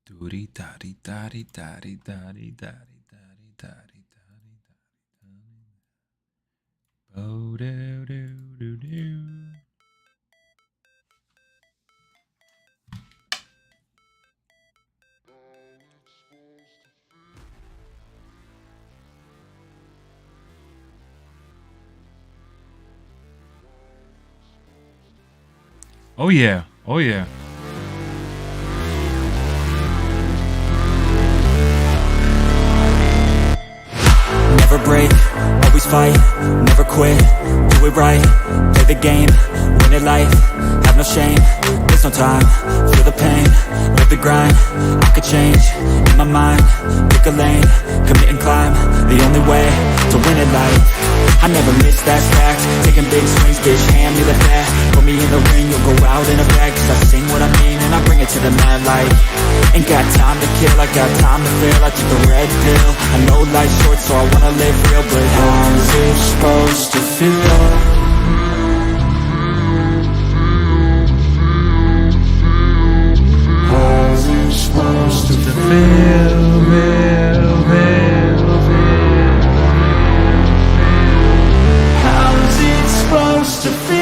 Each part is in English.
Doody daddy daddy daddy daddy daddy daddy daddy daddy. Oh do do do do. Oh yeah, oh yeah. Never break, always fight, never quit, do it right, play the game, win it life, have no shame, there's no time, feel the pain, live the grind, I could change, in my mind, pick a lane, commit and climb, the only way to win it life. I never miss, that's fact. Taking big swings, bitch, hand me the bat. Put me in the ring, you'll go out in a bag. Cause I sing what I mean and I bring it to the mad light. Ain't got time to kill, I got time to feel. I took the red pill, I know life's short so I wanna live real. But how's it supposed to feel? How's it supposed to feel? Supposed to feel.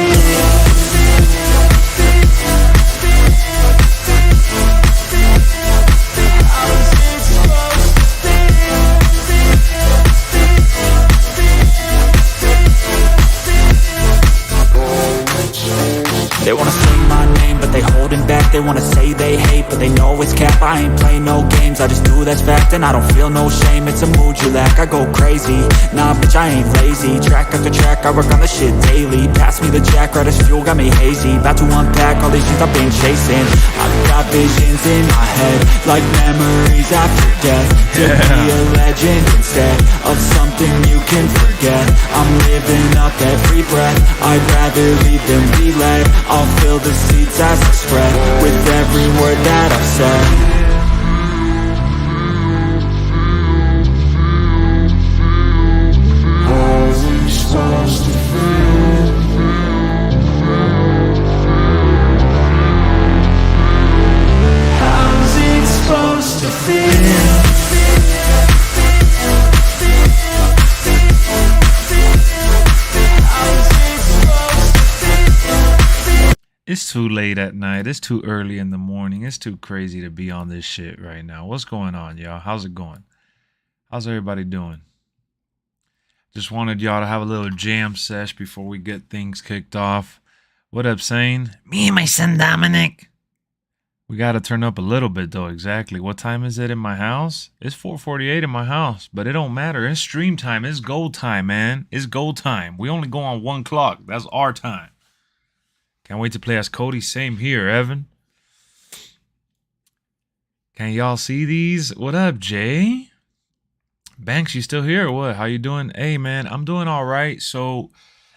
They wanna say my name, but they holding back. They wanna say they hate, but they know it's cap. I ain't play no games, I just do that's fact. And I don't feel no shame, it's a mood you lack. I go crazy, nah bitch I ain't lazy. Track after track, I work on the shit daily. Pass me the jack, right as fuel, got me hazy. About to unpack all these things I've been chasing. I've got visions in my head, like memories after death. To be a legend instead of something you can forget. I'm living up every breath, I'd rather lead than be led. I'll fill the seats as I spread with every word that I've said. How's it supposed to feel? How's it supposed to feel? It's too late at night. It's too early in the morning. It's too crazy to be on this shit right now. What's going on, y'all? How's it going? How's everybody doing? Just wanted y'all to have a little jam sesh before we get things kicked off. What up, Sane? Me and my son Dominic. We got to turn up a little bit, though. Exactly. What time is it in my house? It's 4:48 in my house, but it don't matter. It's stream time. It's gold time, man. It's gold time. We only go on 1 clock. That's our time. Can't wait to play as Cody. Same here, Evan. Can y'all see these? What up, Jay? Banks, you still here or what? How you doing? Hey, man, I'm doing all right. So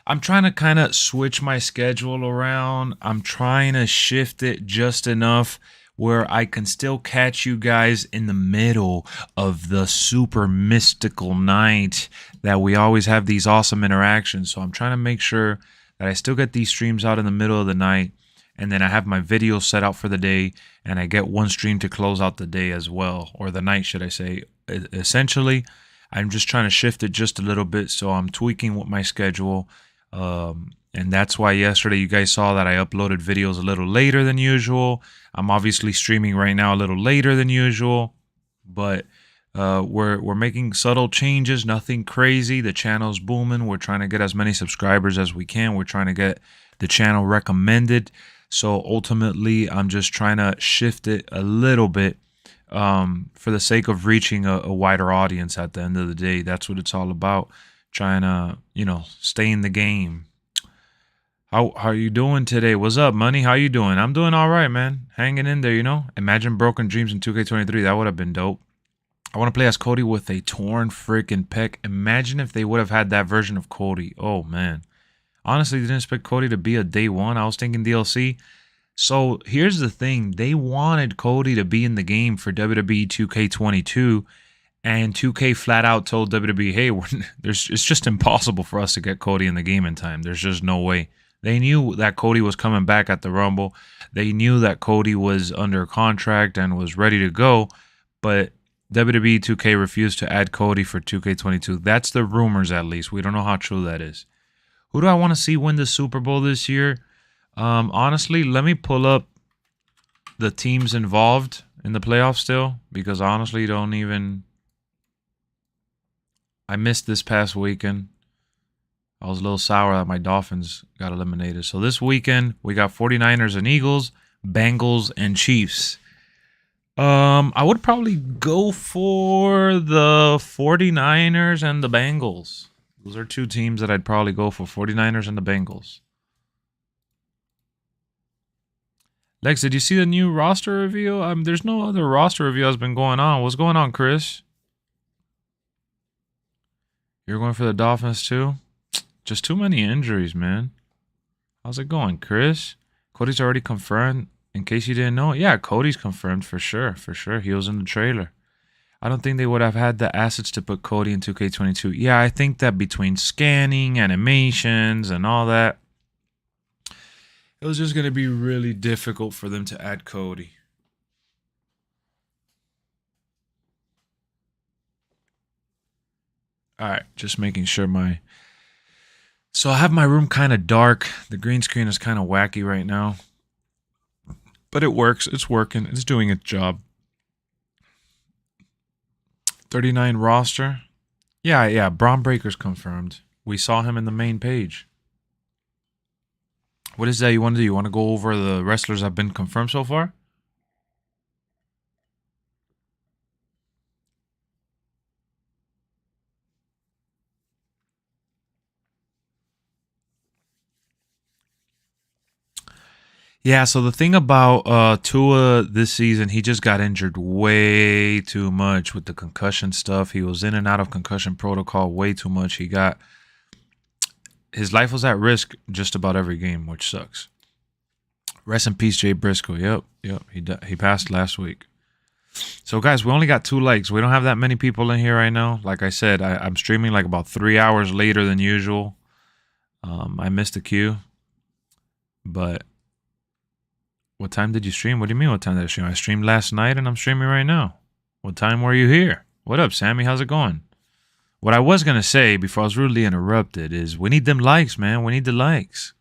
I'm trying to kind of switch my schedule around. I'm trying to shift it just enough where I can still catch you guys in the middle of the super mystical night that we always have these awesome interactions. So I'm trying to make sure that I still get these streams out in the middle of the night, and then I have my videos set out for the day, and I get one stream to close out the day as well, or the night, should I say. Essentially, I'm just trying to shift it just a little bit, so I'm tweaking with my schedule, and that's why yesterday you guys saw that I uploaded videos a little later than usual. I'm obviously streaming right now a little later than usual, but we're making subtle changes, nothing crazy. The channel's booming. We're trying to get as many subscribers as we can. We're trying to get the channel recommended. So ultimately, I'm just trying to shift it a little bit for the sake of reaching a wider audience at the end of the day. That's what it's all about. Trying to, stay in the game. How are you doing today? What's up, Money? How you doing? I'm doing all right, man. Hanging in there, Imagine Broken Dreams in 2K23. That would have been dope. I want to play as Cody with a torn freaking pec. Imagine if they would have had that version of Cody. Oh, man. Honestly, didn't expect Cody to be a day one. I was thinking DLC. So here's the thing. They wanted Cody to be in the game for WWE 2K22. And 2K flat out told WWE, hey, it's just impossible for us to get Cody in the game in time. There's just no way. They knew that Cody was coming back at the Rumble. They knew that Cody was under contract and was ready to go, but WWE 2K refused to add Cody for 2K22. That's the rumors, at least. We don't know how true that is. Who do I want to see win the Super Bowl this year? Honestly, let me pull up the teams involved in the playoffs still, because honestly, don't even... I missed this past weekend. I was a little sour that my Dolphins got eliminated. So this weekend, we got 49ers and Eagles, Bengals and Chiefs. I would probably go for the 49ers and the Bengals. Those are two teams that I'd probably go for, 49ers and the Bengals. Lex, did you see the new roster reveal? There's no other roster reveal that's been going on. What's going on, Chris? You're going for the Dolphins too? Just too many injuries, man. How's it going, Chris? Cody's already confirmed. In case you didn't know, yeah, Cody's confirmed for sure. For sure. He was in the trailer. I don't think they would have had the assets to put Cody in 2K22. Yeah, I think that between scanning, animations, and all that, it was just going to be really difficult for them to add Cody. All right, just making sure my... So I have my room kind of dark. The green screen is kind of wacky right now. But it works. It's working. It's doing its job. 39 roster. Yeah. Braun Breaker's confirmed. We saw him in the main page. What is that you want to do? You want to go over the wrestlers that have been confirmed so far? Yeah, so the thing about Tua this season, he just got injured way too much with the concussion stuff. He was in and out of concussion protocol way too much. His life was at risk just about every game, which sucks. Rest in peace, Jay Briscoe. Yep. He passed last week. So, guys, we only got 2 likes. We don't have that many people in here right now. Like I said, I'm streaming like about 3 hours later than usual. I missed the queue. But what time did you stream? What do you mean what time did I stream? I streamed last night and I'm streaming right now. What time were you here? What up, Sammy? How's it going? What I was going to say before I was rudely interrupted is we need them likes, man. We need the likes.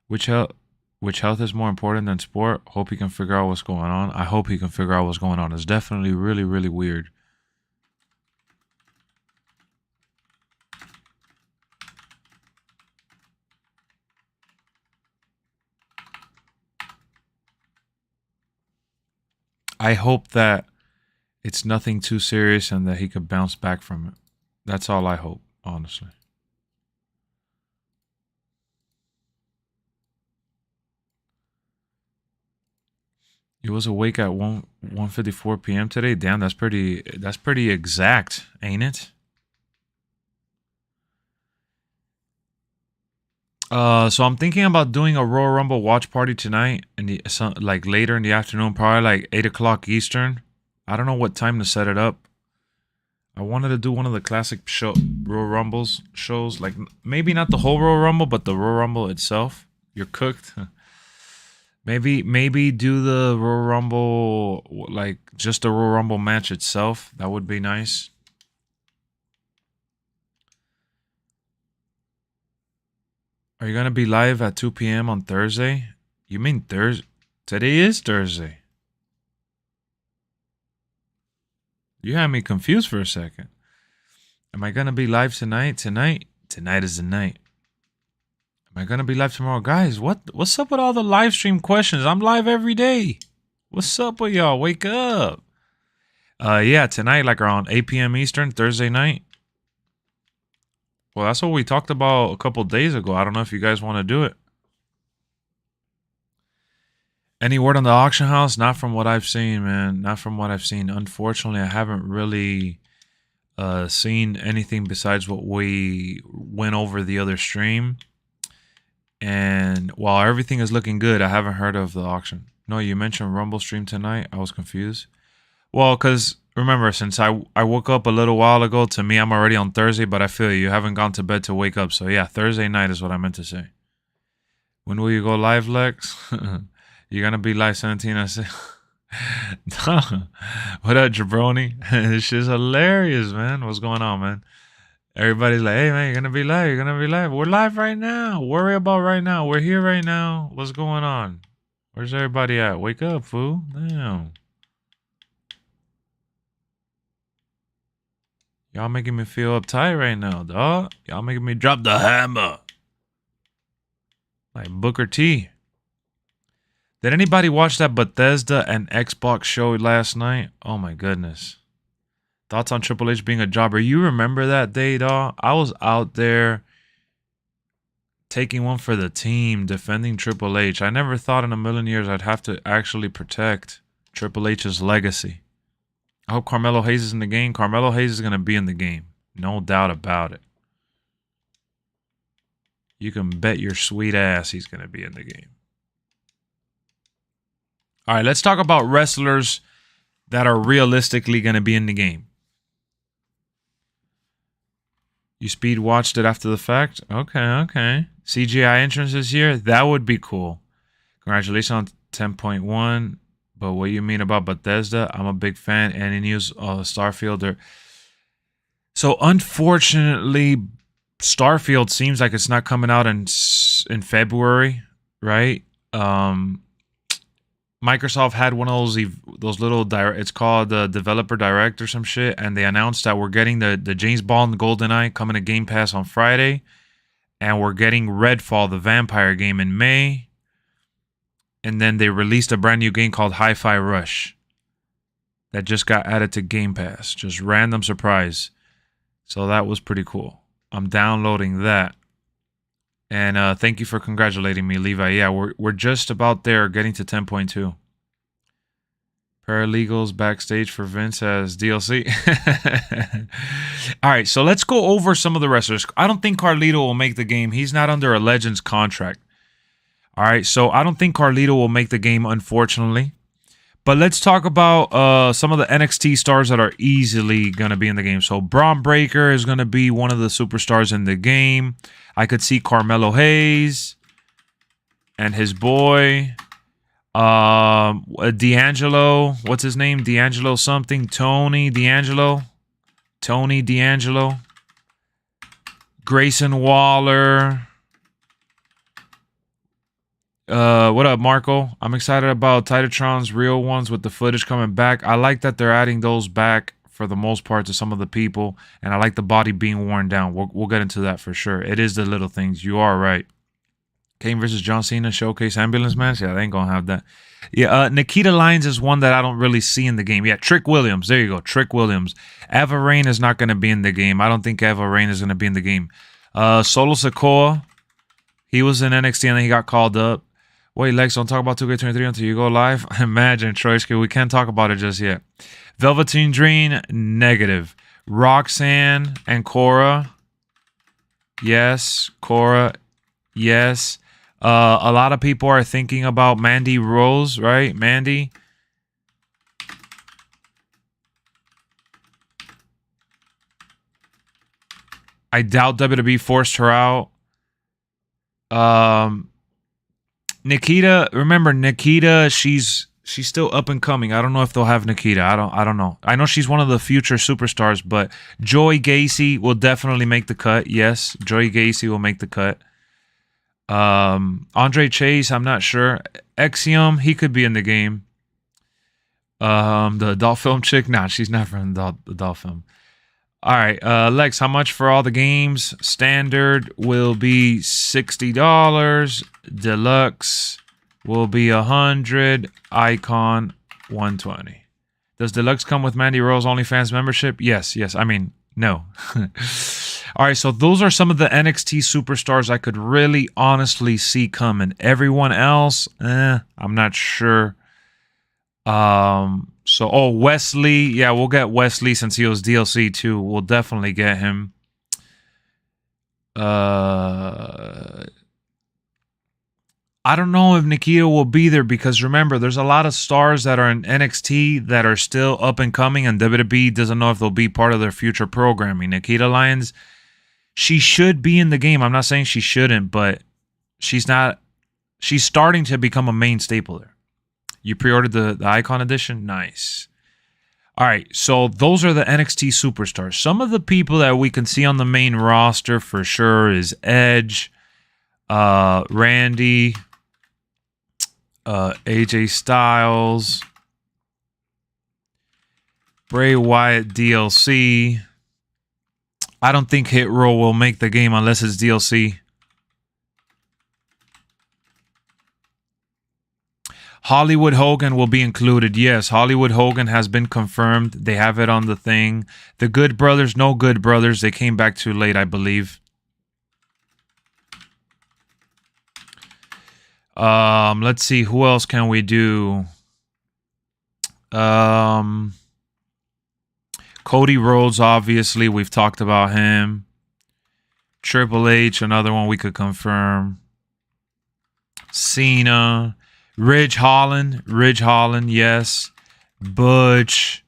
Which health is more important than sport? Hope he can figure out what's going on. I hope he can figure out what's going on. It's definitely really, really weird. I hope that it's nothing too serious and that he could bounce back from it. That's all I hope, honestly. You was awake at 1:54 p.m. today? Damn, that's pretty exact, ain't it? So I'm thinking about doing a Royal Rumble watch party tonight like later in the afternoon, probably like 8 o'clock Eastern. I don't know what time to set it up. I wanted to do one of the classic Royal Rumbles shows, like maybe not the whole Royal Rumble, but the Royal Rumble itself. You're cooked. Maybe do the Royal Rumble, like just the Royal Rumble match itself. That would be nice. Are you going to be live at 2 p.m. on Thursday? You mean Thursday? Today is Thursday. You had me confused for a second. Am I going to be live tonight? Tonight is the night. Am I going to be live tomorrow? Guys, what's up with all the live stream questions? I'm live every day. What's up with y'all? Wake up. Yeah, tonight, like around 8 p.m. Eastern, Thursday night. Well, that's what we talked about a couple days ago. I don't know if you guys want to do it. Any word on the auction house? Not from what I've seen, man. Not from what I've seen. Unfortunately, I haven't really seen anything besides what we went over the other stream. And while everything is looking good, I haven't heard of the auction. No, you mentioned Rumble stream tonight. I was confused. Well, because remember, since I woke up a little while ago, to me, I'm already on Thursday, but I feel you haven't gone to bed to wake up. So, yeah, Thursday night is what I meant to say. When will you go live, Lex? You're gonna be live 17. I said, what up, jabroni? This shit's hilarious, man. What's going on, man? Everybody's like, hey, man, you're gonna be live. You're gonna be live. We're live right now. Worry about right now. We're here right now. What's going on? Where's everybody at? Wake up, fool. Damn. Y'all making me feel uptight right now, dog. Y'all making me drop the hammer. Like Booker T. Did anybody watch that Bethesda and Xbox show last night? Oh my goodness. Thoughts on Triple H being a jobber? You remember that day, dog? I was out there taking one for the team, defending Triple H. I never thought in a million years I'd have to actually protect Triple H's legacy. I hope Carmelo Hayes is in the game. Carmelo Hayes is going to be in the game. No doubt about it. You can bet your sweet ass he's going to be in the game. All right, let's talk about wrestlers that are realistically going to be in the game. You speed watched it after the fact? Okay. CGI entrance this year? That would be cool. Congratulations on 10.1. But what you mean about Bethesda? I'm a big fan. Any news? Starfield? So unfortunately, Starfield seems like it's not coming out in February, right? Microsoft had one of those little it's called the Developer Direct or some shit, and they announced that we're getting the James Bond GoldenEye coming to Game Pass on Friday, and we're getting Redfall, the vampire game, in May. And then they released a brand new game called Hi-Fi Rush that just got added to Game Pass. Just random surprise. So that was pretty cool. I'm downloading that. And thank you for congratulating me, Levi. Yeah, we're just about there, getting to 10.2. Paralegals backstage for Vince as DLC. All right, so let's go over some of the wrestlers. I don't think Carlito will make the game. He's not under a Legends contract. All right, so I don't think Carlito will make the game, unfortunately. But let's talk about some of the NXT stars that are easily going to be in the game. So Braun Breaker is going to be one of the superstars in the game. I could see Carmelo Hayes and his boy. D'Angelo. What's his name? D'Angelo something. Tony D'Angelo. Grayson Waller. What up, Marco? I'm excited about Titatron's real ones with the footage coming back. I like that they're adding those back for the most part to some of the people, and I like the body being worn down. We'll get into that for sure. It is the little things. You are right. Kane versus John Cena showcase ambulance match. Yeah, they ain't gonna have that. Yeah, Nikita Lyons is one that I don't really see in the game. Yeah, Trick Williams. There you go, Trick Williams. Eva Rain is not gonna be in the game. I don't think Eva Rain is gonna be in the game. Solo Sikoa. He was in NXT and then he got called up. Wait, Lex, don't talk about 2K23 until you go live. Imagine, Troyski, we can't talk about it just yet. Velveteen Dream, negative. Roxanne and Cora. Yes. Cora, yes. A lot of people are thinking about Mandy Rose, right? Mandy. I doubt WWE forced her out. Nikita, remember Nikita, she's still up and coming. I don't know if they'll have Nikita. I don't know. I know she's one of the future superstars, but Joey Gacy will definitely make the cut. Yes, Joey Gacy will make the cut. Andre Chase, I'm not sure. Exium, he could be in the game. The adult film chick, nah, she's not from the adult film. All right, Lex, how much for all the games? Standard will be $60. Deluxe will be $100. Icon $120. Does Deluxe come with Mandy Rose OnlyFans membership? Yes. I mean, no. All right, so those are some of the NXT superstars I could really honestly see coming. Everyone else, I'm not sure. Wesley. Yeah, we'll get Wesley since he was DLC too. We'll definitely get him. I don't know if Nikita will be there because remember, there's a lot of stars that are in NXT that are still up and coming, and WWE doesn't know if they'll be part of their future programming. Nikita Lyons, she should be in the game. I'm not saying she shouldn't, but she's not She's starting to become a main staple there. You pre-ordered the Icon Edition? Nice. All right, so those are the NXT superstars. Some of the people that we can see on the main roster for sure is Edge, Randy, AJ Styles, Bray Wyatt DLC. I don't think Hit Row will make the game unless it's DLC. Hollywood Hogan will be included. Yes, Hollywood Hogan has been confirmed. They have it on the thing. The Good Brothers, no Good Brothers. They came back too late, I believe. Let's see. Who else can we do? Cody Rhodes, obviously. We've talked about him. Triple H, another one we could confirm. Cena. Ridge Holland, yes. Butch,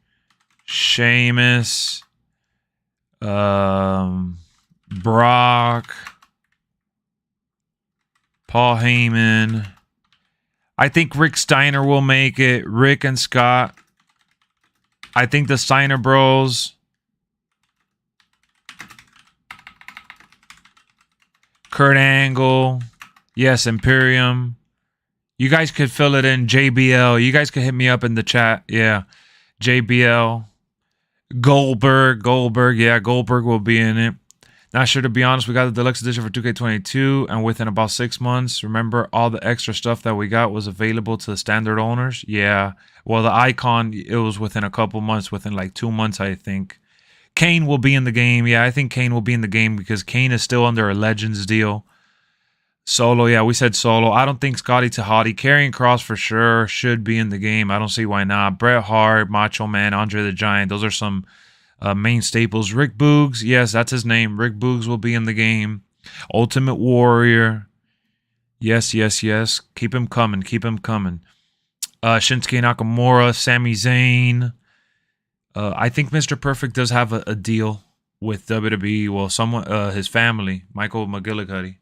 Sheamus, Brock, Paul Heyman. I think Rick Steiner will make it. Rick and Scott. I think the Steiner Bros. Kurt Angle. Yes, Imperium. You guys could fill it in. JBL. You guys could hit me up in the chat. Yeah. JBL. Goldberg. Yeah, Goldberg will be in it. Not sure, to be honest. We got the deluxe edition for 2K22, and within about 6 months, remember all the extra stuff that we got was available to the standard owners? Yeah. Well, the Icon, it was within a couple months, within like 2 months, I think. Kane will be in the game. Yeah, I think Kane will be in the game because Kane is still under a Legends deal. Solo, yeah, we said Solo. I don't think Scotty Tahati. Karrion Kross for sure should be in the game. I don't see why not. Bret Hart, Macho Man, Andre the Giant. Those are some main staples. Rick Boogs, yes, that's his name. Rick Boogs will be in the game. Ultimate Warrior. Yes. Keep him coming. Shinsuke Nakamura, Sami Zayn. I think Mr. Perfect does have a deal with WWE. Well, someone, his family, Michael McGillicuddy.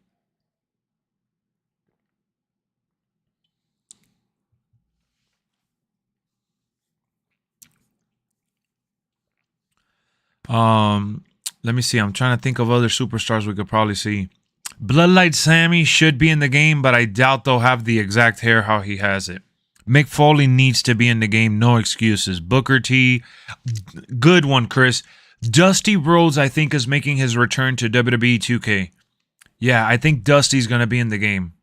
Let me see. I'm trying to think of other superstars we could probably see. Bloodlight Sammy should be in the game, but I doubt they'll have the exact hair how he has it. Mick Foley needs to be in the game. No excuses. Booker T. Good one, Chris. Dusty Rhodes, I think, is making his return to WWE 2K. Yeah, I think Dusty's going to be in the game.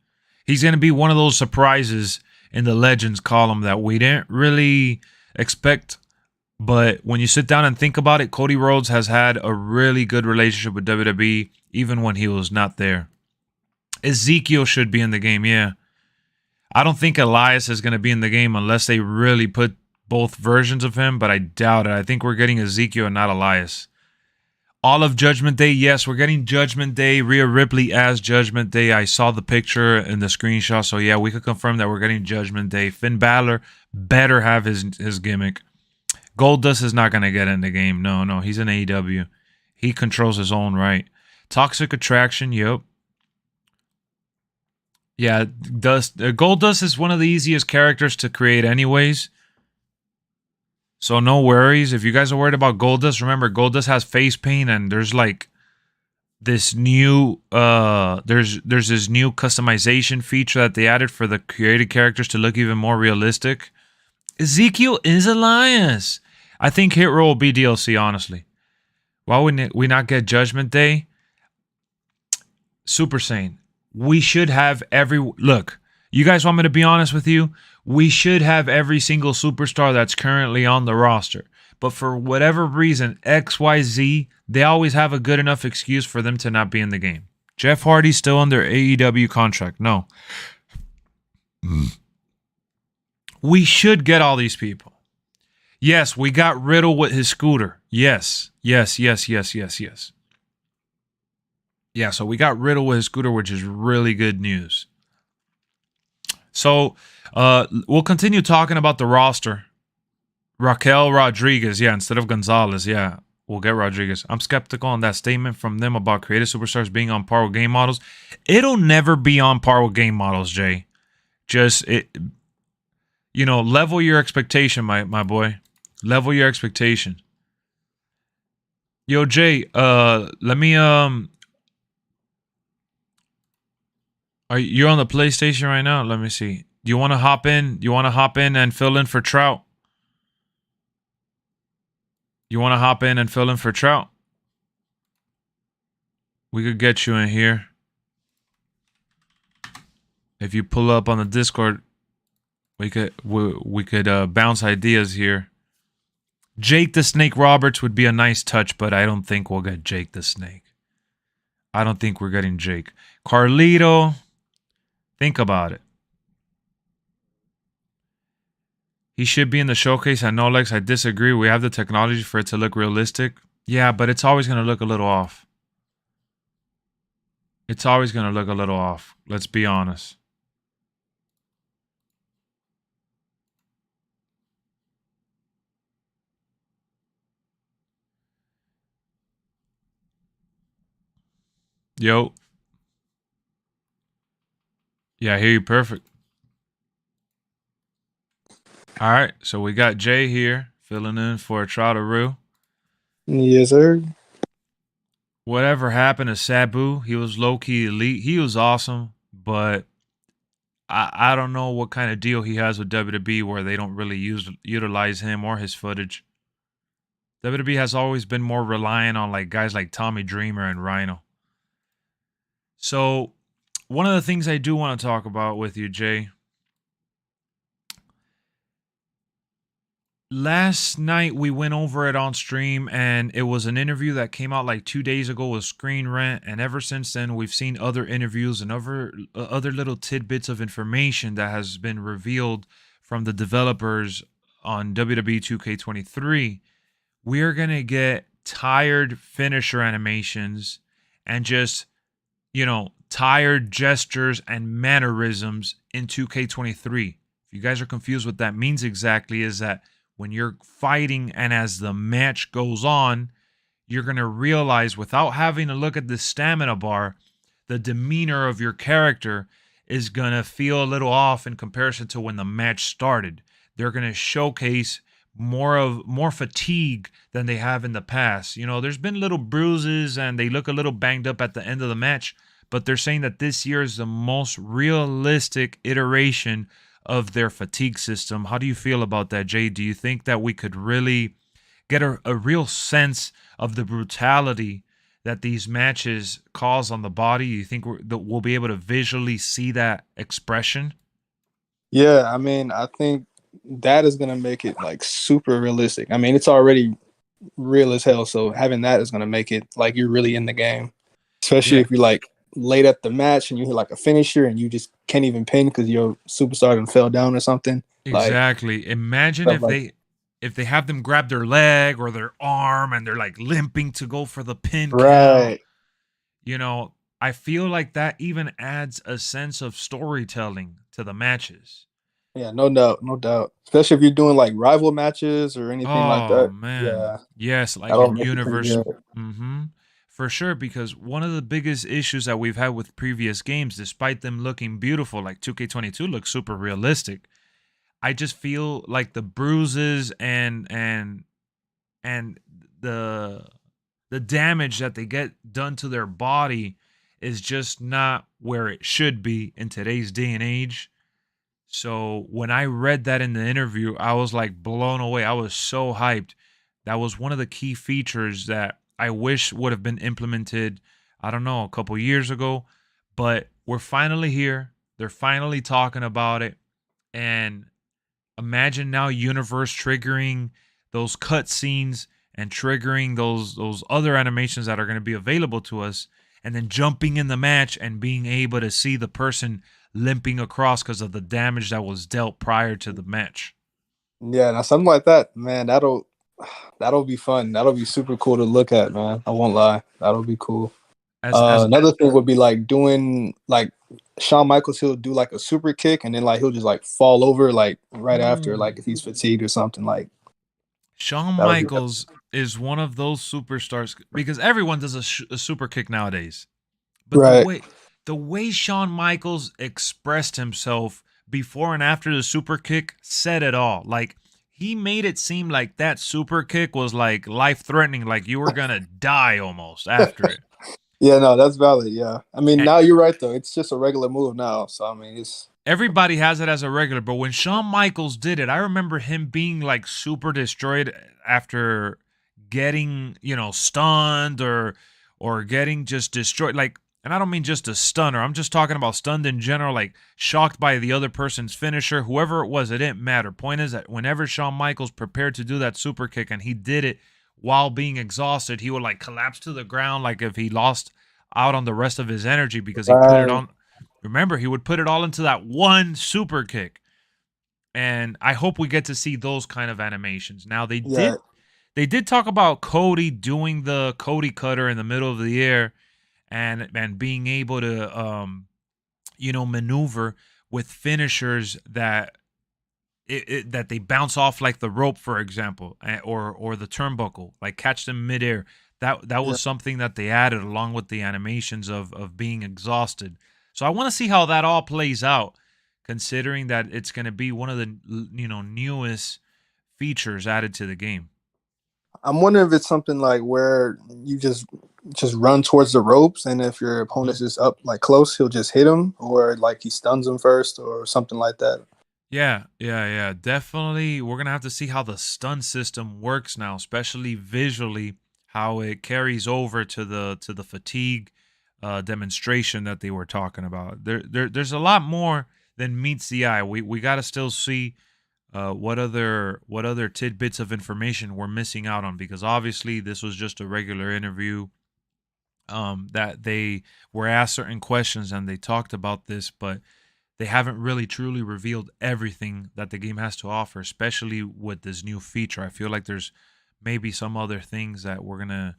He's going to be one of those surprises in the Legends column that we didn't really expect. But when you sit down and think about it, Cody Rhodes has had a really good relationship with WWE, even when he was not there. Ezekiel should be in the game, yeah. I don't think Elias is going to be in the game unless they really put both versions of him, but I doubt it. I think we're getting Ezekiel and not Elias. All of Judgment Day, yes, we're getting Judgment Day. Rhea Ripley as Judgment Day. I saw the picture in the screenshot, so yeah, we could confirm that we're getting Judgment Day. Finn Balor better have his gimmick. Goldust is not going to get in the game. No, he's in AEW. He controls his own right. Toxic Attraction, yep. Yeah, Goldust is one of the easiest characters to create anyways. So no worries. If you guys are worried about Goldust, remember Goldust has face paint and there's like this new there's this new customization feature that they added for the created characters to look even more realistic. Ezekiel is Elias. I think Hit Row will be DLC, honestly. Why wouldn't we not get Judgment Day? Super Saiyan. We should have every... Look, you guys want me to be honest with you? We should have every single superstar that's currently on the roster. But for whatever reason, XYZ, they always have a good enough excuse for them to not be in the game. Jeff Hardy's still under AEW contract. No. We should get all these people. Yes, we got Riddle with his scooter. Yes. Yeah, so we got Riddle with his scooter, which is really good news. So, we'll continue talking about the roster. Raquel Rodriguez, yeah, instead of Gonzalez, yeah, we'll get Rodriguez. I'm skeptical on that statement from them about creative superstars being on par with game models. It'll never be on par with game models, Jay. Just level your expectation, my boy. Level your expectation. Yo, Jay, let me you're on the PlayStation right now? Let me see. Do you want to hop in? You want to hop in and fill in for Trout? You want to hop in and fill in for Trout? We could get you in here. If you pull up on the Discord, we could bounce ideas here. Jake the Snake Roberts would be a nice touch, but I don't think we'll get Jake the Snake. I don't think we're getting Jake. Carlito, think about it. He should be in the showcase. I know, Lex, I disagree. We have the technology for it to look realistic. Yeah, but it's always going to look a little off. It's always going to look a little off. Let's be honest. Yo. Yeah, I hear you perfect. All right, so we got Jay here filling in for Troutaroo. Yes, sir. Whatever happened to Sabu, he was low-key elite. He was awesome, but I don't know what kind of deal he has with WWE where they don't really utilize him or his footage. WWE has always been more reliant on like guys like Tommy Dreamer and Rhino. So one of the things I do want to talk about with you, Jay. Last night we went over it on stream, and it was an interview that came out like 2 days ago with Screen Rant, and ever since then we've seen other interviews and other little tidbits of information that has been revealed from the developers on WWE 2K23. We're gonna get tired finisher animations and just, tired gestures and mannerisms in 2K23. If you guys are confused what that means exactly, is that when you're fighting and as the match goes on, you're going to realize without having to look at the stamina bar, the demeanor of your character is going to feel a little off in comparison to when the match started. They're going to showcase more fatigue than they have in the past. There's been little bruises and they look a little banged up at the end of the match, but they're saying that this year is the most realistic iteration of their fatigue system. How do you feel about that, Jay? Do you think that we could really get a real sense of the brutality that these matches cause on the body? You think that we'll be able to visually see that expression? Yeah, I mean, I think that is going to make it like super realistic. I mean, it's already real as hell, so having that is going to make it like you're really in the game. Especially if you're like late at the match and you hit like a finisher and you just can't even pin because your superstar done fell down or something. Exactly. Imagine if they have them grab their leg or their arm and they're like limping to go for the pin count. I feel like that even adds a sense of storytelling to the matches. Yeah, no doubt. Especially if you're doing like rival matches or anything like that. Oh man. Yeah. Yes, like in Universe. For sure, because one of the biggest issues that we've had with previous games, despite them looking beautiful, like 2K22 looks super realistic, I just feel like the bruises and the damage that they get done to their body is just not where it should be in today's day and age. So when I read that in the interview, I was like blown away. I was so hyped. That was one of the key features that I wish would have been implemented, I don't know, a couple years ago. But we're finally here. They're finally talking about it. And imagine now Universe triggering those cutscenes and triggering those other animations that are going to be available to us, and then jumping in the match and being able to see the person limping across because of the damage that was dealt prior to the match. Yeah, now something like that, man, that'll be fun. That'll be super cool to look at, man. I won't lie. That'll be cool. Another thing would be like doing like Shawn Michaels, he'll do like a super kick and then like he'll just like fall over like right after, like if he's fatigued or something. Like Shawn Michaels is one of those superstars because everyone does a super kick nowadays. But the way Shawn Michaels expressed himself before and after the super kick said it all. Like, he made it seem like that super kick was like life threatening, like you were gonna die almost after it. Yeah, no, that's valid. Yeah, I mean, And now you're right though. It's just a regular move now. So I mean, it's everybody has it as a regular, but when Shawn Michaels did it, I remember him being like super destroyed after getting, stunned or getting just destroyed. Like, and I don't mean just a stunner. I'm just talking about stunned in general, like shocked by the other person's finisher, whoever it was. It didn't matter. Point is that whenever Shawn Michaels prepared to do that super kick and he did it while being exhausted, he would like collapse to the ground, like if he lost out on the rest of his energy because he put it right. on. Remember, he would put it all into that one super kick. And I hope we get to see those kind of animations. Now Yeah, they did talk about Cody doing the Cody cutter in the middle of the air and being able to maneuver with finishers that that they bounce off like the rope, for example, or the turnbuckle, like catch them midair. That yeah. was something that they added along with the animations of being exhausted. So I want to see how that all plays out, considering that it's going to be one of the newest features added to the game. I'm wondering if it's something like where you just run towards the ropes, and if your Mhm. opponent's just up like close, he'll just hit him, or like he stuns him first, or something like that. Yeah. Definitely, we're gonna have to see how the stun system works now, especially visually, how it carries over to the fatigue demonstration that they were talking about. There's a lot more than meets the eye. We got to still see what other tidbits of information we're missing out on, because obviously this was just a regular interview that they were asked certain questions and they talked about this, but they haven't really truly revealed everything that the game has to offer, especially with this new feature. I feel like there's maybe some other things that we're gonna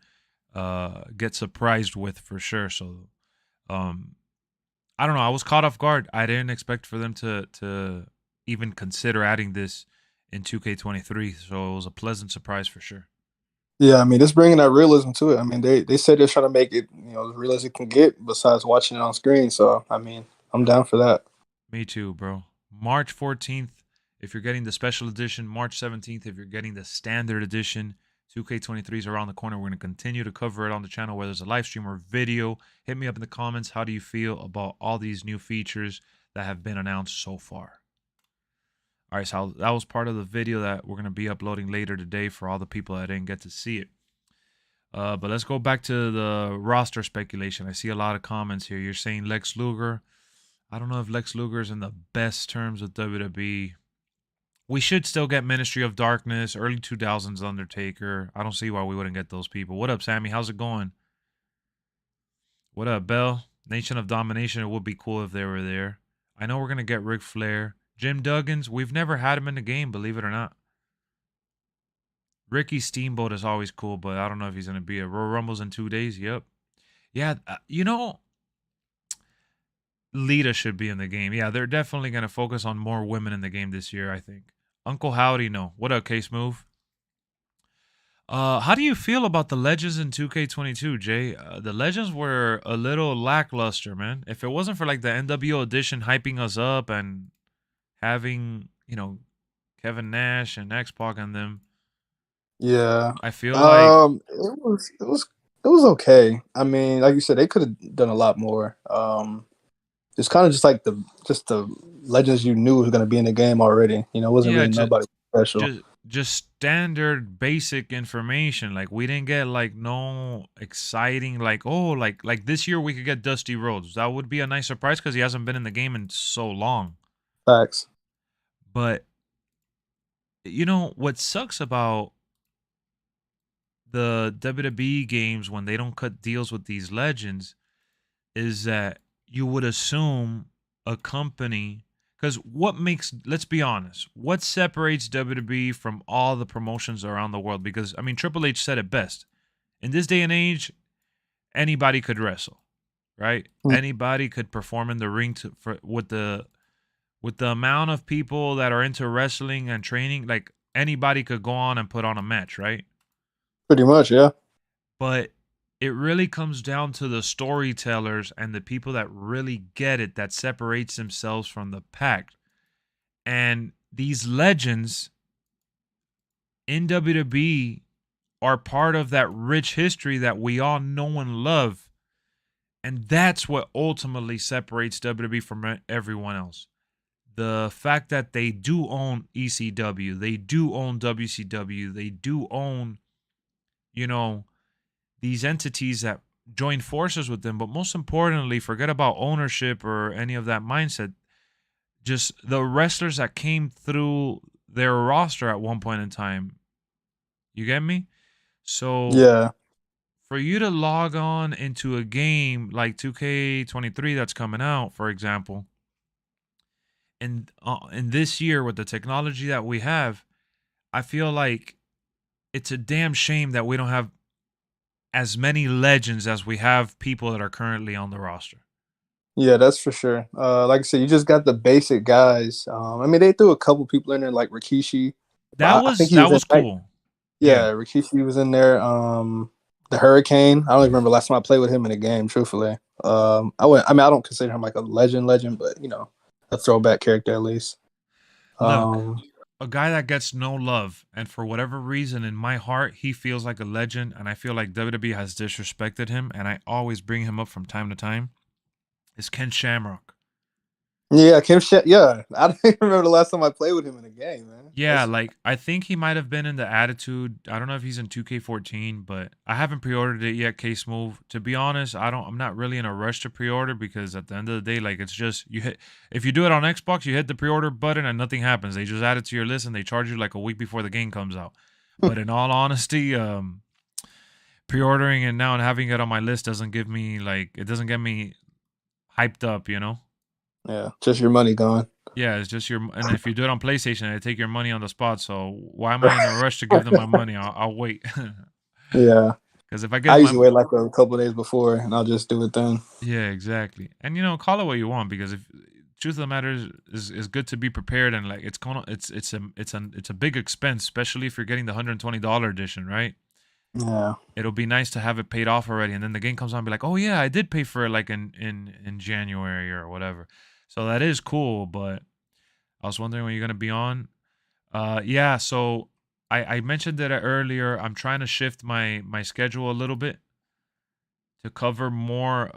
get surprised with for sure. So um, I don't know. I was caught off guard. I didn't expect for them to even consider adding this in 2K23. So it was a pleasant surprise for sure. Yeah, I mean, it's bringing that realism to it. I mean, they said they're trying to make it as real as it can get, besides watching it on screen. So I mean, I'm down for that. Me too, bro. March 14th, if you're getting the special edition. March 17th, if you're getting the standard edition. 2K23 is around the corner. We're going to continue to cover it on the channel, whether it's a live stream or video. Hit me up in the comments. How do you feel about all these new features that have been announced so far? All right, so that was part of the video that we're going to be uploading later today for all the people that didn't get to see it. But let's go back to the roster speculation. I see a lot of comments here. You're saying Lex Luger. I don't know if Lex Luger is in the best terms with WWE. We should still get Ministry of Darkness, early 2000s Undertaker. I don't see why we wouldn't get those people. What up, Sammy? How's it going? What up, Bell? Nation of Domination. It would be cool if they were there. I know we're going to get Ric Flair. Jim Duggins, we've never had him in the game, believe it or not. Ricky Steamboat is always cool, but I don't know if he's going to be at Royal Rumbles in 2 days. Yep. Yeah, Lita should be in the game. Yeah, they're definitely going to focus on more women in the game this year, I think. Uncle Howdy, no. What up, Case Move? How do you feel about the Legends in 2K22, Jay? The Legends were a little lackluster, man. If it wasn't for like the NWO edition hyping us up and having, Kevin Nash and X-Pac and them, Yeah, I feel like, it was okay. I mean, like you said, they could have done a lot more. It's kind of just like the legends you knew was going to be in the game already. It wasn't yeah, really nobody special. just standard basic information. Like, we didn't get like no exciting, like, oh, like this year we could get Dusty Rhodes. That would be a nice surprise because he hasn't been in the game in so long. Facts. But what sucks about the WWE games when they don't cut deals with these legends is that you would assume a company, because let's be honest, what separates WWE from all the promotions around the world? Because I mean, Triple H said it best. In this day and age, anybody could wrestle, right? Mm. Anybody could perform in the ring with the amount of people that are into wrestling and training. Like, anybody could go on and put on a match, right? Pretty much, yeah. But it really comes down to the storytellers and the people that really get it, that separates themselves from the pack. And these legends in WWE are part of that rich history that we all know and love. And that's what ultimately separates WWE from everyone else. The fact that they do own ECW, they do own WCW, they do own, you know, these entities that join forces with them. But most importantly, forget about ownership or any of that mindset. Just the wrestlers that came through their roster at one point in time. You get me? So Yeah. for you to log on into a game like 2K23 that's coming out, for example, and in this year with the technology that we have, I feel like it's a damn shame that we don't have as many legends as we have people that are currently on the roster. Yeah, that's for sure. Like I said, you just got the basic guys. I mean, they threw a couple people in there like Rikishi, but I think he That was in. was cool. Yeah, Rikishi was in there. The Hurricane. I don't even remember last time I played with him in a game. Truthfully, I went. I mean, I don't consider him like a legend, but a throwback character at least. Look, Um, a guy that gets no love, and for whatever reason in my heart, he feels like a legend, and I feel like WWE has disrespected him, and I always bring him up from time to time, is Ken Shamrock. yeah, yeah, I don't even remember the last time I played with him in a game, man. Yeah, like I think he might have been in the Attitude. I don't know if he's in 2K14, but I haven't pre-ordered it yet. Case move. To be honest, I'm not really in a rush to pre-order because at the end of the day, like it's just you hit. If you do it on Xbox, you hit the pre-order button and nothing happens. They just add it to your list and they charge you like a week before the game comes out. But in all honesty, pre-ordering it now and having it on my list doesn't give me like it doesn't get me hyped up, you know. Yeah, just your money gone. Yeah, it's just your, and if you do it on PlayStation, they take your money on the spot. So why am I in a rush to give them my money? I'll wait. Yeah, Because if I I get usually my, wait like a couple of days before, and I'll just do it then. yeah, exactly. And call it what you want because if truth of the matter is good to be prepared and like it's a big expense, especially if you're getting the $120 edition, right? Yeah, It'll be nice to have it paid off already, and then the game comes on and be like, oh yeah, I did pay for it like in January or whatever. So that is cool, but I was wondering when you're gonna be on. Yeah, so I mentioned it earlier. I'm trying to shift my schedule a little bit to cover more,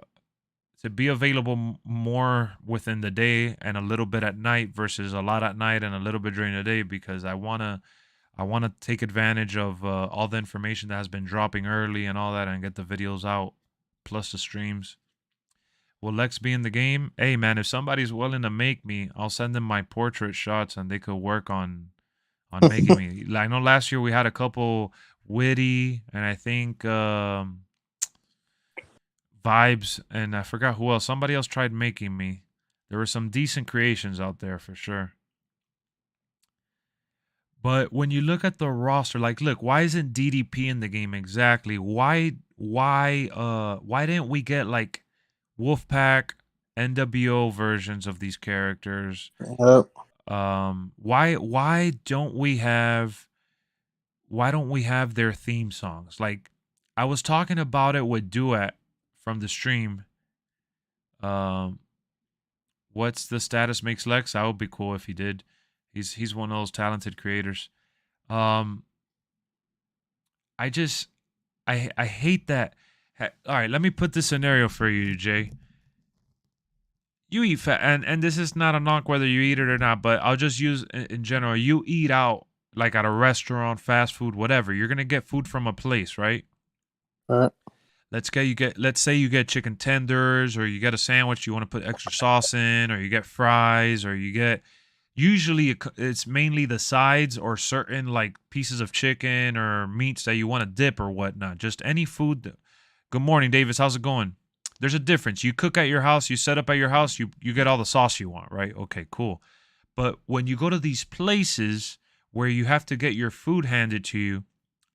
to be available more within the day and a little bit at night versus a lot at night and a little bit during the day because I wanna take advantage of all the information that has been dropping early and all that and get the videos out plus the streams. Will Lex be in the game? Hey man, if somebody's willing to make me, I'll send them my portrait shots and they could work on making me. I know last year we had a couple witty and I think vibes and I forgot who else. Somebody else tried making me. There were some decent creations out there for sure. But when you look at the roster, like look, why isn't DDP in the game exactly? Why didn't we get like Wolfpack, NWO versions of these characters? yep. Why don't we have their theme songs? Like I was talking about it with Duet from the stream. What's the status makes Lex? That would be cool if he did. He's one of those talented creators. Um, I just I hate that. All right, let me put this scenario for you, Jay. You eat fat, and this is not a knock whether you eat it or not, but I'll just use in general. You eat out like at a restaurant, fast food, whatever. You're gonna get food from a place, right? All right. Let's say you get chicken tenders, or you get a sandwich you want to put extra sauce in, or you get fries, or you get. Usually it's mainly the sides or certain like pieces of chicken or meats that you want to dip or whatnot. Just any food. Good morning, Davis. How's it going? There's a difference. You cook at your house, you set up at your house, you get all the sauce you want, right? Okay, cool. But when you go to these places where you have to get your food handed to you,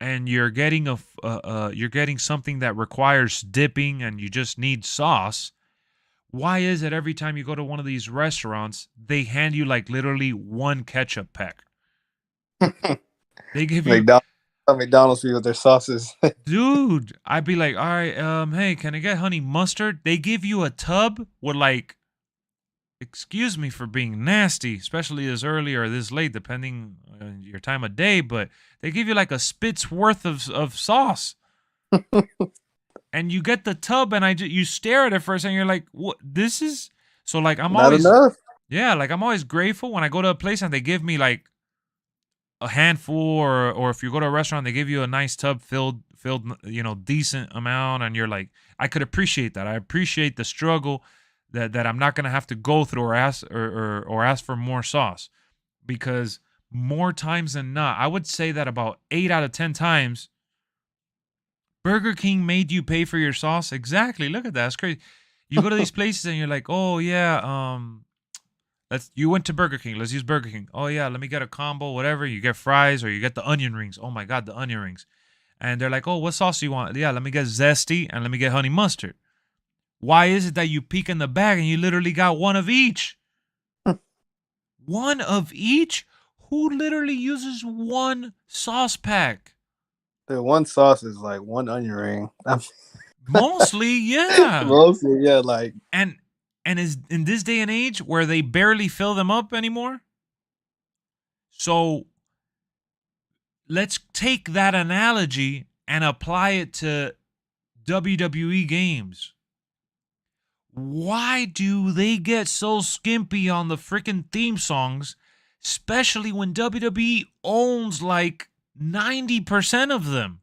and you're getting you're getting something that requires dipping, and you just need sauce. Why is it every time you go to one of these restaurants, they hand you like literally one ketchup pack? They give you McDonald's with their sauces. dude, I'd be like, all right, hey, can I get honey mustard? They give you a tub with like excuse me for being nasty, especially this early or this late, depending on your time of day, but they give you like a spit's worth of sauce. And you get the tub and you stare at it for a second, you're like, what, this is, so like I'm Not always, enough. yeah, like I'm always grateful when I go to a place and they give me like a handful, or if you go to a restaurant they give you a nice tub filled, decent amount, and you're like, I could appreciate that. I appreciate the struggle that I'm not gonna have to go through or ask for more sauce, because more times than not, I would say that about 8 out of 10 times Burger King made you pay for your sauce. Exactly. Look at that. It's crazy. You go to these places and you're like, oh yeah, you went to Burger King. Let's use Burger King. Oh yeah, let me get a combo, whatever. You get fries or you get the onion rings. Oh my god, the onion rings. And they're like, oh, what sauce do you want? Yeah, let me get zesty and let me get honey mustard. Why is it that you peek in the bag and you literally got one of each? One of each? Who literally uses one sauce pack? The one sauce is like one onion ring. Mostly, yeah. Mostly, yeah. Like, And is in this day and age where they barely fill them up anymore. So let's take that analogy and apply it to WWE games. Why do they get so skimpy on the freaking theme songs, especially when WWE owns like 90% of them?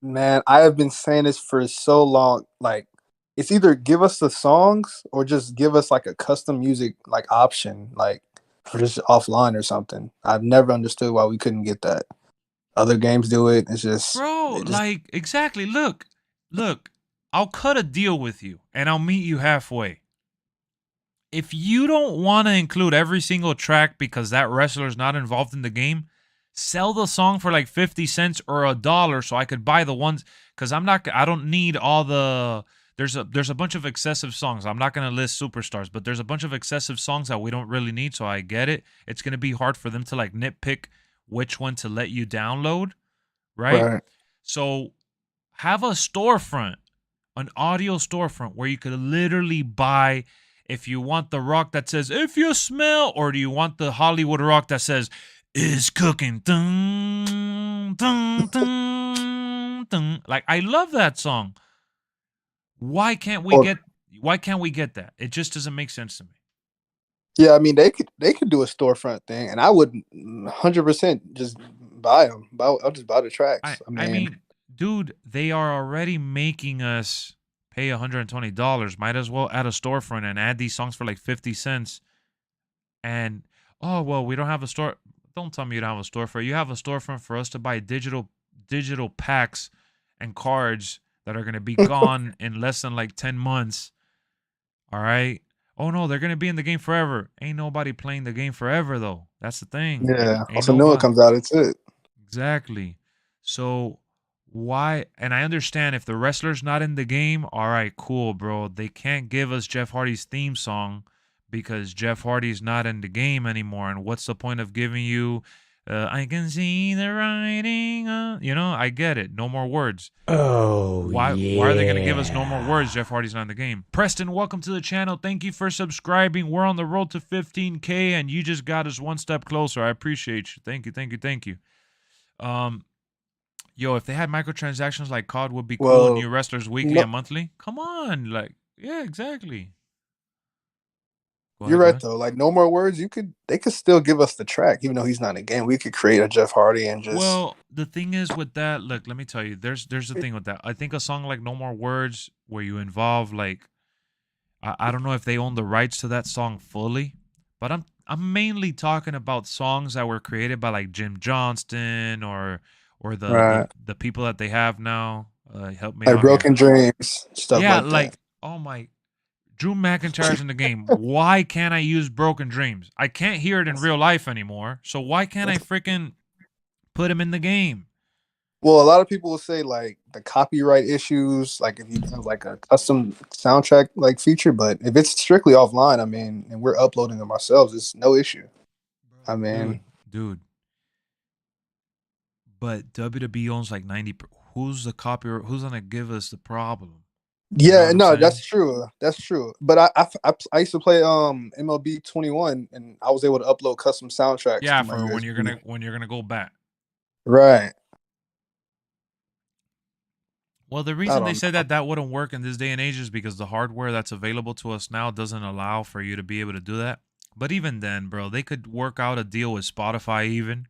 man, I have been saying this for so long. Like, it's either give us the songs or just give us like a custom music like option, like for just offline or something. I've never understood why we couldn't get that. Other games do it. It's just, Bro, like, exactly. Look, I'll cut a deal with you and I'll meet you halfway. If you don't want to include every single track because that wrestler's not involved in the game, sell the song for like 50 cents or $1 so I could buy the ones, because I don't need all the, there's a bunch of excessive songs. I'm not going to list superstars, but there's a bunch of excessive songs that we don't really need, so I get it. It's going to be hard for them to like nitpick which one to let you download, right? right. So have a storefront, an audio storefront where you could literally buy, if you want the rock that says if you smell, or do you want the Hollywood rock that says is cooking, dun, dun, dun, dun. Like, I love that song. Why can't we get that? It just doesn't make sense to me. Yeah, I mean they could do a storefront thing, and I would 100% just buy them. I'll just buy the tracks. I mean, dude, they are already making us pay $120. Might as well add a storefront and add these songs for like 50 cents. And oh well, we don't have a store. Don't tell me you don't have a storefront. You have a storefront for us to buy digital packs and cards that are gonna be gone in less than like 10 months. All right. Oh no, they're gonna be in the game forever. Ain't nobody playing the game forever though. That's the thing. yeah. Ain't Also, new one nobody. comes out. It's it. Exactly. So why? And I understand if the wrestler's not in the game. All right, cool, bro. They can't give us Jeff Hardy's theme song because Jeff Hardy's not in the game anymore. And what's the point of giving you? I can see the writing. I get it. No more words. Oh, Why are they going to give us no more words? Jeff Hardy's not in the game. Preston, welcome to the channel. Thank you for subscribing. We're on the road to 15K, and you just got us one step closer. I appreciate you. Thank you. Yo, if they had microtransactions like COD would be cool, and Well, new wrestlers weekly and monthly. Come on, like, yeah, exactly. you're right though. Like, no more words. They could still give us the track, even though he's not in the game. We could create a Jeff Hardy and just. Well, the thing is with that, look, let me tell you, there's the thing with that. I think a song like No More Words, where you involve like, I don't know if they own the rights to that song fully, but I'm mainly talking about songs that were created by like Jim Johnston or Right. the people that they have now. Help me Like out here. Broken Dreams, stuff Yeah, like that. oh my, Drew McIntyre's in the game. Why can't I use Broken Dreams? I can't hear it in real life anymore. So why can't I freaking put him in the game? Well, a lot of people will say like the copyright issues, like if you have like a custom soundtrack like feature, but if it's strictly offline, I mean, and we're uploading them ourselves, it's no issue. I mean, Dude. But WWE owns like 90. Who's the copyright? Who's gonna give us the problem? You know what Yeah, I'm no, saying? that's true. That's true. But I used to play MLB 21, and I was able to upload custom soundtracks Yeah, to my for USB. when you're gonna go back. Right. Well, the I reason they don't said know. that that wouldn't work in this day and age is because the hardware that's available to us now doesn't allow for you to be able to do that. But even then, bro, they could work out a deal with Spotify even.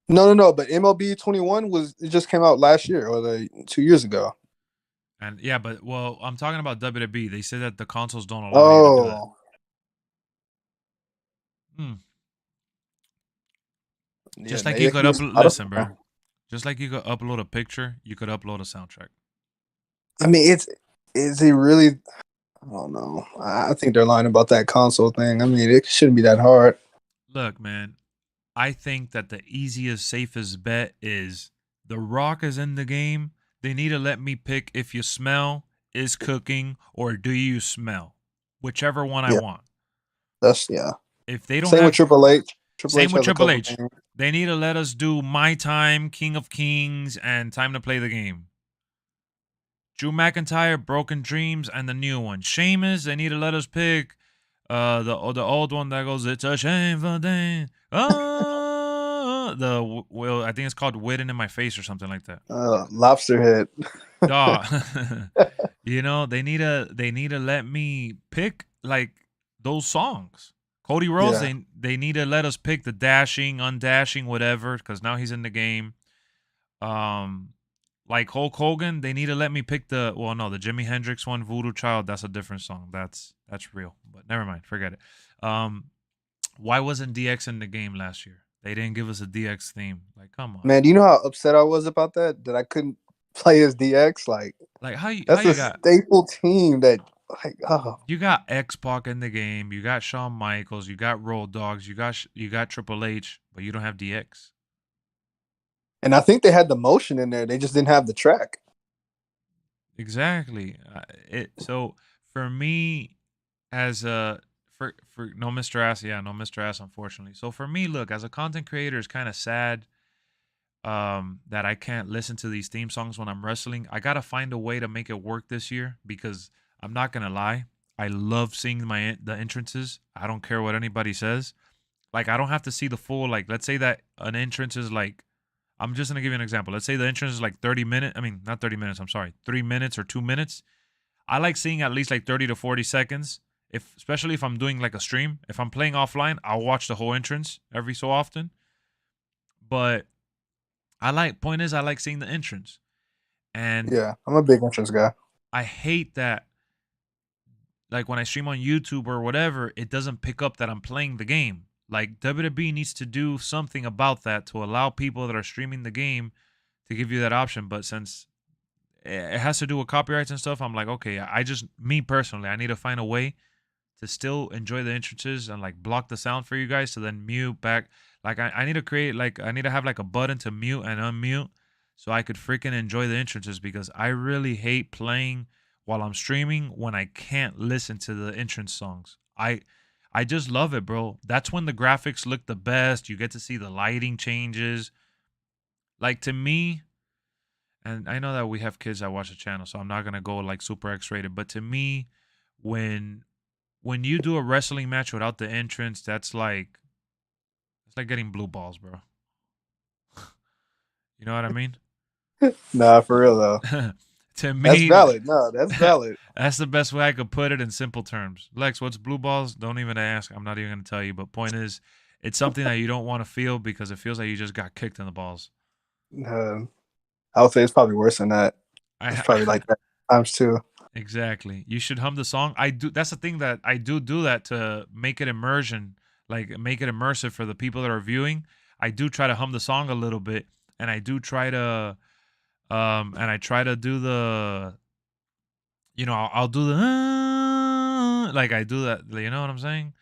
No. But MLB 21 it just came out last year or 2 years ago. And yeah, but well, I'm talking about WWE. They say that the consoles don't allow you to do that. Oh, Hmm. yeah. Just like Maybe you it could could be listen, Spotify. bro. Just like you could upload a picture, you could upload a soundtrack. I mean, is it really? I don't know. I think they're lying about that console thing. I mean, it shouldn't be that hard. Look, man, I think that the easiest, safest bet is The Rock is in the game. They need to let me pick if you smell, is cooking, or do you smell? Whichever one I Yeah, want. yeah. If they don't Same with have, Triple H. Triple same H with has a Triple couple H. games. They need to let us do My Time, King of Kings, and Time to Play the Game. Drew McIntyre, Broken Dreams, and the new one. Sheamus, they need to let us pick the old one that goes, it's a shameful thing. Well, I think it's called Witten in My Face or something like that. Lobster head. Dog. You know, they need to let me pick like those songs. Cody Rhodes, Yeah. they need to let us pick the dashing, undashing, whatever, because now he's in the game. Um, like Hulk Hogan, they need to let me pick the the Jimi Hendrix one, Voodoo Child. That's a different song. That's real. But never mind, forget it. Why wasn't DX in the game last year? They didn't give us a DX theme. Like, come on. Man, do you know how upset I was about that? That I couldn't play as DX? Like, Like how that's you a got staple team that, like, oh. you got X Pac in the game, you got Shawn Michaels, you got Road Dogs, you got Triple H, but you don't have DX. And I think they had the motion in there. They just didn't have the track. Exactly. So for me, as a for no Mr. Ass, yeah, no Mr. Ass, unfortunately. So for me, look, as a content creator, it's kind of sad that I can't listen to these theme songs when I'm wrestling. I gotta find a way to make it work this year because I'm not gonna lie, I love seeing the entrances. I don't care what anybody says. Like I don't have to see the full, like, let's say that an entrance is like, I'm just gonna give you an example. Let's say the entrance is like 30 minutes. I mean, not 30 minutes. I'm sorry, 3 minutes or 2 minutes. I like seeing at least like 30 to 40 seconds. If especially if I'm doing like a stream. If I'm playing offline, I'll watch the whole entrance every so often. But point is I like seeing the entrance. And Yeah, I'm a big entrance guy. I hate that like when I stream on YouTube or whatever, it doesn't pick up that I'm playing the game. Like WWE needs to do something about that to allow people that are streaming the game to give you that option. But since it has to do with copyrights and stuff, I'm like, okay, me personally, I need to find a way to still enjoy the entrances and like block the sound for you guys to then mute back. Like I need to create like I need to have like a button to mute and unmute so I could freaking enjoy the entrances because I really hate playing while I'm streaming when I can't listen to the entrance songs. I just love it, bro. That's when the graphics look the best. You get to see the lighting changes. Like to me, and I know that we have kids that watch the channel, so I'm not gonna go like super X-rated. But to me, when you do a wrestling match without the entrance, that's like it's like getting blue balls, bro. You know what I mean? Nah, for real though. To That's me, valid. No, that's valid. that's the best way I could put it in simple terms. Lex, what's blue balls? Don't even ask. I'm not even gonna tell you. But point is, it's something that you don't want to feel because it feels like you just got kicked in the balls. I would say it's probably worse than that. It's probably I like that times two. Exactly. You should hum the song. I do. That's the thing that I do that to make it immersion, like make it immersive for the people that are viewing. I do try to hum the song a little bit, and I do try to, and I try to do the, I'll do the, like I do that. You know what I'm saying?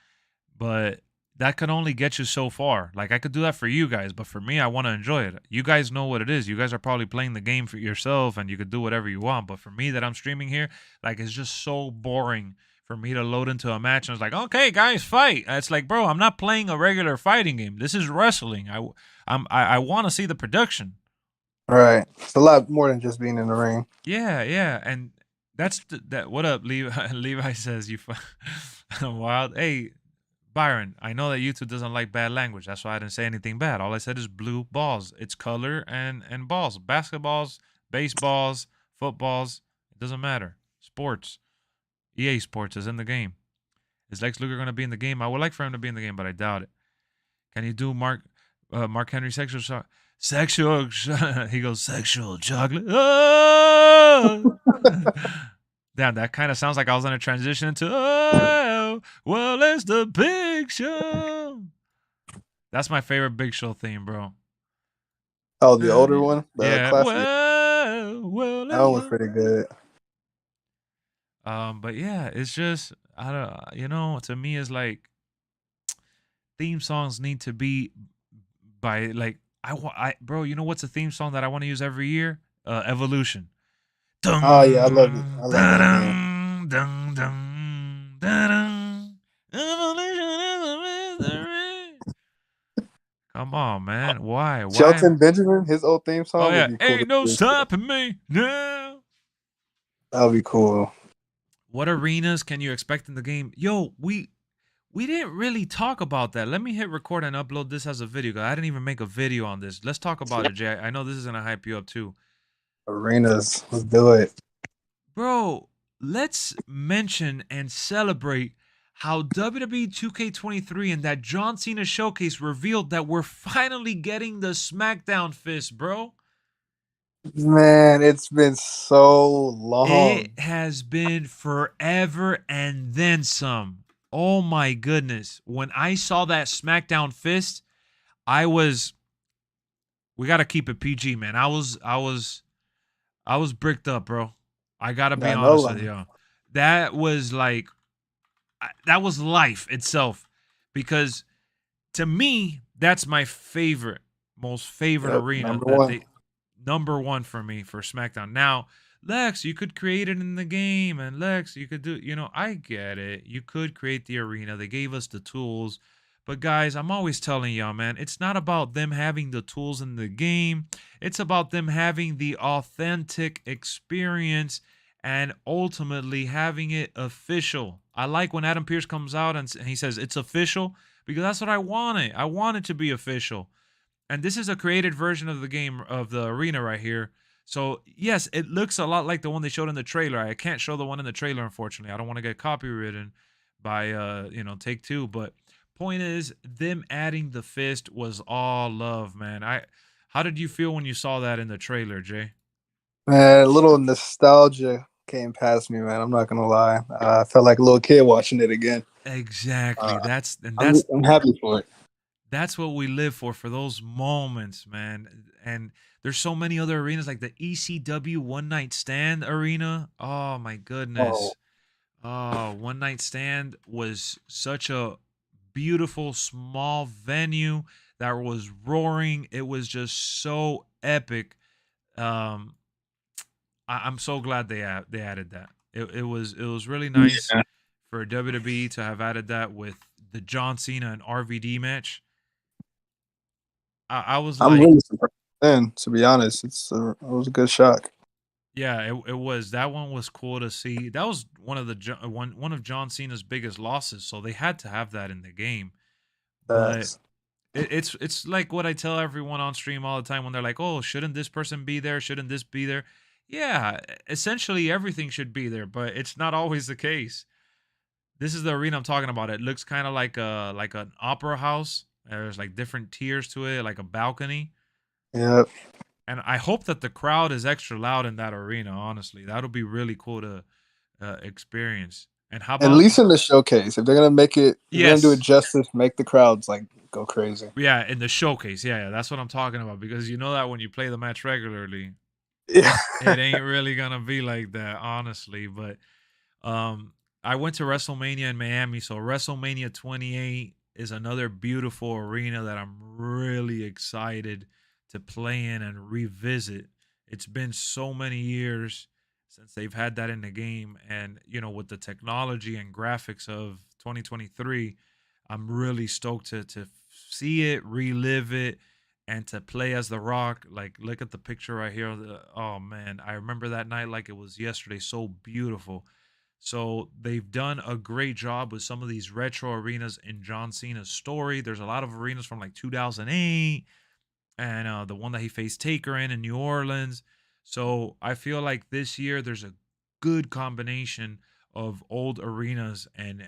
But that can only get you so far. Like I could do that for you guys, but for me, I want to enjoy it. You guys know what it is. You guys are probably playing the game for yourself and you could do whatever you want. But for me that I'm streaming here, like it's just so boring for me to load into a match and it's like, okay, guys, fight. It's like, bro, I'm not playing a regular fighting game. This is wrestling. I want to see the production. Right. It's a lot more than just being in the ring. Yeah, yeah. And that. What up, Levi? Levi says wild. Hey, Byron, I know that YouTube doesn't like bad language. That's why I didn't say anything bad. All I said is blue balls. It's color and balls. Basketballs, baseballs, footballs. It doesn't matter. Sports. EA Sports is in the game. Is Lex Luger going to be in the game? I would like for him to be in the game, but I doubt it. Can you do Mark Henry sexual shot? Sexual. He goes sexual chocolate. Oh! Damn, that kind of sounds like I was in a transition into oh, well, it's the Big Show. That's my favorite Big Show theme, bro. Oh, the older one, the Yeah. classic. Well, That one was pretty good. But yeah, it's just I don't, to me, it's like theme songs need to be by like bro, you know what's a theme song that I want to use every year? Evolution. Oh yeah, I love it. I Dun, love that game. dun, dun, dun, dun. Evolution is a mystery. Come on, man. Why? Why? Shelton Benjamin, his old theme Oh song would yeah, be cool to ain't no do. stopping me now. That would be cool. What arenas can you expect in the game? Yo, we didn't really talk about that. Let me hit record and upload this as a video. 'Cause I didn't even make a video on this. Let's talk about it, Jay. I know this is gonna hype you up too. Arenas, let's do it. Bro, let's mention and celebrate how WWE 2K23 and that John Cena showcase revealed that we're finally getting the SmackDown fist, bro. Man, it's been so long. It has been forever and then some. Oh my goodness. When I saw that SmackDown fist, I was we got to keep it PG, man. I was bricked up, bro. I got to be I honest know. with you. That was like that was life itself because to me that's my favorite most favorite Yep, arena number that one. they number one for me for SmackDown. Now, Lex, you could create it in the game, and Lex, you could do, I get it. You could create the arena. They gave us the tools. But guys, I'm always telling y'all, man, it's not about them having the tools in the game. It's about them having the authentic experience and ultimately having it official. I like when Adam Pearce comes out and he says it's official because that's what I wanted. I want it to be official. And this is a created version of the game of the arena right here. So yes, it looks a lot like the one they showed in the trailer. I can't show the one in the trailer, unfortunately. I don't want to get copywritten by Take Two. But point is, them adding the fist was all love, man. How did you feel when you saw that in the trailer, Jay? Man, a little nostalgia came past me, man. I'm not gonna lie. I felt like a little kid watching it again. Exactly. Uh, That's and I'm that's I'm happy for it. that's what we live for those moments, man. And there's so many other arenas like the ECW One Night Stand arena. Oh my Oh, goodness. Oh, One Night Stand was such a beautiful small venue that was roaring. It was just so epic. Um I'm so glad they added that. It was really nice yeah. for WWE to have added that with the John Cena and RVD match. I was I'm like, really surprised. Then, to be honest, it was a good shock. yeah, it was that one was cool to see. That was one of one of John Cena's biggest losses, so they had to have that in the game. But Facts. it's like what I tell everyone on stream all the time when they're like, "Oh, shouldn't this person be there? Shouldn't this be there?" Yeah, essentially everything should be there, but it's not always the case. This is the arena I'm talking about. It looks kind of like an opera house. There's like different tiers to it, like a balcony. Yep. And I hope that the crowd is extra loud in that arena. Honestly, that'll be really cool to experience. And how At about least in the showcase, if they're gonna make it, if they're gonna do it yes, justice, make the crowds like go crazy. yeah, in the showcase, yeah, that's what I'm talking about because you know that when you play the match regularly, Yeah. it ain't really gonna be like that, honestly. But um, I went to WrestleMania in Miami, so WrestleMania 28 is another beautiful arena that I'm really excited to play in and revisit. It's been so many years since they've had that in the game, and with the technology and graphics of 2023, I'm really stoked to see it, relive it, and to play as The Rock. Like, look at the picture right here. Oh man, I remember that night like it was yesterday. So beautiful. So they've done a great job with some of these retro arenas in John Cena's story. There's a lot of arenas from like 2008 and the one that he faced Taker in New Orleans. So I feel like this year there's a good combination of old arenas and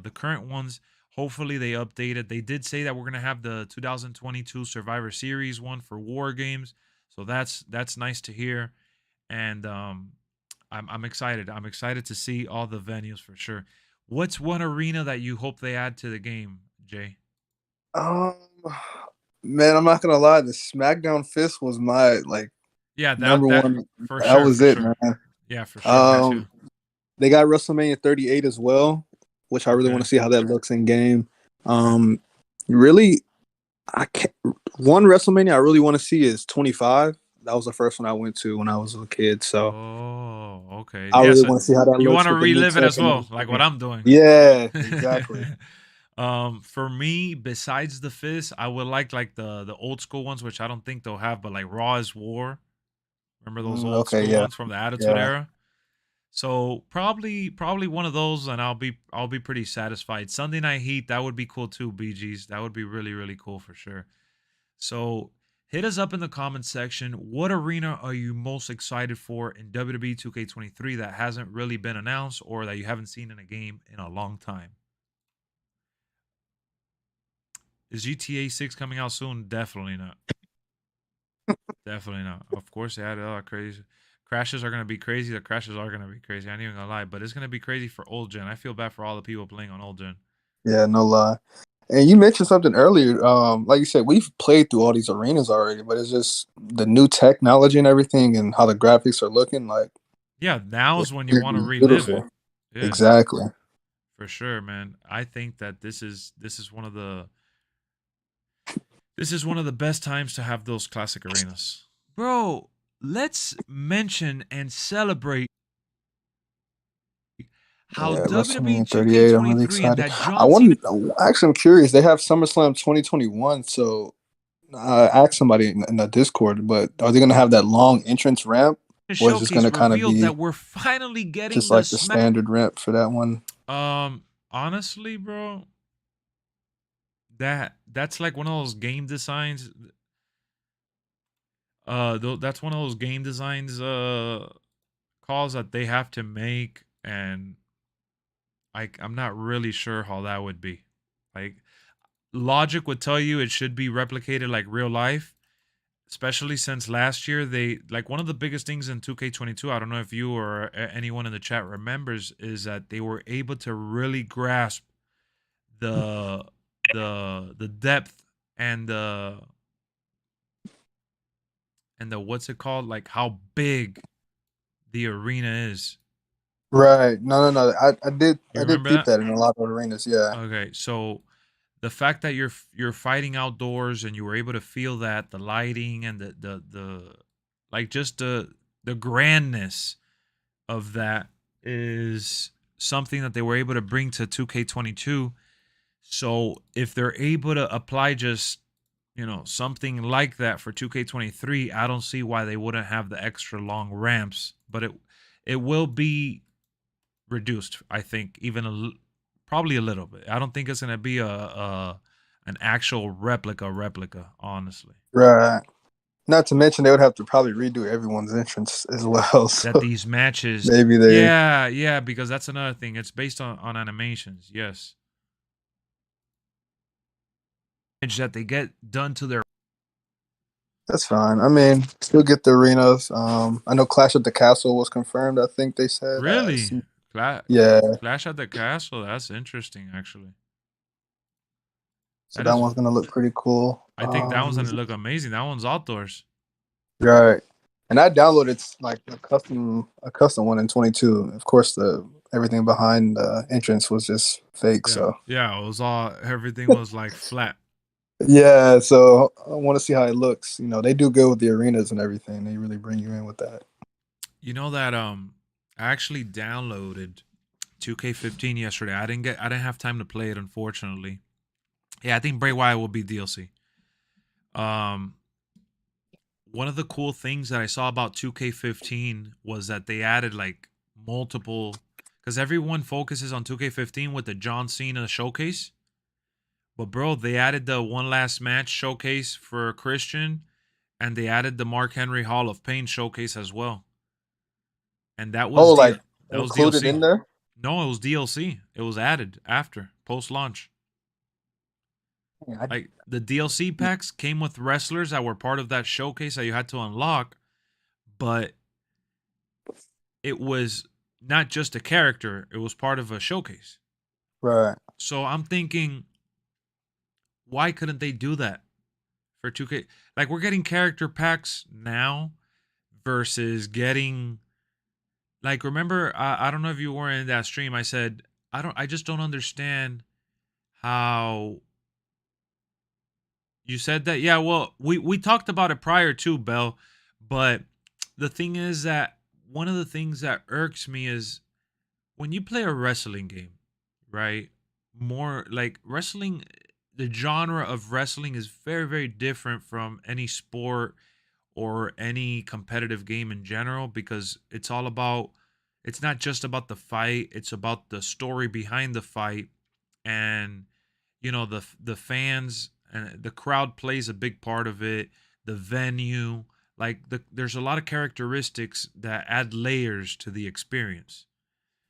the current ones. Hopefully they update it. They did say that we're gonna have the 2022 Survivor Series one for War Games, so that's nice to hear. And I'm excited. I'm excited to see all the venues for sure. What's one arena that you hope they add to the game, Jay? Um, man, I'm not gonna lie. The SmackDown Fist was my like Yeah, number that one. for That sure, was for it, sure. man. Yeah, for sure. Me too. Um, they got WrestleMania 38 as well, which I really want Okay. to see how that looks in game. Um, really, I can't. One WrestleMania I really want to see is 25. That was the first one I went to when I was a kid, so Oh, okay. I Yeah, really so want to see how that you want looks to with the new relive it tech as and well, like what everything. I'm doing. Yeah, exactly. For me, besides the Fist, I would like the old school ones, which I don't think they'll have, but like Raw is War. Remember those old Okay, school yeah, ones from the Attitude yeah. Era? So probably one of those, and I'll be pretty satisfied. Sunday Night Heat, that would be cool too, BGs. That would be really really cool for sure. So hit us up in the comments section. What arena are you most excited for in WWE 2K23 that hasn't really been announced or that you haven't seen in a game in a long time? Is GTA 6 coming out soon? Definitely not. Definitely not. Of course, they added a lot of crazy. Crashes are going to be crazy. The crashes are going to be crazy. I ain't even going to lie, but it's going to be crazy for old gen. I feel bad for all the people playing on old gen. Yeah, no lie. And you mentioned something earlier. Like you said, we've played through all these arenas already, but it's just the new technology and everything, and how the graphics are looking. Like Yeah, now's it's when you want to relive it. beautiful. Yeah, Exactly. for sure, man. I think that this is one of the best times to have those classic arenas. Bro, let's mention and celebrate how Yeah, WWE WrestleMania 38. I'm really 2K23 and excited. that I John Cena. want. Actually, I'm curious. They have SummerSlam 2021, so I asked somebody in the Discord, but are they going to have that long entrance ramp, or is it going Showcase to kind of revealed be that we're finally just getting the like the smack. standard ramp for that one? Honestly, bro, that's like one of those game designs. That's one of those game designs calls that they have to make, and I'm not really sure how that would be. Like, logic would tell you it should be replicated like real life, especially since last year they like one of the biggest things in 2K22. I don't know if you or anyone in the chat remembers is that they were able to really grasp the the depth and the what's it called, like how big the arena is. Right. No, no, no. You I did remember peep that? that in a lot of arenas. Yeah. Okay, so the fact that you're fighting outdoors and you were able to feel that the lighting and the like just the grandness of that is something that they were able to bring to 2K22. So if they're able to apply just something like that for 2K23, I don't see why they wouldn't have the extra long ramps, but it will be reduced, I think, probably a little bit. I don't think it's going to be an actual replica, honestly. Right. Not to mention they would have to probably redo everyone's entrance as well. That So these matches, maybe they. yeah, because that's another thing. It's based on animations, yes. That they get done to their. That's fine. I mean, still get the arenas. I know Clash at the Castle was confirmed. I think they said. Really? Yeah. Clash at the Castle, that's interesting, actually. So That that is, one's gonna look pretty cool. I think that one's going to look amazing. That one's outdoors. Right. And I downloaded like a custom one in 22. Of course, the everything behind the entrance was just fake. Yeah. So Yeah, it was everything was like flat. yeah, so I want to see how it looks. You know, they do good with the arenas and everything. They really bring you in with that. You know that I actually downloaded 2K15 yesterday. I didn't have time to play it, unfortunately. Yeah, I think Bray Wyatt will be DLC. Um, one of the cool things that I saw about 2K15 was that they added like multiple, because everyone focuses on 2K15 with the John Cena showcase. But bro, they added the one last match showcase for Christian, and they added the Mark Henry Hall of Pain showcase as well. And that Oh, was like that was included DLC. in there? No, it was DLC. It was added after post launch. Yeah, Like the DLC packs came with wrestlers that were part of that showcase that you had to unlock, but it was not just a character, it was part of a showcase. right. So I'm thinking, why couldn't they do that for 2K? Like we're getting character packs now versus getting, like, remember, I don't know if you were in that stream. I said I just don't understand how you said that. Yeah, well, we talked about it prior to Bell, but the thing is that one of the things that irks me is when you play a wrestling game, right? More like wrestling, the genre of wrestling is very, very different from any sport or any competitive game in general, because it's all about, it's not just about the fight, it's about the story behind the fight. And the fans and the crowd plays a big part of it, the venue, like there's a lot of characteristics that add layers to the experience.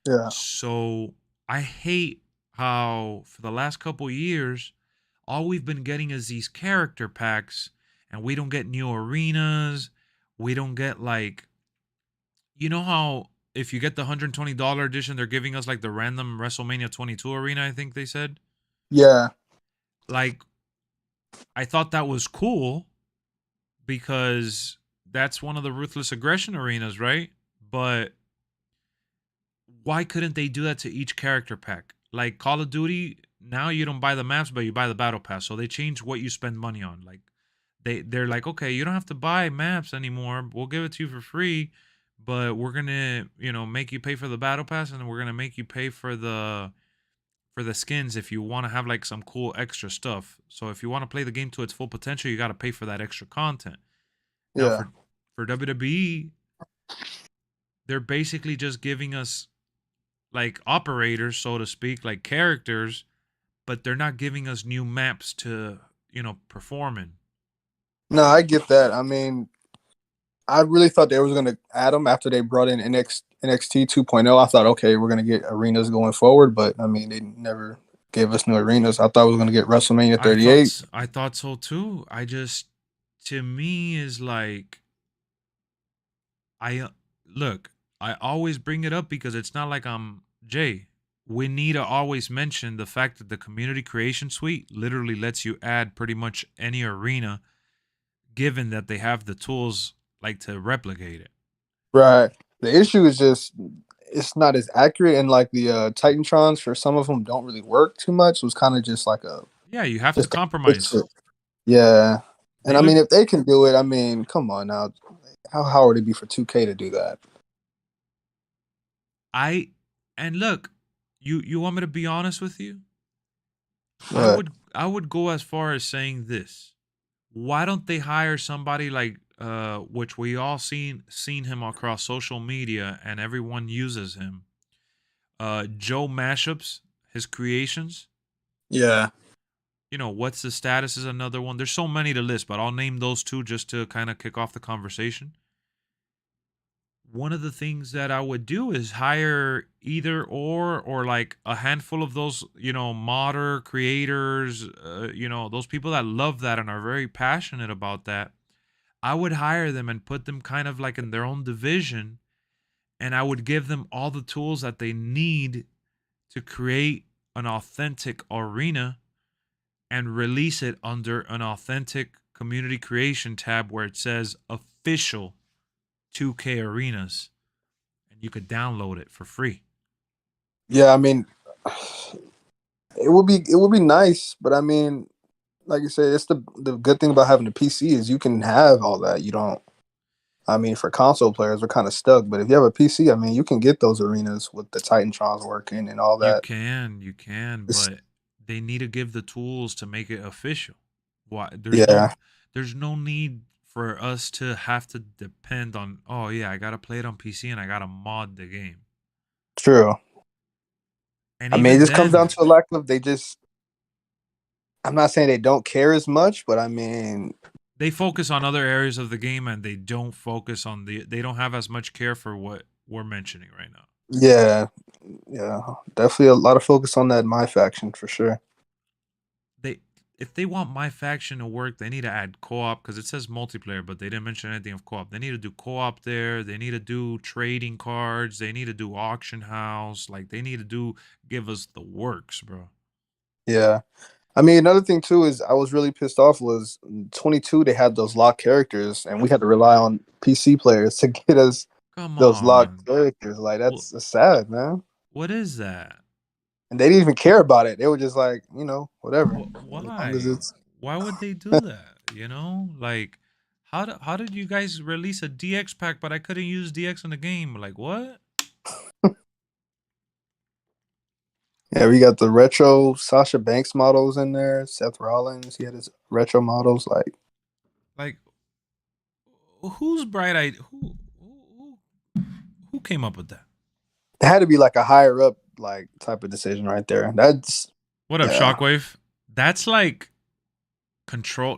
Yeah. So I hate how for the last couple years, all we've been getting is these character packs, and we don't get new arenas. We don't get like, how if you get the $120 edition, they're giving us like the random WrestleMania 22 arena, I think they said. Yeah. Like, I thought that was cool because that's one of the ruthless aggression arenas, right? But why couldn't they do that to each character pack? Like Call of Duty, now you don't buy the maps, but you buy the battle pass. So they change what you spend money on. Like they're like, okay, you don't have to buy maps anymore. We'll give it to you for free, but we're gonna, make you pay for the battle pass, and we're gonna make you pay for the skins if you want to have like some cool extra stuff. So if you want to play the game to its full potential, you got to pay for that extra content. Now Yeah. for WWE, they're basically just giving us like operators, so to speak, like characters, but they're not giving us new maps to, perform in. No, I get that. I mean, I really thought they was gonna add them after they brought in NXT 2.0. I thought, okay, we're gonna get arenas going forward, but I mean, they never gave us new arenas. I thought we was gonna get WrestleMania 38. I thought so too. I just, to me, is like, I look, I always bring it up because it's not like I'm Jay. We need to always mention the fact that the community creation suite literally lets you add pretty much any arena, given that they have the tools like to replicate it. Right. The issue is just it's not as accurate, and like the Titantrons for some of them don't really work too much. It was kind of just like a Yeah, you have to just compromise. yeah. And They I look, mean, if they can do it, I mean, come on now. How would it be for 2K to do that? I and look, you want me to be honest with you? But I would go as far as saying this. Why don't they hire somebody like which we all seen him across social media and everyone uses him. Joe Mashups, his creations. yeah, What's the status is another one. There's so many to list, but I'll name those two just to kind of kick off the conversation. One of the things that I would do is hire either or like a handful of those, modder creators, those people that love that and are very passionate about that. I would hire them and put them kind of like in their own division, and I would give them all the tools that they need to create an authentic arena and release it under an authentic community creation tab where it says official 2K arenas, and you could download it for free. yeah. I mean, it would be nice, but I mean, like you said, it's the good thing about having a PC is you can have all that. You don't. I mean, for console players, we're kind of stuck. But if you have a PC, I mean, you can get those arenas with the Titantrons working and all that. You can, It's, but they need to give the tools to make it official. Why? yeah, there's no need for us to have to depend on, oh yeah, I gotta play it on PC and I gotta mod the game. True. And I mean, it even just comes down then, to a lack of they just. I'm not saying they don't care as much, but I mean, they focus on other areas of the game and they don't focus on they don't have as much care for what we're mentioning right now. yeah, yeah, definitely a lot of focus on that MyFaction for sure. They if they want my faction to work, they need to add co-op because it says multiplayer, but they didn't mention anything of co-op. They need to do co-op there. They need to do trading cards. They need to do auction house. Like they need to do give us the works, bro. Yeah. I mean, another thing too is I was really pissed off was 22. They had those locked characters, and we had to rely on PC players to get us Come those locked on. characters. Like Wh- that's sad, man. What is that? And they didn't even care about it. They were just like, whatever, as long as Why? it's. Why would they do that? You know, like how did you guys release a DX pack, but I couldn't use DX in the game? Like what? Yeah, we got the retro Sasha Banks models in there. Seth Rollins, he had his retro models. Like Like who's bright eyed? Who came up with that? it had to be like a higher up like type of decision right there. That's What up, yeah, Shockwave? That's like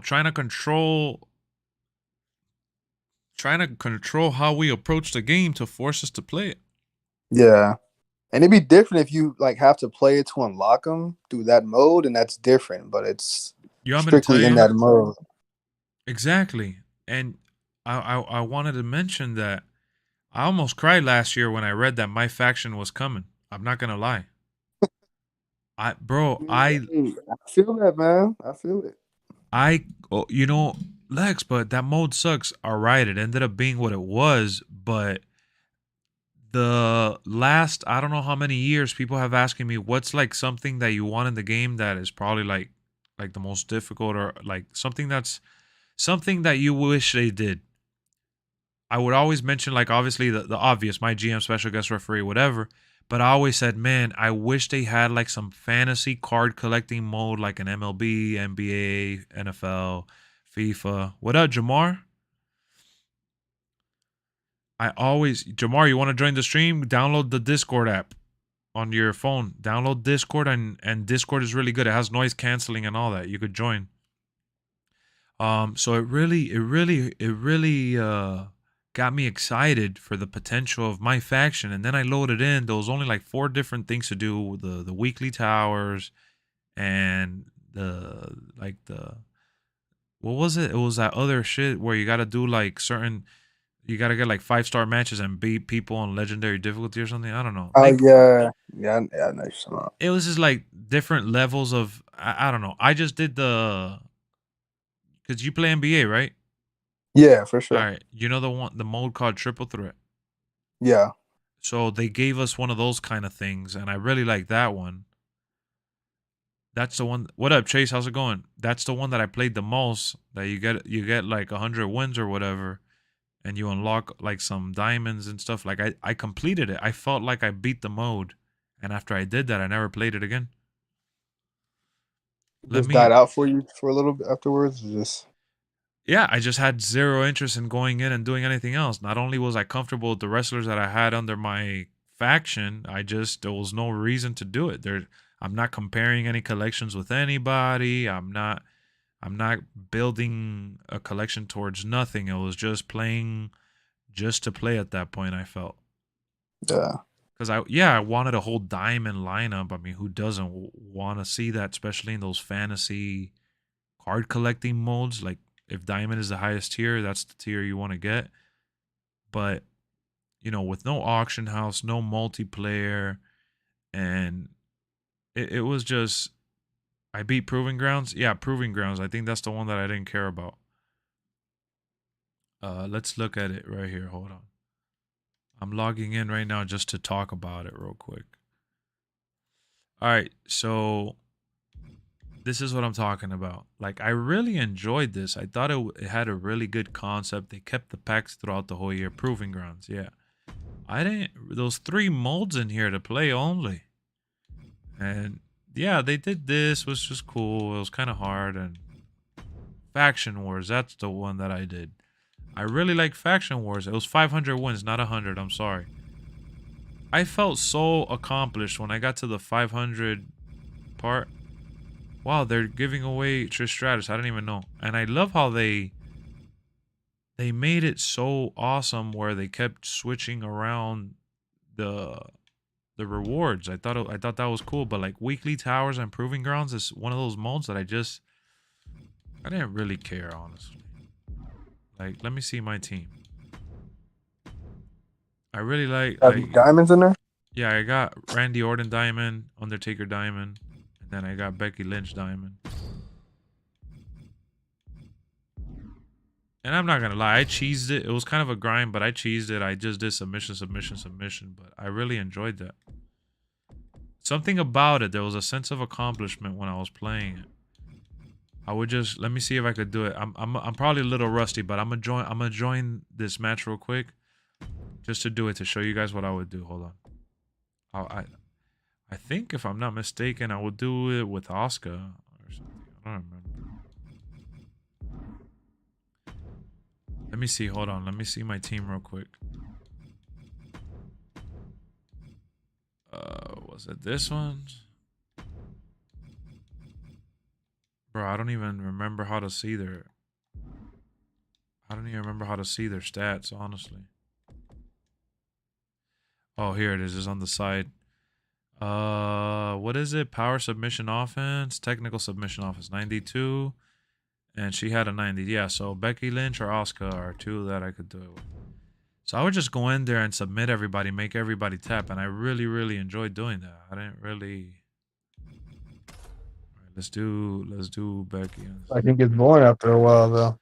trying to control how we approach the game to force us to play it. yeah. And it'd be different if you like have to play it to unlock them through that mode, and that's different. But it's You want me to tell strictly in you? that mode. Exactly. And I wanted to mention that I almost cried last year when I read that my faction was coming. I'm not gonna lie. I Hey, I feel that, man. I feel it. oh, Lex, but that mode sucks. All right, it ended up being what it was, but the last I don't know how many years people have asking me what's like something that you want in the game that is probably like the most difficult or like something that you wish they did. I would always mention like obviously the obvious, my GM, special guest referee, whatever. But I always said, man, I wish they had like some fantasy card collecting mode like an MLB, NBA, NFL, FIFA. What up, Jamar? Jamar, you want to join the stream? Download the Discord app on your phone. Download Discord and Discord is really good. It has noise canceling and all that. You could join. So it really got me excited for the potential of my faction. And then I loaded in. There was only like 4 different things to do: the weekly towers and the what was it? It was that other shit where you got to do like certain. You got to get like 5-star matches and beat people on legendary difficulty or something. I don't know. Oh Like yeah, yeah, yeah. I know you're talking about. it was just like different levels of I don't know. I just did because you play NBA, right? Yeah, for All sure. right, you know the mode called Triple Threat. Yeah, So they gave us one of those kind of things, and I really like that one. That's the one. What up, Chase? How's it going? That's the one that I played the most. That you get like 100 wins or whatever, and you unlock like some diamonds and stuff. Like I completed it. I felt like I beat the mode, and after I did that, I never played it again. Let just me. died out for you for a little bit afterwards. Just Yeah, I just had zero interest in going in and doing anything else. Not only was I comfortable with the wrestlers that I had under my faction, there was no reason to do it. I'm not comparing any collections with anybody. I'm not building a collection towards nothing. It was just playing just to play at that point, I felt. yeah, Cuz I wanted a whole diamond lineup. I mean, who doesn't want to see that, especially in those fantasy card collecting modes? Like if diamond is the highest tier, that's the tier you want to get. But with no auction house, no multiplayer, and it was just I beat Proving Grounds. Yeah, Proving Grounds. I think that's the one that I didn't care about. Let's look at it right here. Hold on. I'm logging in right now just to talk about it real quick. All right, so this is what I'm talking about. Like, I really enjoyed this. I thought it had a really good concept. They kept the packs throughout the whole year. Proving Grounds, yeah. Those 3 molds in here to play only. And yeah, they did this, was just cool. It was kind of hard. And Faction Wars. That's the one that I did. I really like Faction Wars. It was 500 wins, not 100. I'm sorry. I felt so accomplished when I got to the 500 part. Wow, they're giving away Trish Stratus. I didn't even know. And I love how they made it so awesome where they kept switching around the rewards. I thought that was cool, but like weekly towers and proving grounds is one of those modes that I didn't really care, honestly. Like, let me see my team. I really like diamonds in there. Yeah, I got Randy Orton diamond, Undertaker diamond, and then I got Becky Lynch diamond. And I'm not gonna lie, I cheesed it. It was kind of a grind, but I cheesed it. I just did submission, but I really enjoyed that. Something about it, there was a sense of accomplishment when I was playing it. I would just, let me see if I could do it. I'm probably a little rusty, but I'm gonna join this match real quick, just to do it, to show you guys what I would do. Hold on. I think if I'm not mistaken, I would do it with Asuka or something. I don't remember. Let me see. Hold on. Let me see my team real quick. Was it this one? Bro, I don't even remember how to see their... I don't even remember how to see their stats, honestly. Oh, here it is. It's on the side. What is it? Power submission offense, technical submission offense, 92. And she had a 90. Yeah, so Becky Lynch or Asuka are two that I could do it with. So I would just go in there and submit everybody, make everybody tap, and I really, really enjoyed doing that. I didn't really... All right, let's do Becky. I think it's boring after a while, though.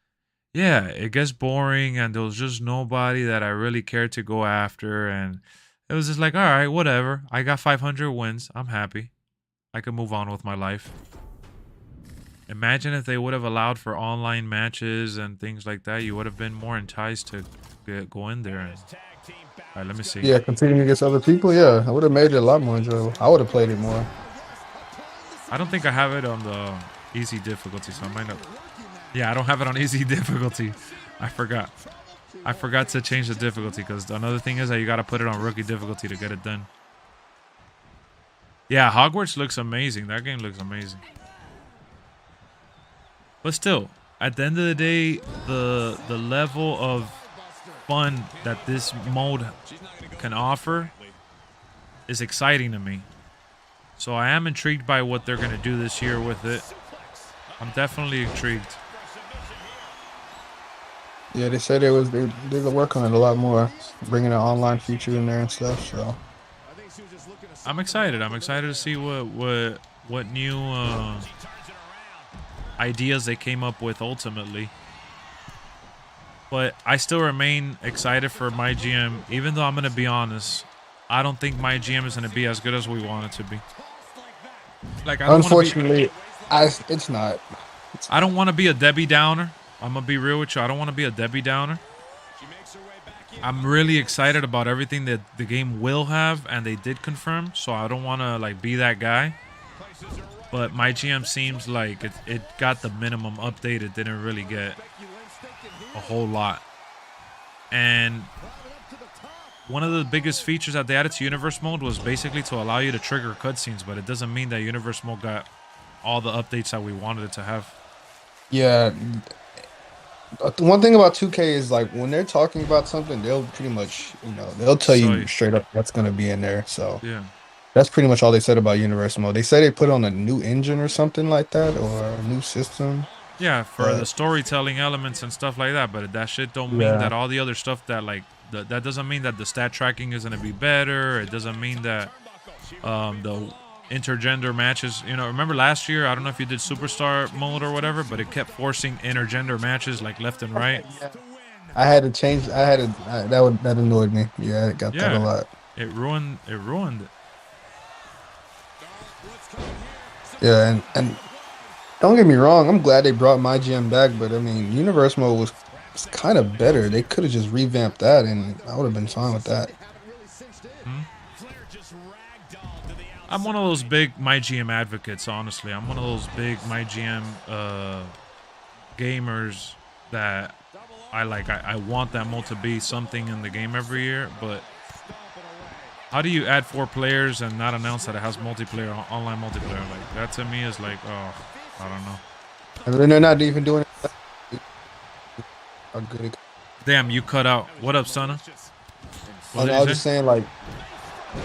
Yeah, it gets boring, and there was just nobody that I really cared to go after, and it was just like, all right, whatever. I got 500 wins. I'm happy. I can move on with my life. Imagine if they would have allowed for online matches and things like that. You would have been more enticed to go in there. And... All right, let me see. Yeah, competing against other people. Yeah, I would have made it a lot more enjoyable. I would have played it more. I don't think I have it on the easy difficulty, so I might not. Yeah, I don't have it on easy difficulty. I forgot to change the difficulty, because another thing is that you got to put it on rookie difficulty to get it done. Yeah, Hogwarts looks amazing. That game looks amazing. But still, at the end of the day, the level of fun that this mode can offer is exciting to me. So I am intrigued by what they're going to do this year with it. I'm definitely intrigued. Yeah, they said they were working on it a lot more, bringing an online feature in there and stuff. So I'm excited. I'm excited to see what new ideas they came up with ultimately. But I still remain excited for MyGM, even though I'm going to be honest, I don't think MyGM is going to be as good as we want it to be. Like, unfortunately, it's not. I don't want to be a Debbie Downer. I'm going to be real with you. I don't want to be a Debbie Downer. I'm really excited about everything that the game will have, and they did confirm, so I don't want to like be that guy. But MyGM seems like it got the minimum update. It didn't really get a whole lot. And one of the biggest features that they added to Universe Mode was basically to allow you to trigger cutscenes, but it doesn't mean that Universe Mode got all the updates that we wanted it to have. Yeah. One thing about 2K is, like, when they're talking about something, they'll pretty much, they'll tell you straight up what's going to be in there. So yeah, that's pretty much all they said about Universe Mode. They said they put on a new engine or something like that, or a new system. Yeah, for the storytelling elements and stuff like that. But that shit don't mean that all the other stuff that, like, that doesn't mean that the stat tracking is going to be better. It doesn't mean that the intergender matches, remember last year, I don't know if you did Superstar mode or whatever, but it kept forcing intergender matches like left and right. I had to change. That annoyed me. Yeah, it got that a lot. It ruined it. Yeah, and don't get me wrong, I'm glad they brought MyGM back, but I mean, Universe Mode was kind of better. They could have just revamped that, and I would have been fine with that. I'm one of those big MyGM advocates, honestly. I'm one of those big MyGM gamers that I like. I want that mode to be something in the game every year, but how do you add 4 players and not announce that it has multiplayer, online multiplayer? Like, that to me is like, oh, I don't know. And then they're not even doing it. How good it. Damn, you cut out. What up, Sonna? I was just saying, like,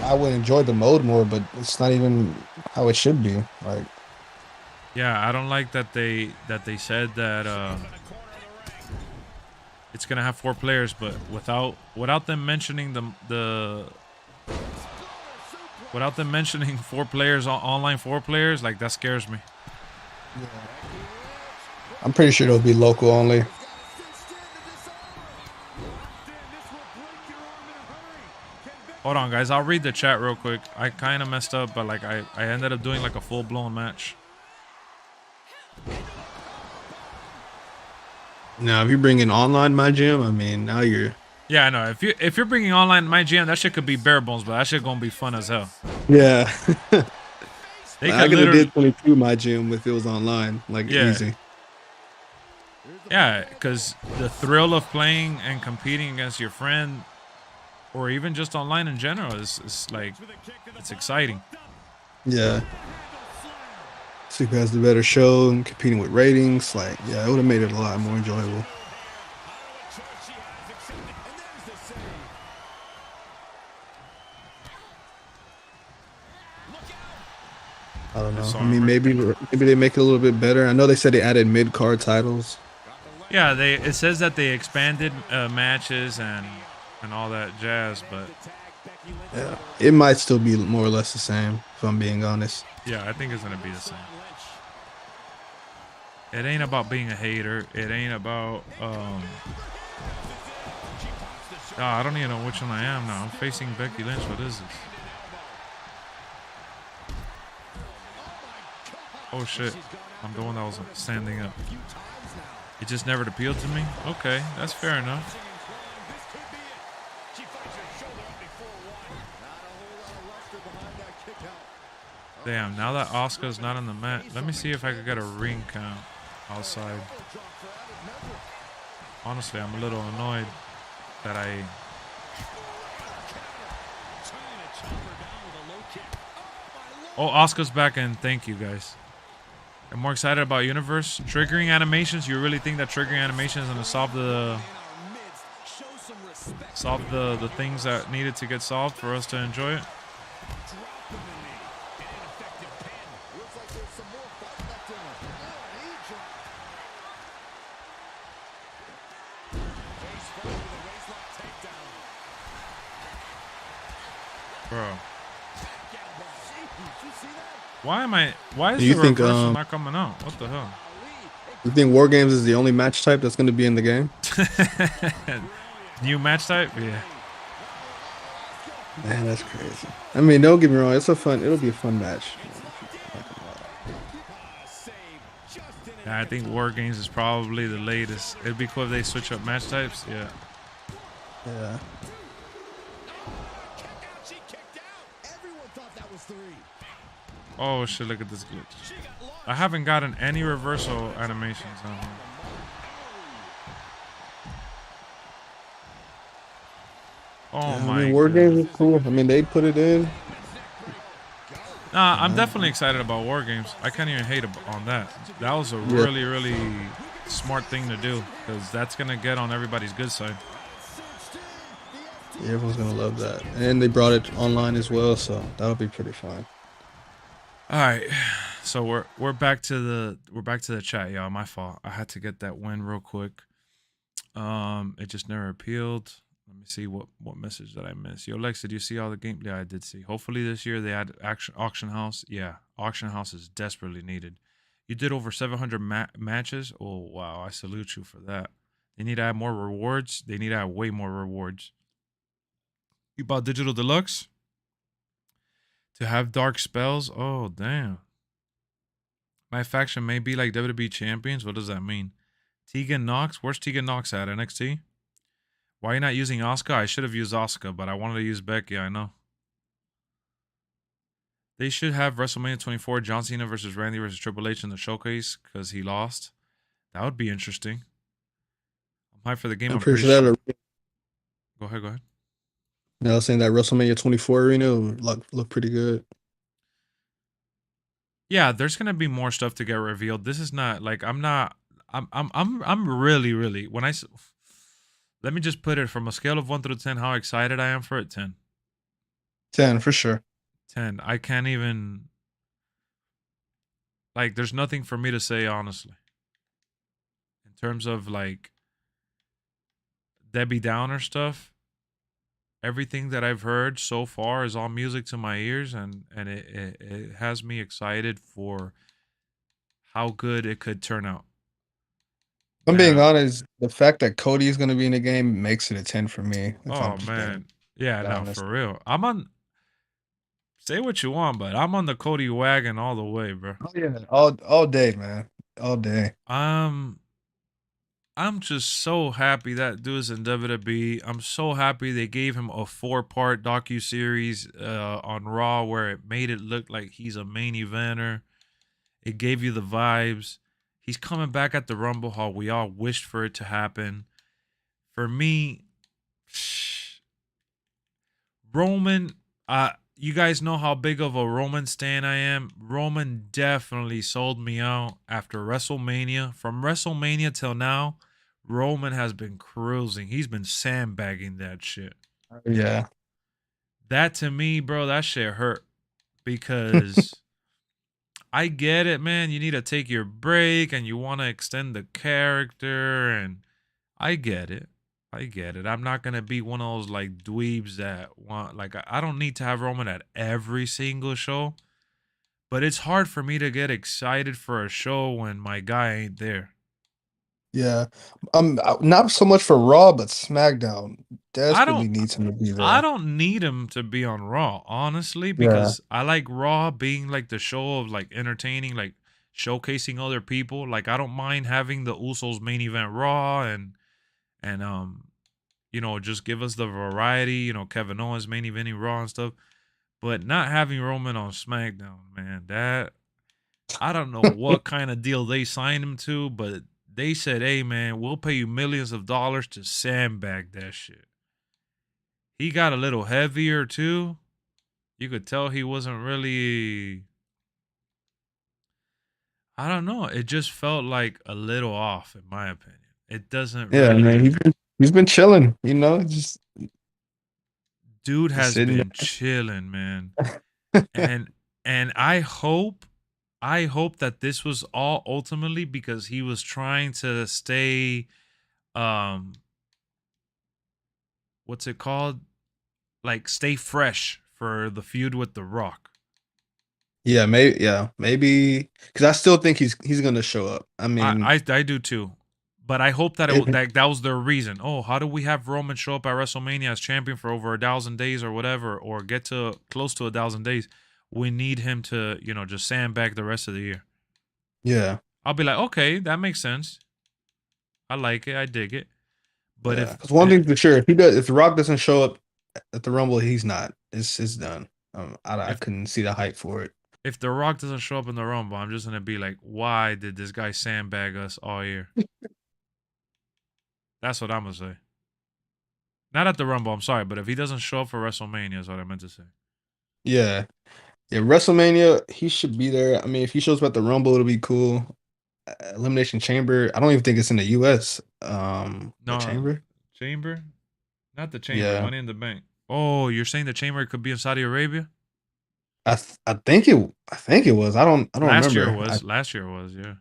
I would enjoy the mode more, but it's not even how it should be. Like, yeah, I don't like that they said that it's gonna have 4 players, but without them mentioning without them mentioning 4 players, online 4 players, like, that scares me. yeah. I'm pretty sure it'll be local only. Hold on, guys. I'll read the chat real quick. I kind of messed up, but like I ended up doing like a full-blown match. Now, if you bring in online MyGM, I mean, now you're. Yeah, I know. If you're bringing online MyGM, that shit could be bare bones, but that shit gonna be fun as hell. Yeah. They I could could have literally did 22 MyGM if it was online, like Yeah. easy. Yeah, because the thrill of playing and competing against your friend, or even just online in general, is like, it's exciting. Yeah. See who has the better show and competing with ratings. Like, yeah, it would have made it a lot more enjoyable. I don't know. I mean, maybe they make it a little bit better. I know they said they added mid-card titles. Yeah, it says that they expanded matches and all that jazz, but Yeah, it might still be more or less the same, if I'm being honest. yeah, I think it's gonna be the same. It ain't about being a hater. It ain't about I don't even know which one I am now. I'm facing Becky Lynch. What is this? Oh shit! I'm the one that was standing up. It just never appealed to me. Okay, that's fair enough. Damn, now that Asuka's not on the mat, let me see if I could get a ring count outside. Honestly, I'm a little annoyed that Oh, Asuka's back, and thank you, guys. I'm more excited about Universe. Triggering animations, you really think that triggering animations is going to solve the things that needed to get solved for us to enjoy it? Bro. Why is the reversal not coming out? What the hell? You think War Games is the only match type that's going to be in the game? New match type? Yeah. Man, that's crazy. I mean, don't get me wrong. It'll be a fun match. Yeah, I think War Games is probably the latest. It'd be cool if they switch up match types. Yeah. Yeah. Oh shit, look at this glitch. I haven't gotten any reversal animations on here. Oh yeah, my I mean, War Games is cool. I mean, they put it in. Nah, I'm definitely excited about War Games. I can't even hate on that. That was a really, really smart thing to do, because that's going to get on everybody's good side. Yeah, everyone's going to love that. And they brought it online as well, so that'll be pretty fun. All right, so we're back to the chat, y'all. My fault. I had to get that win real quick. It just never appealed. Let me see what message did I miss. Yo, Lex, did you see all the game? Yeah, I did see. Hopefully this year they add auction house. Yeah, auction house is desperately needed. You did over 700 matches. Oh wow, I salute you for that. They need to add more rewards. They need to add way more rewards. You bought Digital Deluxe to have dark spells? Oh, damn. MyFaction may be like WWE champions. What does that mean? Tegan Knox? Where's Tegan Knox at? NXT? Why are you not using Asuka? I should have used Asuka, but I wanted to use Becky. I know. They should have WrestleMania 24, John Cena versus Randy versus Triple H in the showcase because he lost. That would be interesting. I'm hyped for the game. I'm I'm pretty pretty sure sure. that. Go ahead. Go ahead. I was saying that WrestleMania 24 arena would look pretty good. Yeah, there's gonna be more stuff to get revealed. This is not like I'm not. I'm really, really. Let me just put it from a scale of 1 through 10. How excited I am for it. 10. 10 for sure. 10. I can't even. Like, there's nothing for me to say honestly. In terms of like Debbie Downer stuff, everything that I've heard so far is all music to my ears, and it has me excited for how good it could turn out. I'm being Now, honest, the fact that Cody is going to be in the game makes it a 10 for me, if I'm oh just being man, yeah, no, honest. for real. I'm on. Say what you want, but I'm on the Cody wagon all the way, bro. Oh yeah, all day, man. All day. Um, I'm just so happy that dude's in WWE. I'm so happy they gave him a 4-part docu series on Raw where it made it look like he's a main eventer. It gave you the vibes. He's coming back at the Rumble Hall. We all wished for it to happen. For me, Roman, you guys know how big of a Roman stan I am. Roman definitely sold me out after WrestleMania. From WrestleMania till now, Roman has been cruising. He's been sandbagging that shit. Yeah. That to me, bro, that shit hurt because I get it, man. You need to take your break and you want to extend the character, and I get it. I get it. I'm not gonna be one of those like dweebs that want like I don't need to have Roman at every single show, but it's hard for me to get excited for a show when my guy ain't there. Yeah. Not so much for Raw, but SmackDown I don't desperately needs him to be I there. don't need him to be on Raw, honestly, Yeah. because I like Raw being like the show of like entertaining, like showcasing other people. Like I don't mind having the Usos main event Raw and just give us the variety, Kevin Owens main eventing Raw and stuff. But not having Roman on SmackDown, man, that I don't know what kind of deal they signed him to, but they said, "Hey, man, we'll pay you millions of dollars to sandbag that shit." He got a little heavier too. You could tell he wasn't really. I don't know. It just felt like a little off, in my opinion. It doesn't Yeah, man. really. He's been chilling, Dude just has sitting been chilling, man, there. and I hope that this was all ultimately because he was trying to stay um what's it called? Like stay fresh for the feud with The Rock. Maybe because I still think he's gonna show up. I I mean, I, I do too. But I hope that it, that was their reason. Oh, how do we have Roman show up at WrestleMania as champion for over 1,000 days or whatever, or get to close to 1,000 days? We need him to, just sandbag the rest of the year. yeah, I'll be like, okay, that makes sense. I like it. I dig it. But yeah. Because one thing's for sure, if The Rock doesn't show up at the Rumble, he's not. It's done. I if couldn't see the hype for it. if The Rock doesn't show up in the Rumble, I'm just gonna be like, why did this guy sandbag us all year? That's what I'm gonna say. Not at the Rumble, I'm sorry, but if he doesn't show up for WrestleMania, is what I meant to say. Yeah, yeah. WrestleMania, he should be there. I mean, if he shows up at the Rumble, it'll be cool. Elimination Chamber. I don't even think it's in the U.S. The No, Chamber. Chamber, not the Chamber. Yeah, Money in the Bank. Oh, you're saying the Chamber could be in Saudi Arabia? I think it was. I don't Last year remember. was. Last year was. Yeah.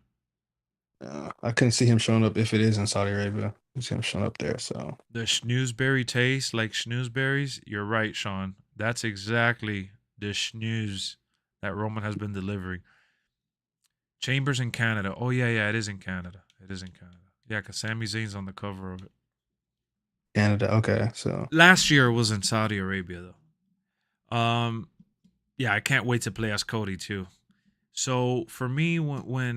I couldn't see him showing up if it is in Saudi Arabia. I see him showing up there. So The schnoozeberry taste like schnoozeberries. You're right, Sean. That's exactly the schnooze that Roman has been delivering. Chambers in Canada. Oh yeah, it is in Canada. It is in Canada. Yeah, because Sami Zayn's on the cover of it. Canada. Okay, so Last year was in Saudi Arabia though. Yeah, I can't wait to play as Cody too. So for me, when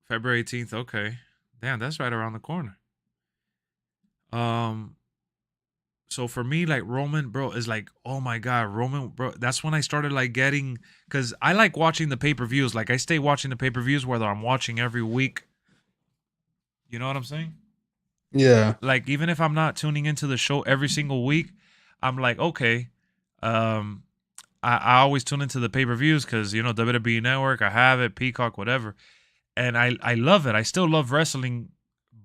February 18th, okay, damn, that's right around the corner. Um, so for me, like Roman, bro, is like, oh my god, Roman, bro. That's when I started like getting, because I like watching the pay per views. Like I stay watching the pay per views, whether I'm watching every week You know what I'm saying? Yeah. Like even if I'm not tuning into the show every single week, I'm like, okay, um, I always tune into the pay-per-views because WWE Network, I have it, Peacock, whatever, and I love it. I still love wrestling,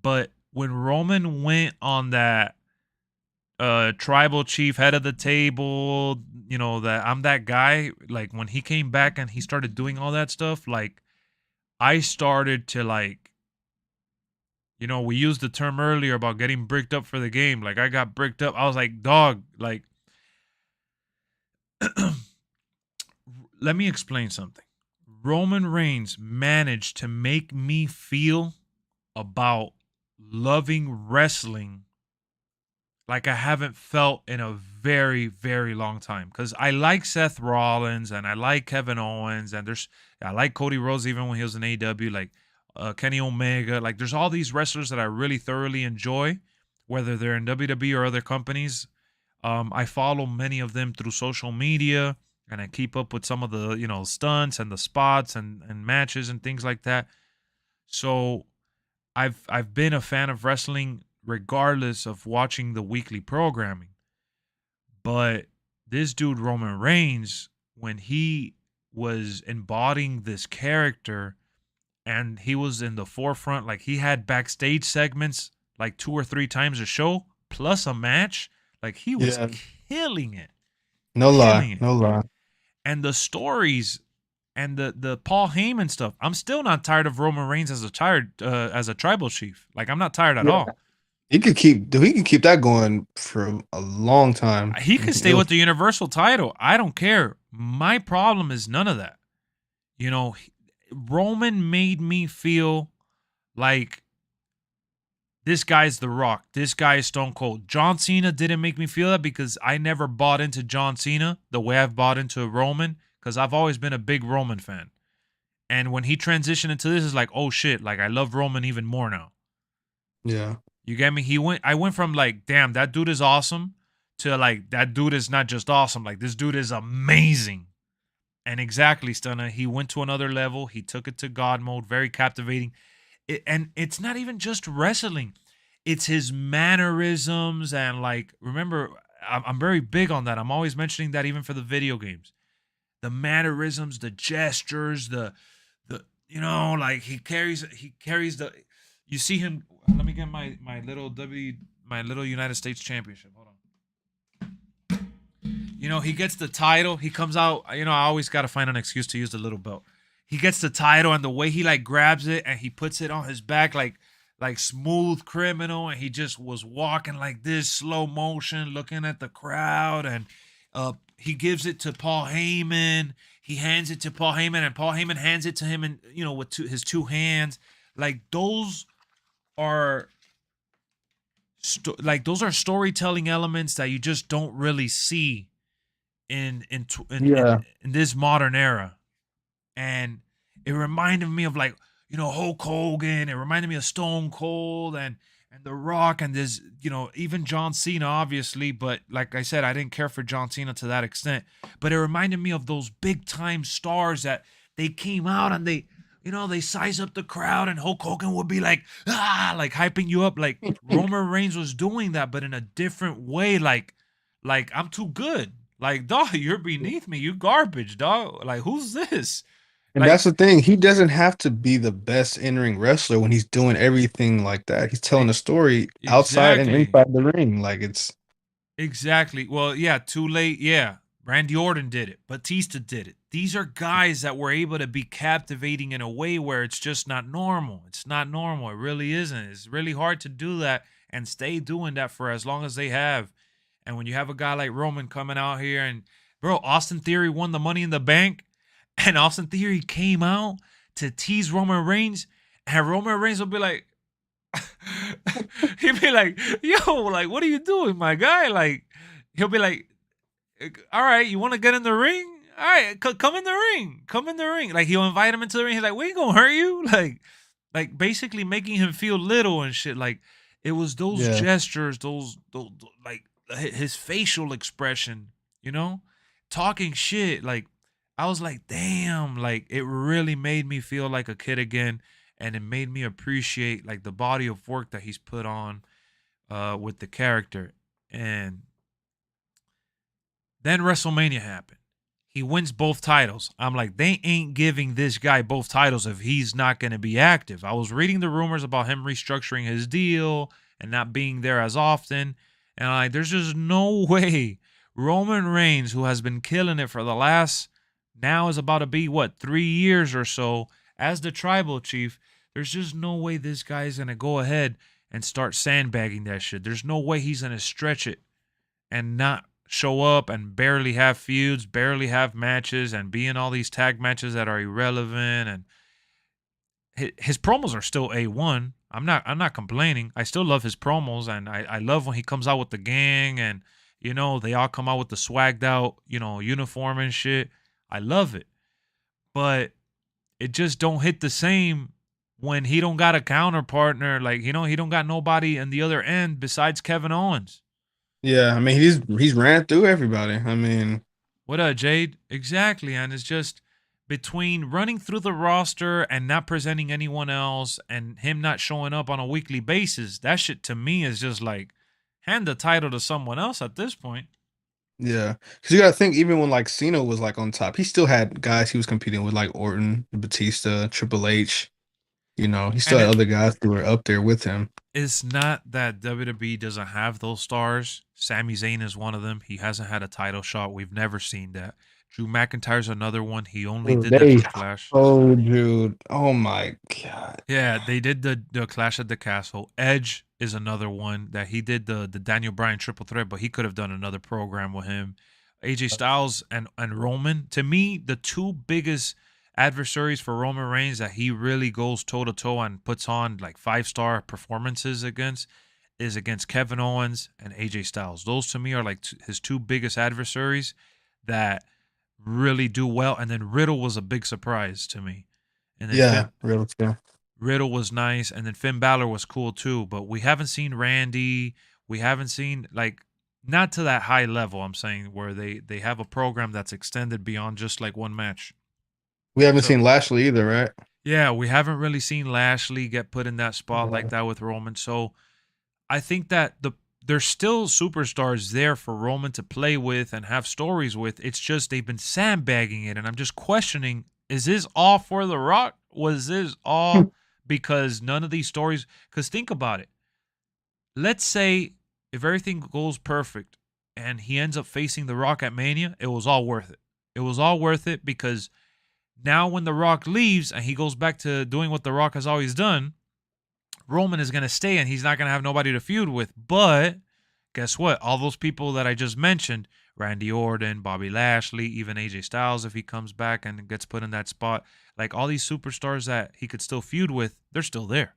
but when Roman went on that tribal chief head of the table, that I'm that guy, like when he came back and he started doing all that stuff, like I started to like, we used the term earlier about getting bricked up for the game. Like I got bricked up. I was like, dog, like let me explain something. Roman Reigns managed to make me feel about loving wrestling like I haven't felt in a very, very long time. Because I like Seth Rollins and I like Kevin Owens and I like Cody Rhodes even when he was in AEW, like Kenny Omega. Like there's all these wrestlers that I really thoroughly enjoy, whether they're in WWE or other companies. I follow many of them through social media and I keep up with some of the, stunts and the spots and matches and things like that. So I've been a fan of wrestling regardless of watching the weekly programming. But this dude Roman Reigns, when he was embodying this character and he was in the forefront, like he had backstage segments like 2 or 3 times a show plus a match, like he was Yeah. killing it. No Killing lie. it. No lie. And the stories and the Paul Heyman stuff. I'm still not tired of Roman Reigns as a tribal chief. Like I'm not tired at Yeah. all. He could keep that going for a long time. He can stay with the Universal title. I don't care. My problem is none of that. Roman made me feel like this guy's The Rock. This guy is Stone Cold. John Cena didn't make me feel that because I never bought into John Cena the way I've bought into Roman because I've always been a big Roman fan. And when he transitioned into this, it's like, oh shit, like I love Roman even more now. Yeah. You get me? I went from like, damn, that dude is awesome to like, that dude is not just awesome. Like this dude is amazing. And exactly, Stunner, he went to another level. He took it to God mode, very captivating. And it's not even just wrestling. It's his mannerisms and like, remember, I'm very big on that. I'm always mentioning that even for the video games. The mannerisms, the gestures, the like he carries the. You see him. Let me get my little United States Championship. Hold on. He gets the title. He comes out. I always got to find an excuse to use the little belt. He gets the title, and the way he like grabs it and he puts it on his back like Smooth Criminal, and he just was walking like this, slow motion, looking at the crowd, and he gives it to Paul Heyman. He hands it to Paul Heyman, and Paul Heyman hands it to him, and with his two hands. Like those are storytelling elements that you just don't really see in this modern era. And it reminded me of like Hulk Hogan. It reminded me of Stone Cold and The Rock and this even John Cena obviously, but like I said, I didn't care for John Cena to that extent. But it reminded me of those big time stars that they came out and they size up the crowd, and Hulk Hogan would be like like hyping you up, like Roman Reigns was doing that, but in a different way. Like I'm too good. Like dog, you're beneath me. You garbage, dog. Like who's this? And that's the thing. He doesn't have to be the best in-ring wrestler when he's doing everything like that. He's telling a story outside and inside the ring. Like it's exactly. Well, yeah, too late. Yeah. Randy Orton did it. Batista did it. These are guys that were able to be captivating in a way where it's just not normal. It's not normal. It really isn't. It's really hard to do that and stay doing that for as long as they have. And when you have a guy like Roman coming out here and, bro, Austin Theory won the Money in the Bank. And Austin Theory came out to tease Roman Reigns, and Roman Reigns will be like, he'll be like, yo, like, what are you doing, my guy? Like, he'll be like, all right, you want to get in the ring? All right, come in the ring. Come in the ring. Like, he'll invite him into the ring. He's like, we ain't gonna hurt you. Like basically making him feel little and shit. Like, it was those gestures, those like his facial expression, talking shit, like, I was like, damn, like it really made me feel like a kid again. and it made me appreciate like the body of work that he's put on with the character. And then WrestleMania happened. He wins both titles. I'm like, they ain't giving this guy both titles if he's not going to be active. I was reading the rumors about him restructuring his deal and not being there as often. And I'm like, there's just no way Roman Reigns, who has been killing it for the last, now is about to be, 3 years or so, as the tribal chief, there's just no way this guy's going to go ahead and start sandbagging that shit. There's no way he's going to stretch it and not show up and barely have feuds, barely have matches, and be in all these tag matches that are irrelevant. And his promos are still A1. I'm not complaining. I still love his promos, and I love when he comes out with the gang and, you know, they all come out with the swagged out, you know, uniform and shit. I love it. But it just don't hit the same when he don't got a counter partner. Like, you know, he don't got nobody on the other end besides Kevin Owens. Yeah, I mean he's ran through everybody. I mean, What up, Jade? Exactly, and it's just between running through the roster and not presenting anyone else and him not showing up on a weekly basis, that shit to me is just like, hand the title to someone else at this point. yeah, because you got to think even when like Cena was like on top, he still had guys he was competing with like Orton, Batista, Triple H. You know, he still And had other guys who were up there with him. it's not that WWE doesn't have those stars. Sami Zayn is one of them. He hasn't had a title shot. We've never seen that. Drew McIntyre's another one. He only did that for Clash. Oh, dude. Oh my god. Yeah, they did the Clash at the Castle. Edge is another one that he did the Daniel Bryan triple threat, but he could have done another program with him. AJ Styles and Roman. To me, the two biggest adversaries for Roman Reigns that he really goes toe to toe and puts on like 5-star performances against is against Kevin Owens and AJ Styles. Those to me are like his two biggest adversaries that really do well. And then Riddle was a big surprise to me. And then Yeah, real true. Riddle was nice, and then Finn Balor was cool too. But we haven't seen Randy. We haven't seen, like, not to that high level. I'm saying where they have a program that's extended beyond just like one match. We haven't So seen Lashley either, right? yeah, we haven't really seen Lashley get put in that spot like that with Roman. So I think that there's still superstars there for Roman to play with and have stories with. It's just they've been sandbagging it, and I'm just questioning: is this all for The Rock? Was this all because none of these stories? Because think about it. Let's say if everything goes perfect and he ends up facing The Rock at Mania, it was all worth it. It was all worth it because now when The Rock leaves and he goes back to doing what The Rock has always done, Roman is going to stay and he's not going to have nobody to feud with. But guess what? All those people that I just mentioned, Randy Orton, Bobby Lashley, even AJ Styles, if he comes back and gets put in that spot, like all these superstars that he could still feud with, they're still there.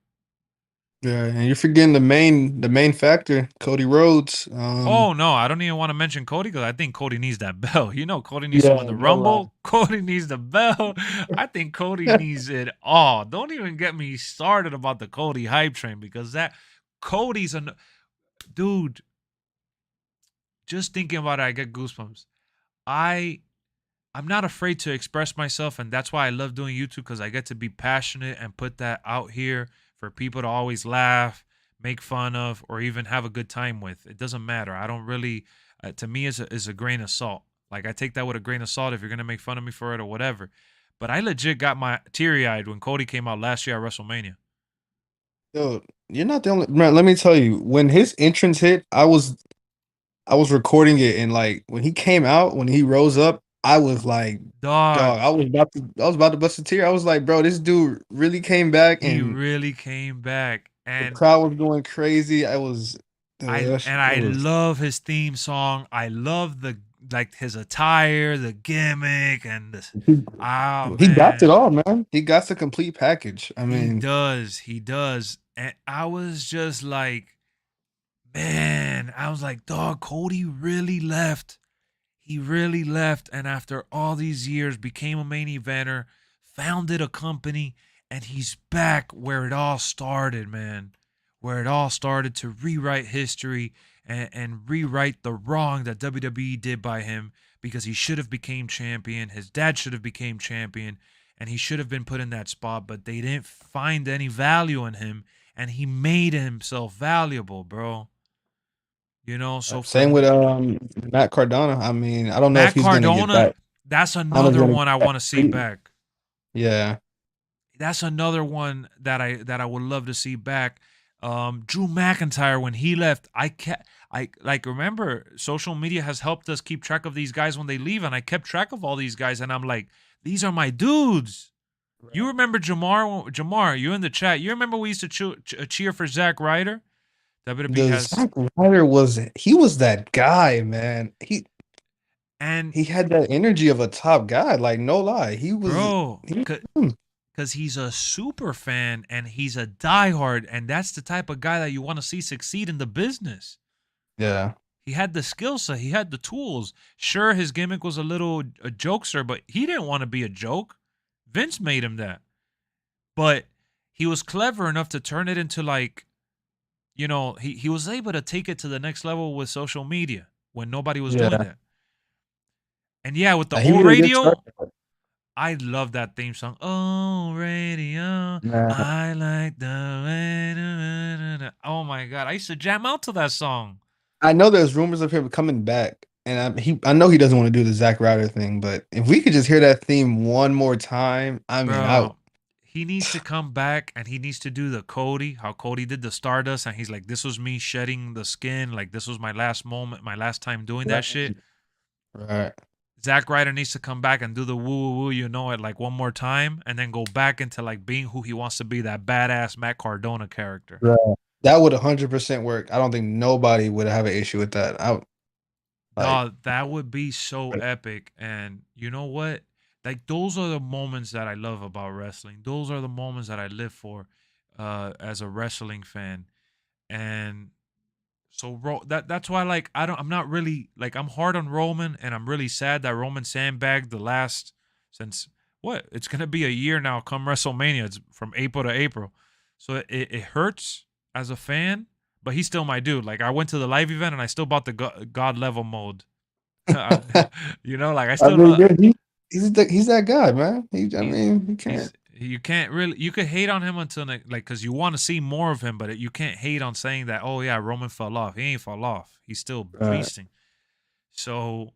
Yeah, and you're forgetting the main factor, Cody Rhodes. Oh, no, I don't even want to mention Cody because I think Cody needs that belt. You know, Cody needs to Yeah, win the no lie. Rumble. Cody needs the belt. I think Cody needs it all. Don't even get me started about the Cody hype train because that Cody's a dude. Just thinking about it, I get goosebumps. I'm not afraid to express myself, and that's why I love doing YouTube because I get to be passionate and put that out here for people to always laugh, make fun of, or even have a good time with. It doesn't matter. I don't really, to me, is a grain of salt. Like I take that with a grain of salt if you're gonna make fun of me for it or whatever. But I legit got my teary-eyed when Cody came out last year at WrestleMania. Yo, you're not the only man. Let me tell you, when his entrance hit, I was recording it, and like when he came out, when he rose up, I was like, dog, Dog, I was about to bust a tear. I was like, bro, this dude really came back, he and really came back, the and crowd was going crazy. I was, I it was, love his theme song. I love the like his attire, the gimmick, and the he, oh he got it man, all, man. He got the complete package. I he mean, does, he does. And I was just like, man, I was like, dog, Cody really left. He really left, and after all these years, became a main eventer, founded a company, and he's back where it all started, man. Where it all started to rewrite history and rewrite the wrong that WWE did by him because he should have became champion. His dad should have became champion, and he should have been put in that spot, but they didn't find any value in him, and he made himself valuable, bro. You know, so for Same with Matt Cardona. I mean, I don't know if Matt he's gonna get Cardona, back. that's I don't know if he's another gonna one I get back. want to see back. Yeah. That's another one that I would love to see back. Drew McIntyre, when he left, I like, remember, social media has helped us keep track of these guys when they leave, and I kept track of all these guys, and I'm like, these are my dudes. You remember Jamar? Jamar, you in the chat? You remember we used to cheer for Zack Ryder? WWE The has, Zack Ryder was that guy, man. and He had that energy of a top guy. Like no lie, bro, he was him. because he's a super fan and he's a diehard, and that's the type of guy that you want to see succeed in the business. Yeah. He had the skill set, he had the tools. Sure, his gimmick was a jokester, but he didn't want to be a joke. Vince made him that. But he was clever enough to turn it into, like, you know, he was able to take it to the next level with social media when nobody was doing Yeah. that. And yeah, with the He old really did start radio, that. I love that theme song. Oh, radio, Man, I like the way. Oh my God, I used to jam out to that song. I know there's rumors of him coming back, and I know he doesn't want to do the Zack Ryder thing, but if we could just hear that theme one more time, I mean, I Bro, he needs to come back and he needs to do the Cody, how Cody did the Stardust, and he's like, this was me shedding the skin. Like, this was my last moment, my last time doing that shit. right. Zack Ryder needs to come back and do the woo woo woo, you know it, like one more time, and then go back into like being who he wants to be, that badass Matt Cardona character. Right. That would 100% work. I don't think nobody would have an issue with that. I like, Dog, that would be so epic. And you know what? Like, those are the moments that I love about wrestling. Those are the moments that I live for as a wrestling fan. And so that's why, like, I'm not really, like, I'm hard on Roman, and I'm really sad that Roman sandbagged the last, since what? It's gonna be a year now come WrestleMania. It's from April to April. So it hurts as a fan, but he's still my dude. Like, I went to the live event and I still bought the God level mode. You know, like, I I still mean, know yeah, he's that guy, man. I he mean, he he's can't. you can't really, you could hate on him until, like, because you want to see more of him, but you can't hate on saying that, oh yeah, Roman fell off. He ain't fall off. He's still Right. beasting. So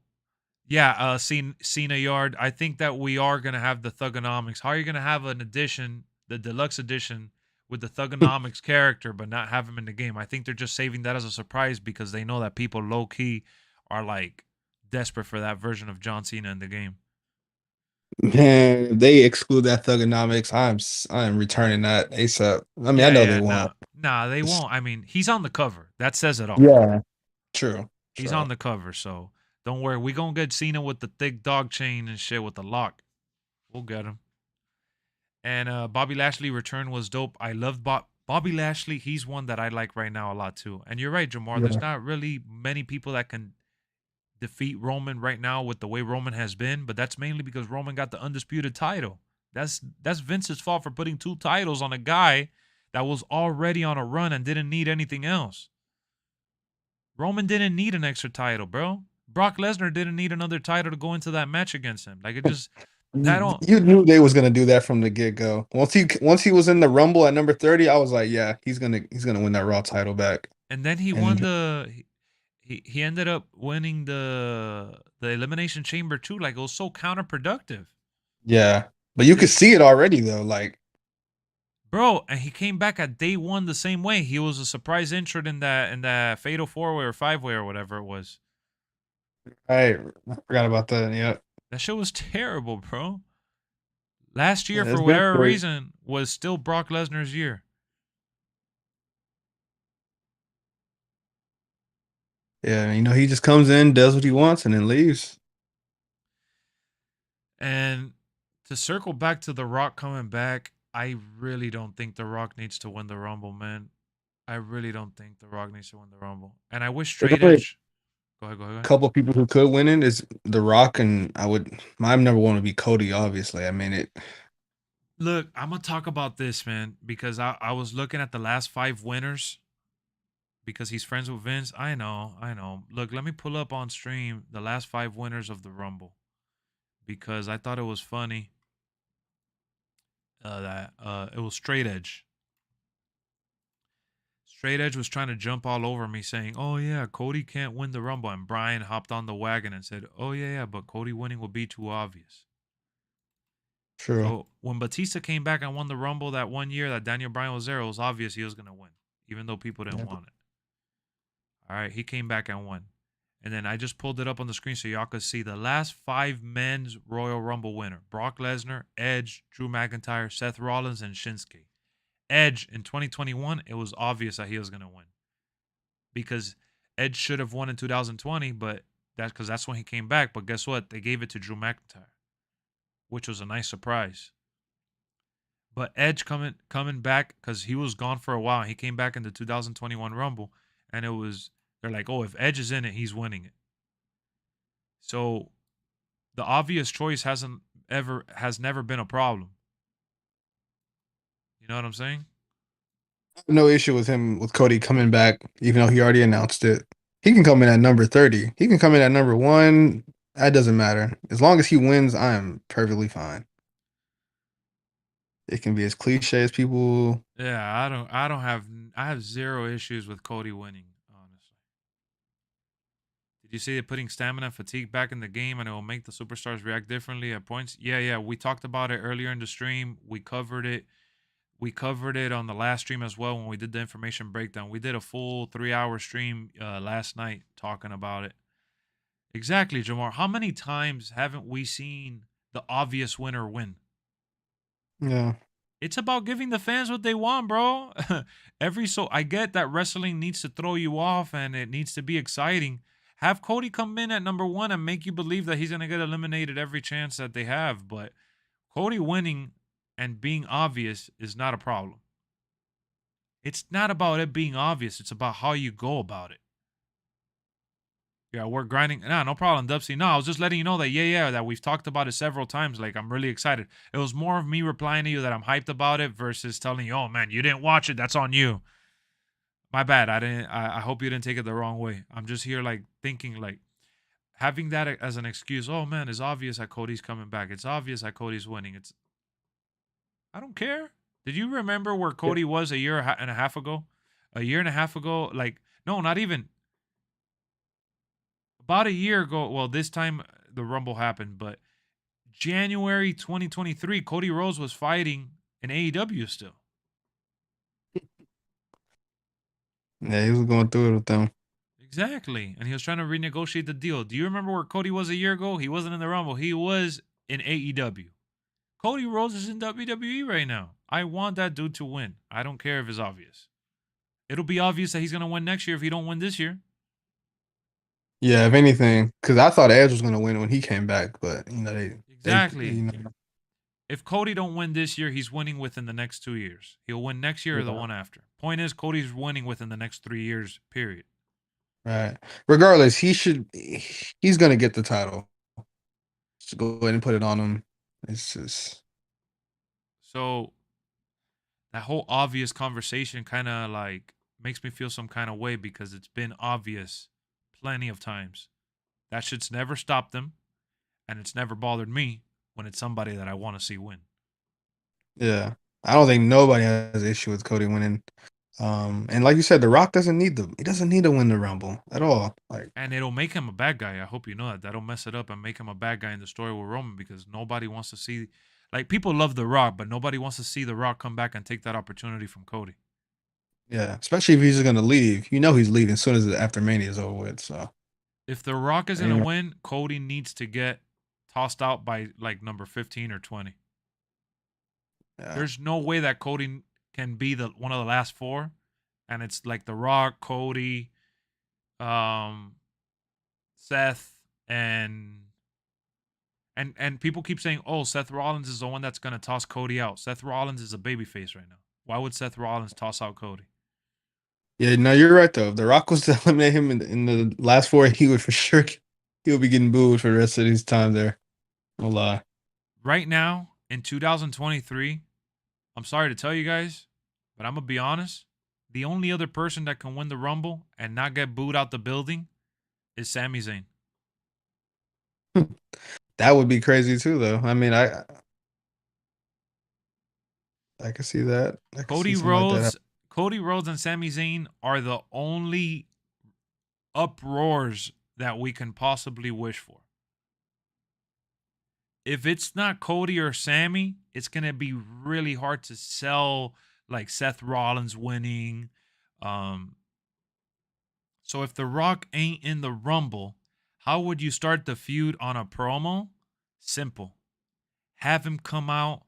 yeah, Cena Yard. I think that we are gonna have the Thugonomics. How are you gonna have an edition, the deluxe edition, with the Thugonomics character, but not have him in the game? I think they're just saving that as a surprise because they know that people low key are like desperate for that version of John Cena in the game. Man, if they exclude that thugonomics, I'm returning that ASAP. I mean, I Yeah, know they yeah, won't. nah, they It's- won't. I mean, he's on the cover. That says it all. yeah, true, He's true. on the cover, so don't worry. We gonna get Cena with the thick dog chain and shit with the lock. We'll get him. And Bobby Lashley return was dope. I loved Bobby Lashley. He's one that I like right now a lot too. And you're right, Jamar. There's Yeah. not really many people that can defeat Roman right now with the way Roman has been, but that's mainly because Roman got the undisputed title. That's Vince's fault for putting 2 titles on a guy that was already on a run and didn't need anything else. Roman didn't need an extra title, bro. Brock Lesnar didn't need another title to go into that match against him. Like, it just, that don't. You knew they was gonna do that from the get go. Once he was in the Rumble at number 30, I was like, yeah, he's gonna win that Raw title back. And then he won And he ended up winning the Elimination Chamber too. Like, it was so counterproductive, yeah, but you could see it already though. Like, bro. And he came back at day 1 the same way. He was a surprise entrant in that Fatal 4-way or 5-way or whatever it was. I forgot about that. Yeah, That shit was terrible, bro. Last year, yeah, for it's been whatever great. reason, was still Brock Lesnar's year. Yeah, he just comes in, does what he wants, and then leaves. And to circle back to The Rock coming back, I really don't think The Rock needs to win the Rumble, man. I really don't think The Rock needs to win the Rumble. And I wish There's Straight only Edge. Go ahead, go ahead, go a ahead. couple people who could win it is The Rock, and my number one would be Cody. Obviously, I mean it. Look, I'm going to talk about this, man, because I was looking at the last 5 winners because he's friends with Vince. I know, I know. Look, let me pull up on stream the last 5 winners of the Rumble because I thought it was funny. That it was Straight Edge. Straight Edge was trying to jump all over me, saying, "Oh yeah, Cody can't win the Rumble," and Brian hopped on the wagon and said, "Oh yeah, but Cody winning will be too obvious." True. So when Batista came back and won the Rumble that one year that Daniel Bryan was there, it was obvious he was gonna win, even though people didn't Yeah. want it. All right, he came back and won. And then I just pulled it up on the screen so y'all could see the last 5 men's Royal Rumble winner: Brock Lesnar, Edge, Drew McIntyre, Seth Rollins, and Shinsuke. Edge in 2021, it was obvious that he was going to win because Edge should have won in 2020, but that's because that's when he came back. But guess what? They gave it to Drew McIntyre, which was a nice surprise. But Edge coming back because he was gone for a while. He came back in the 2021 Rumble, and they're like, oh, if Edge is in it, he's winning it. So the obvious choice has never been a problem. You know what I'm saying? No issue with Cody coming back, even though he already announced it. He can come in at number 30. He can come in at number 1. That doesn't matter. As long as he wins, I am perfectly fine. It can be as cliche as people. Yeah, I have zero issues with Cody winning, honestly. Did you see it putting stamina and fatigue back in the game and it will make the superstars react differently at points? Yeah, we talked about it earlier in the stream. We covered it. We covered it on the last stream as well when we did the information breakdown. We did a full 3-hour stream last night talking about it. Exactly, Jamar. How many times haven't we seen the obvious winner win? Yeah. It's about giving the fans what they want, bro. I get that wrestling needs to throw you off and it needs to be exciting. Have Cody come in at number 1 and make you believe that he's going to get eliminated every chance that they have, but Cody winning and being obvious is not a problem. It's not about it being obvious. It's about how you go about it. Yeah, we're grinding. Nah, no problem, Dubsy. No, I was just letting you know that, that we've talked about it several times. Like, I'm really excited. It was more of me replying to you that I'm hyped about it versus telling you, oh, man, you didn't watch it. That's on you. My bad. I hope you didn't take it the wrong way. I'm just here, like, thinking, like, having that as an excuse. Oh, man, it's obvious that Cody's coming back. It's obvious that Cody's winning. I don't care. Did you remember where Cody was a year and a half ago? A year and a half ago? Like, no, not even. About a year ago. Well, this time the Rumble happened, but January 2023, Cody Rhodes was fighting in AEW still. Yeah, he was going through it with them. Exactly. And he was trying to renegotiate the deal. Do you remember where Cody was a year ago? He wasn't in the Rumble. He was in AEW. Cody Rhodes is in WWE right now. I want that dude to win. I don't care if it's obvious. It'll be obvious that he's going to win next year if he don't win this year. Yeah, if anything, because I thought Edge was going to win when he came back, but Exactly. They, if Cody don't win this year, he's winning within the next 2 years. He'll win next year or the one after. Point is, Cody's winning within the next 3 years, period. Right. Regardless, he's going to get the title. Just go ahead and put it on him. It's just. So that whole obvious conversation kind of like makes me feel some kind of way because it's been obvious plenty of times. That shit's never stopped them, and it's never bothered me when it's somebody that I want to see win. Yeah. I don't think nobody has an issue with Cody winning. And like you said, The Rock doesn't need to win the Rumble at all. Like, and it'll make him a bad guy. I hope you know that. That'll mess it up and make him a bad guy in the story with Roman because nobody wants to see, like, people love The Rock, but nobody wants to see The Rock come back and take that opportunity from Cody. yeah, especially if he's just gonna leave. You know he's leaving as soon as after Mania is over with. So if The Rock is gonna win, Cody needs to get tossed out by like number 15 or 20. Yeah. There's no way that Cody can be one of the last 4, and it's like The Rock, Cody, Seth, and people keep saying, "Oh, Seth Rollins is the one that's gonna toss Cody out." Seth Rollins is a babyface right now. Why would Seth Rollins toss out Cody? Yeah, no, you're right though. If The Rock was to eliminate him in the last 4, he would be getting booed for the rest of his time there. No lie. Right now in 2023, I'm sorry to tell you guys, but I'm gonna be honest. The only other person that can win the Rumble and not get booed out the building is Sami Zayn. That would be crazy too, though. I mean, I can see that. I can see Cody something like that. Rhodes, Cody Rhodes and Sami Zayn are the only uproars that we can possibly wish for. If it's not Cody or Sammy, it's gonna be really hard to sell like Seth Rollins winning. Um, so if The Rock ain't in the Rumble, how would you start the feud on a promo? Simple. Have him come out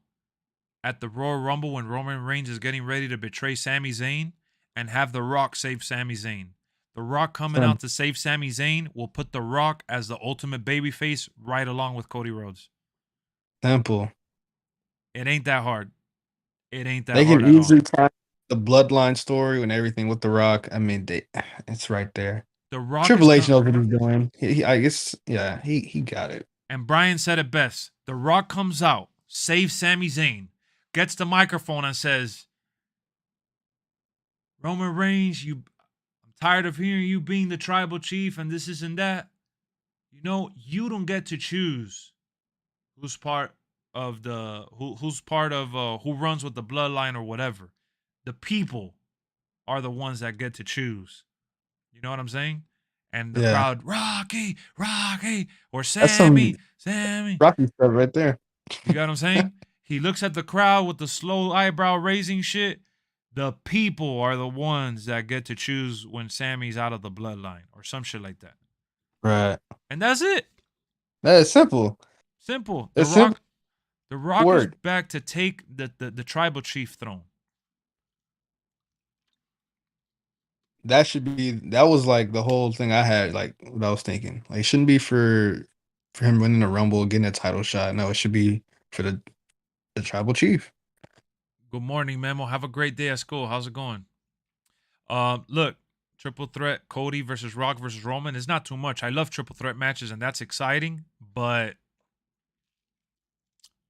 at the Royal Rumble when Roman Reigns is getting ready to betray Sami Zayn and have The Rock save Sami Zayn. The Rock coming out to save Sami Zayn will put The Rock as the ultimate babyface right along with Cody Rhodes. Simple. It ain't that hard. It ain't that They hard can at all. easily tie the bloodline story and everything with The Rock. I mean, it's right there. The Rock is Triple H knows what he's doing. I guess, yeah, he got it. and Brian said it best. The Rock comes out, saves Sami Zayn, gets the microphone and says, Roman Reigns, I'm tired of hearing you being the tribal chief and this and that. You know, you don't get to choose who's part of who runs with the bloodline or whatever. The people are the ones that get to choose. You know what I'm saying? And the crowd, Rocky, or That's some Sammy. Rocky stuff right there. You got what I'm saying? He looks at the crowd with the slow eyebrow raising shit. The people are the ones that get to choose when Sammy's out of the bloodline or some shit like that. Right. And that's it. That is simple. Simple. It's simple. The Rock is back to take the tribal chief throne. That was like the whole thing I had, like what I was thinking. Like it shouldn't be for him winning the Rumble, getting a title shot. No, it should be for the tribal chief. Good morning, Memo. Have a great day at school. How's it going? Look, triple threat, Cody versus Rock versus Roman is not too much. I love triple threat matches, and that's exciting, but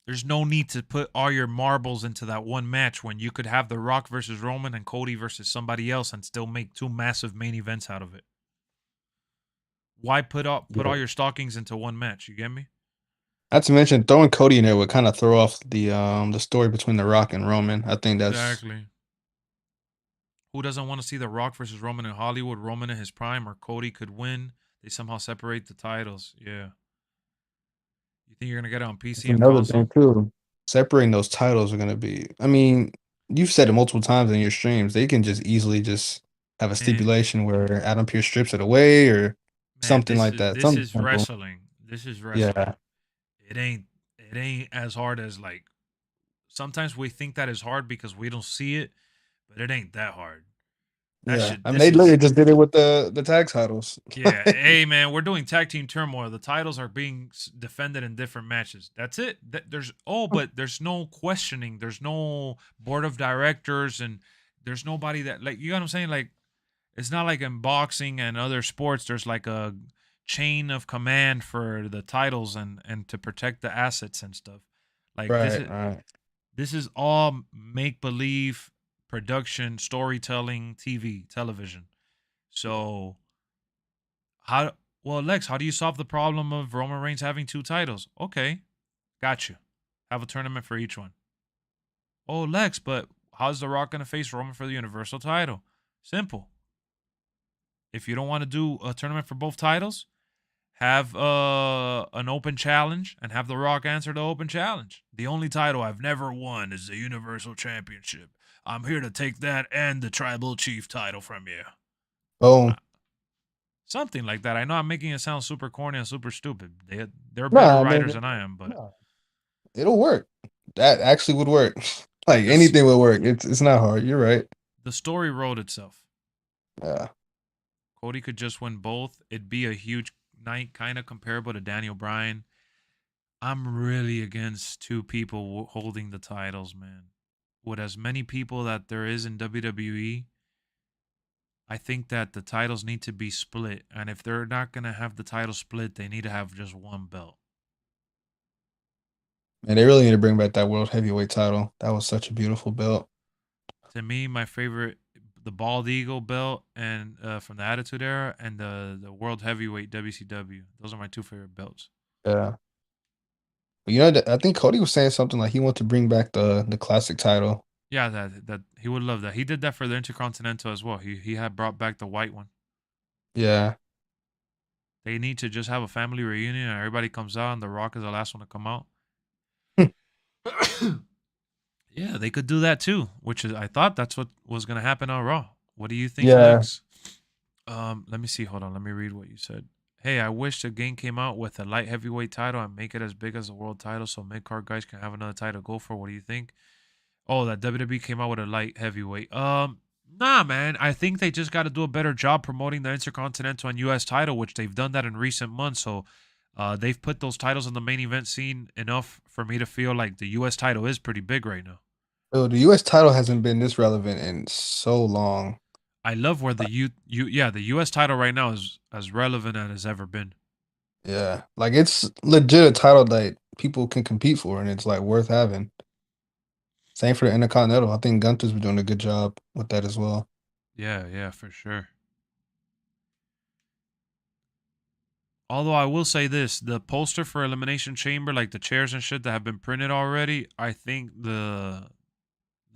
there's no need to put all your marbles into that one match when you could have The Rock versus Roman and Cody versus somebody else and still make two massive main events out of it. Why put all your stockings into one match? You get me? Not to mention throwing Cody in there would kind of throw off the story between The Rock and Roman. I think that's exactly. Who doesn't want to see The Rock versus Roman in Hollywood? Roman in his prime, or Cody could win. They somehow separate the titles. Yeah. You think you're gonna get it on PC and another console? thing too. Separating those titles are gonna be. I mean, you've said it multiple times in your streams. They can just easily just have a stipulation where Adam Pearce strips it away or something like that. This is wrestling. This is wrestling. Yeah. It ain't as hard as like. Sometimes we think that is hard because we don't see it, but it ain't that hard. I mean, they literally just did it with the tag titles. Yeah. Hey, man, we're doing tag team turmoil. The titles are being defended in different matches. That's it. But there's no questioning. There's no board of directors, and there's nobody that, like, you know what I'm saying? Like, it's not like in boxing and other sports, there's like a chain of command for the titles and to protect the assets and stuff. Like, this is all make-believe production, storytelling, television. So, Lex, how do you solve the problem of Roman Reigns having two titles? Okay, got you. Have a tournament for each one. Oh, Lex, but how's The Rock going to face Roman for the Universal title? Simple. If you don't want to do a tournament for both titles, have an open challenge and have The Rock answer the open challenge. The only title I've never won is the Universal Championship. I'm here to take that and the Tribal Chief title from you. Oh. Something like that. I know I'm making it sound super corny and super stupid. They're better writers than I am, but it'll work. That actually would work. Like anything would work. It's not hard. You're right. The story wrote itself. Yeah. Cody could just win both. It'd be a huge night, kind of comparable to Daniel Bryan. I'm really against two people holding the titles, man. With as many people that there is in WWE, I think that the titles need to be split. And if they're not going to have the title split, they need to have just one belt. And they really need to bring back that World Heavyweight title. That was such a beautiful belt. To me, my favorite, the Bald Eagle belt and from the Attitude Era, and the World Heavyweight WCW. Those are my two favorite belts. Yeah. But you know, I think Cody was saying something like he wanted to bring back the classic title. Yeah, that he would love that. He did that for the Intercontinental as well. He had brought back the white one. Yeah. They need to just have a family reunion and everybody comes out and The Rock is the last one to come out. Yeah, they could do that too, which is I thought that's what was gonna happen on Raw. What do you think, Yeah. Lex? Let me see. Hold on. Let me read what you said. Hey, I wish the game came out with a light heavyweight title and make it as big as the world title so mid card guys can have another title to go for. What do you think? Oh, that WWE came out with a light heavyweight. Nah, man. I think they just got to do a better job promoting the Intercontinental and US title, which they've done that in recent months. So, they've put those titles on the main event scene enough for me to feel like the US title is pretty big right now. Oh, the US title hasn't been this relevant in so long. I love where the the US title right now is as relevant as it's ever been. Yeah. Like it's legit a title that people can compete for and it's like worth having. Same for the Intercontinental. I think Gunther's been doing a good job with that as well. Yeah, yeah, for sure. Although I will say this, the poster for Elimination Chamber, like the chairs and shit that have been printed already, I think the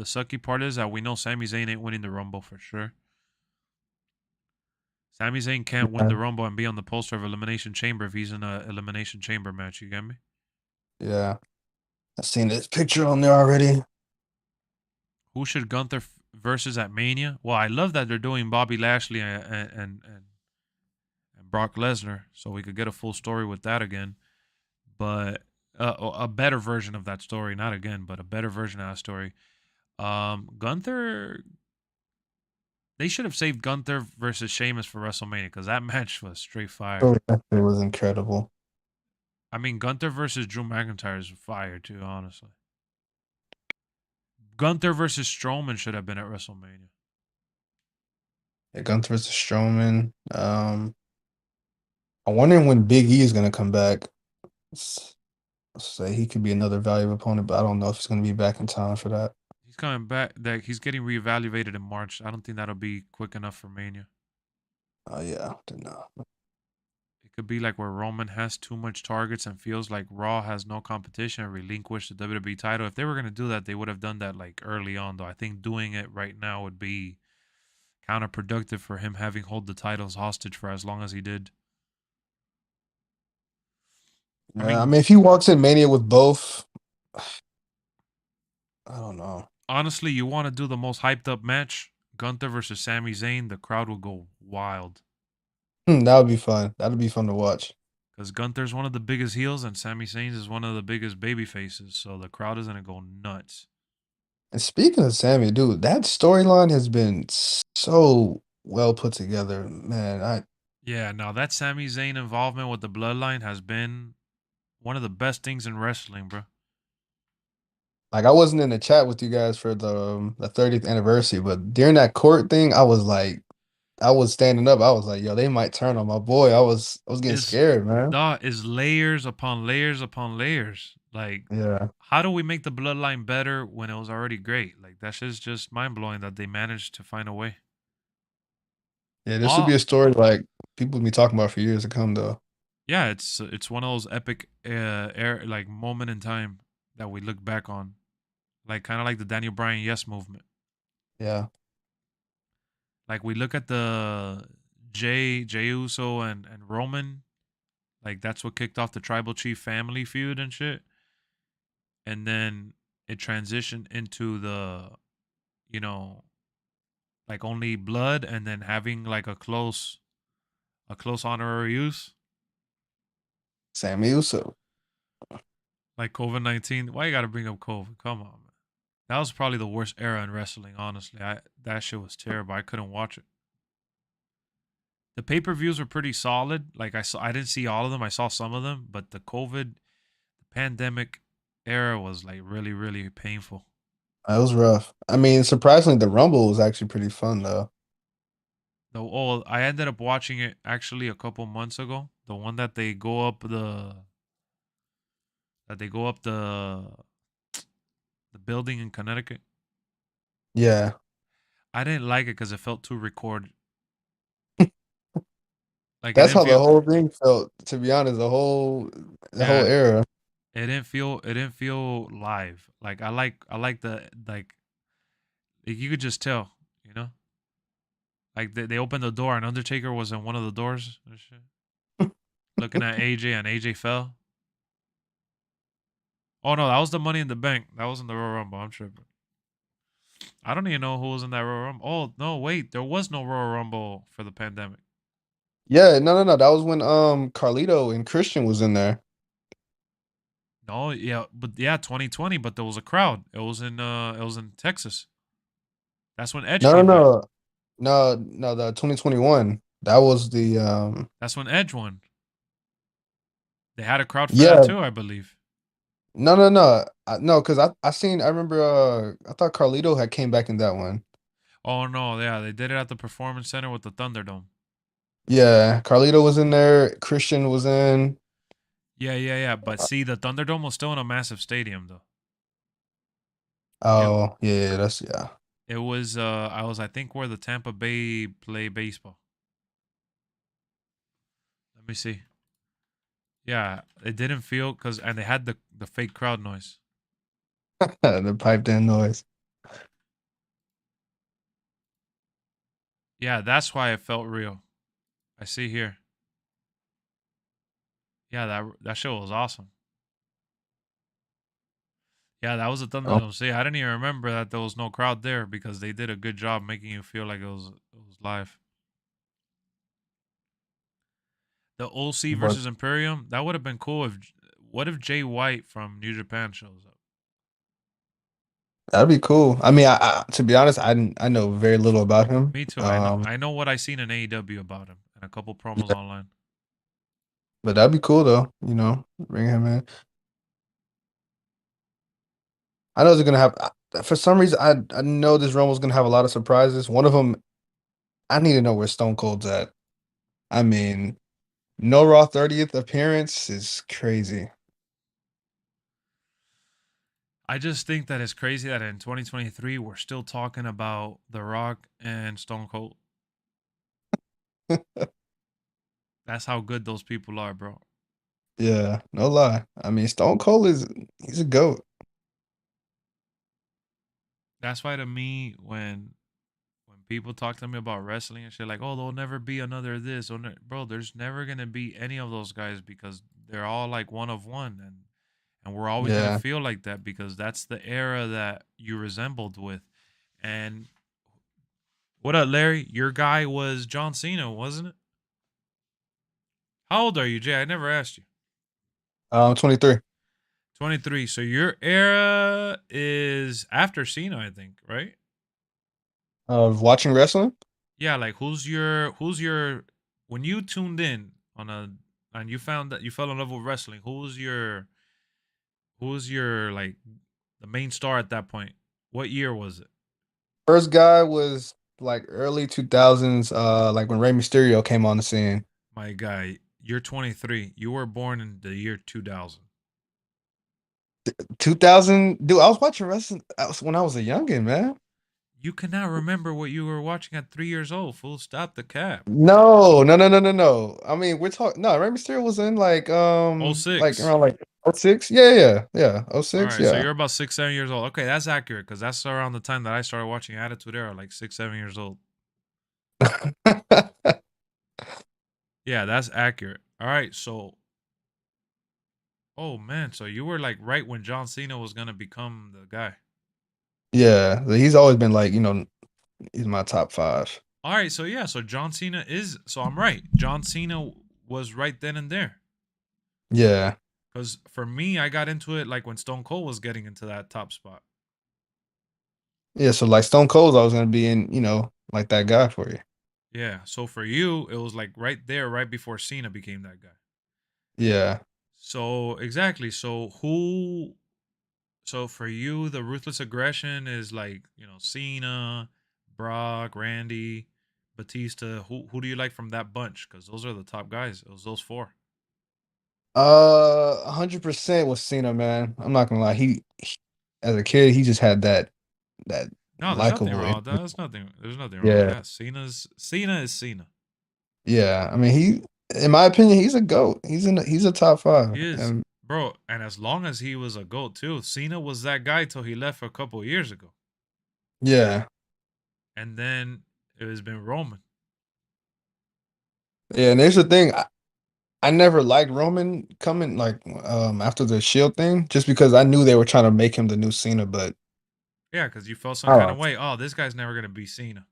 sucky part is that we know Sami Zayn ain't winning the Rumble for sure. Sami Zayn can't win Yeah. the Rumble and be on the poster of Elimination Chamber if he's in a Elimination Chamber match. You get me? Yeah. I've seen this picture on there already. Who should Gunther versus at Mania? Well, I love that they're doing Bobby Lashley and Brock Lesnar, so we could get a full story with that again. But a better version of that story, not again, but a better version of that story. Gunther, they should have saved Gunther versus Sheamus for WrestleMania because that match was straight fire. Oh, that shit was incredible. I mean, Gunther versus Drew McIntyre is fire too, honestly. Gunther versus Strowman should have been at WrestleMania. Yeah, Gunther versus Strowman. I'm wondering when Big E is gonna come back. Let's say he could be another valuable opponent, but I don't know if he's gonna be back in time for that. He's coming back. That he's getting reevaluated in March. I don't think that'll be quick enough for Mania. Oh yeah, did not. It could be like where Roman has too much targets and feels like Raw has no competition and relinquish the WWE title. If they were gonna do that, they would have done that like early on. Though I think doing it right now would be counterproductive for him having hold the titles hostage for as long as he did. I Yeah, I mean, mean, if he walks in Mania with both, I don't know. honestly, you want to do the most hyped up match, Gunther versus Sami Zayn, the crowd will go wild. That would be fun. That'd be fun to watch. Because Gunther's one of the biggest heels and Sami Zayn is one of the biggest baby faces. So the crowd is going to go nuts. And speaking of Sammy, dude, that storyline has been so well put together, man. Yeah, now that Sami Zayn involvement with the bloodline has been one of the best things in wrestling, bro. I wasn't in the chat with you guys for the 30th anniversary, but during that court thing, I was like, I was standing up. I was like, yo, they might turn on my boy. I was getting Is scared, man. is layers upon layers upon layers. Like, Yeah. how do we make the bloodline better when it was already great? Like, that shit's just mind blowing that they managed to find a way. Yeah, this would be Oh, a story like people will be talking about for years to come, though. yeah, it's one of those epic like moment in time that we look back on, like kind of like the Daniel Bryan Yes movement. Yeah. Like we look at the Jay Uso and Roman, like that's what kicked off the Tribal Chief family feud and shit, and then it transitioned into the, you know, like only blood, and then having like a close honorary use. Sammy Uso. Like COVID-19. Why you gotta bring up COVID? Come on, man. That was probably the worst era in wrestling, honestly. That shit was terrible. I couldn't watch it. The pay-per-views were pretty solid. Like I didn't see all of them. I saw some of them, but the COVID the pandemic era was like really, really painful. That was rough. I mean, surprisingly, the Rumble was actually pretty fun, though. I ended up watching it actually a couple months ago. The one that they go up the building in Connecticut. Yeah. I didn't like it because it felt too recorded. Like it That's didn't how the feel whole thing felt, to be honest, the whole yeah, era. it didn't feel live. Like I like the like Like, you could just tell, you know. Like they opened the door and Undertaker was in one of the doors and shit, looking at AJ and AJ fell. Oh no, that was the Money in the Bank. That wasn't the Royal Rumble. I'm tripping. I don't even know who was in that Royal Rumble. Oh no, wait, there was no Royal Rumble for the pandemic. Yeah, no. That was when Carlito and Christian was in there. No, yeah, but yeah, 2020. But there was a crowd. It was in Texas. That's when Edge No, no, came back. no. No, the 2021. That was the That's when Edge won. They had a crowd for that yeah. too, I believe. No. No, because I remember I thought Carlito had came back in that one. Oh no, yeah, they did it at the Performance Center with the Thunderdome. Yeah, Carlito was in there, Christian was in. Yeah. But see, the Thunderdome was still in a massive stadium though. It Oh, yeah, that's yeah. it was I think where the Tampa Bay play baseball. Let me see. Yeah, it didn't feel because and they had the fake crowd noise. The piped in noise. Yeah, that's why it felt real. I see here. Yeah, that show was awesome. Yeah, that was a Oh, Thunderdome. See, I didn't even remember that there was no crowd there because they did a good job making you feel like it was live. The OC but versus Imperium, that would have been cool if what if Jay White from New Japan shows up? that'd be cool. I mean, I to be honest, I know very little about him. Me too. I know what I seen in AEW about him and a couple promos Yeah, online. but that'd be cool though, bring him in. I know they're gonna have for some reason I know this Rumble's gonna have a lot of surprises. One of them, I need to know where Stone Cold's at. I mean, no Raw 30th appearance is crazy. I just think that it's crazy that in 2023 we're still talking about The Rock and Stone Cold. That's how good those people are, bro. Yeah, no lie. I mean, Stone Cold he's a goat. That's why to me when people talk to me about wrestling and shit like, "Oh, there'll never be another this," or bro, there's never gonna be any of those guys because they're all like one of one, and we're always gonna Yeah. feel like that because that's the era that you resembled with. And what up, Larry? Your guy was John Cena, wasn't it? How old are you, Jay? I never asked you. 23. 23. So your era is after Cena, I think, right? Of watching wrestling? Yeah, like who's your when you tuned in on a and you found that you fell in love with wrestling, who's your like the main star at that point? What year was it? First guy was like early 2000s, like when Rey Mysterio came on the scene. My guy, you're 23. You were born in the year 2000. 2000, dude, I was watching wrestling when I was a youngin', man. You cannot remember what you were watching at 3 years old. Full stop the cap. No. I mean, we're talking no, Rey Mysterio was in Oh like six. around like '06. Yeah. All '06, right, so yeah. you're about 6, 7 years old. Okay, that's accurate because that's around the time that I started watching Attitude Era, like 6, 7 years old. Yeah, that's accurate. All right, so oh man, so you were like right when John Cena was gonna become the guy. Yeah, he's always been like, he's my top 5. All right, so yeah, so John Cena is so I'm right. John Cena was right then and there. Yeah. Because for me, I got into it like when Stone Cold was getting into that top spot. Yeah, so like Stone Cold's always gonna be in, like that guy for you. Yeah, so for you, it was like right there, right before Cena became that guy. Yeah. So exactly. So for you, the ruthless aggression is like, Cena, Brock, Randy, Batista. Who do you like from that bunch? Because those are the top guys. It was those four. 100% was Cena, man. I'm not gonna lie. He as a kid, he just had that No, there's nothing likable wrong with that. energy. There's nothing wrong with Yeah. that. Cena is Cena. Yeah. I mean, in my opinion, he's a GOAT. He's a top 5. He is, And bro. And as long as he was a GOAT too, Cena was that guy till he left a couple years ago. yeah. and then it has been Roman. Yeah, and there's the thing. I never liked Roman coming like after the Shield thing, just because I knew they were trying to make him the new Cena, but Yeah, because you felt some kind oh of way. Oh, this guy's never gonna be Cena.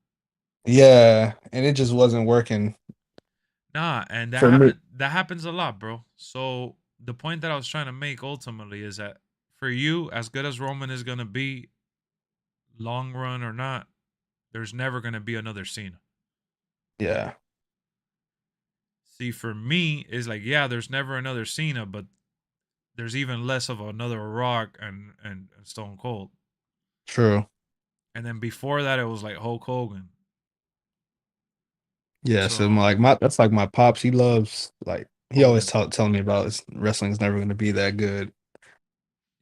yeah, and it just wasn't working Nah, and that for me. happen that happens a lot, bro. So the point that I was trying to make ultimately is that for you, as good as Roman is gonna be, long run or not, there's never gonna be another Cena. Yeah, See, for me, is like, yeah, there's never another Cena, but there's even less of another Rock and Stone Cold. true. And then before that, it was like Hulk Hogan. Yeah, so So my that's like my pops. He loves like he always Hogan. telling me about wrestling is never going to be that good.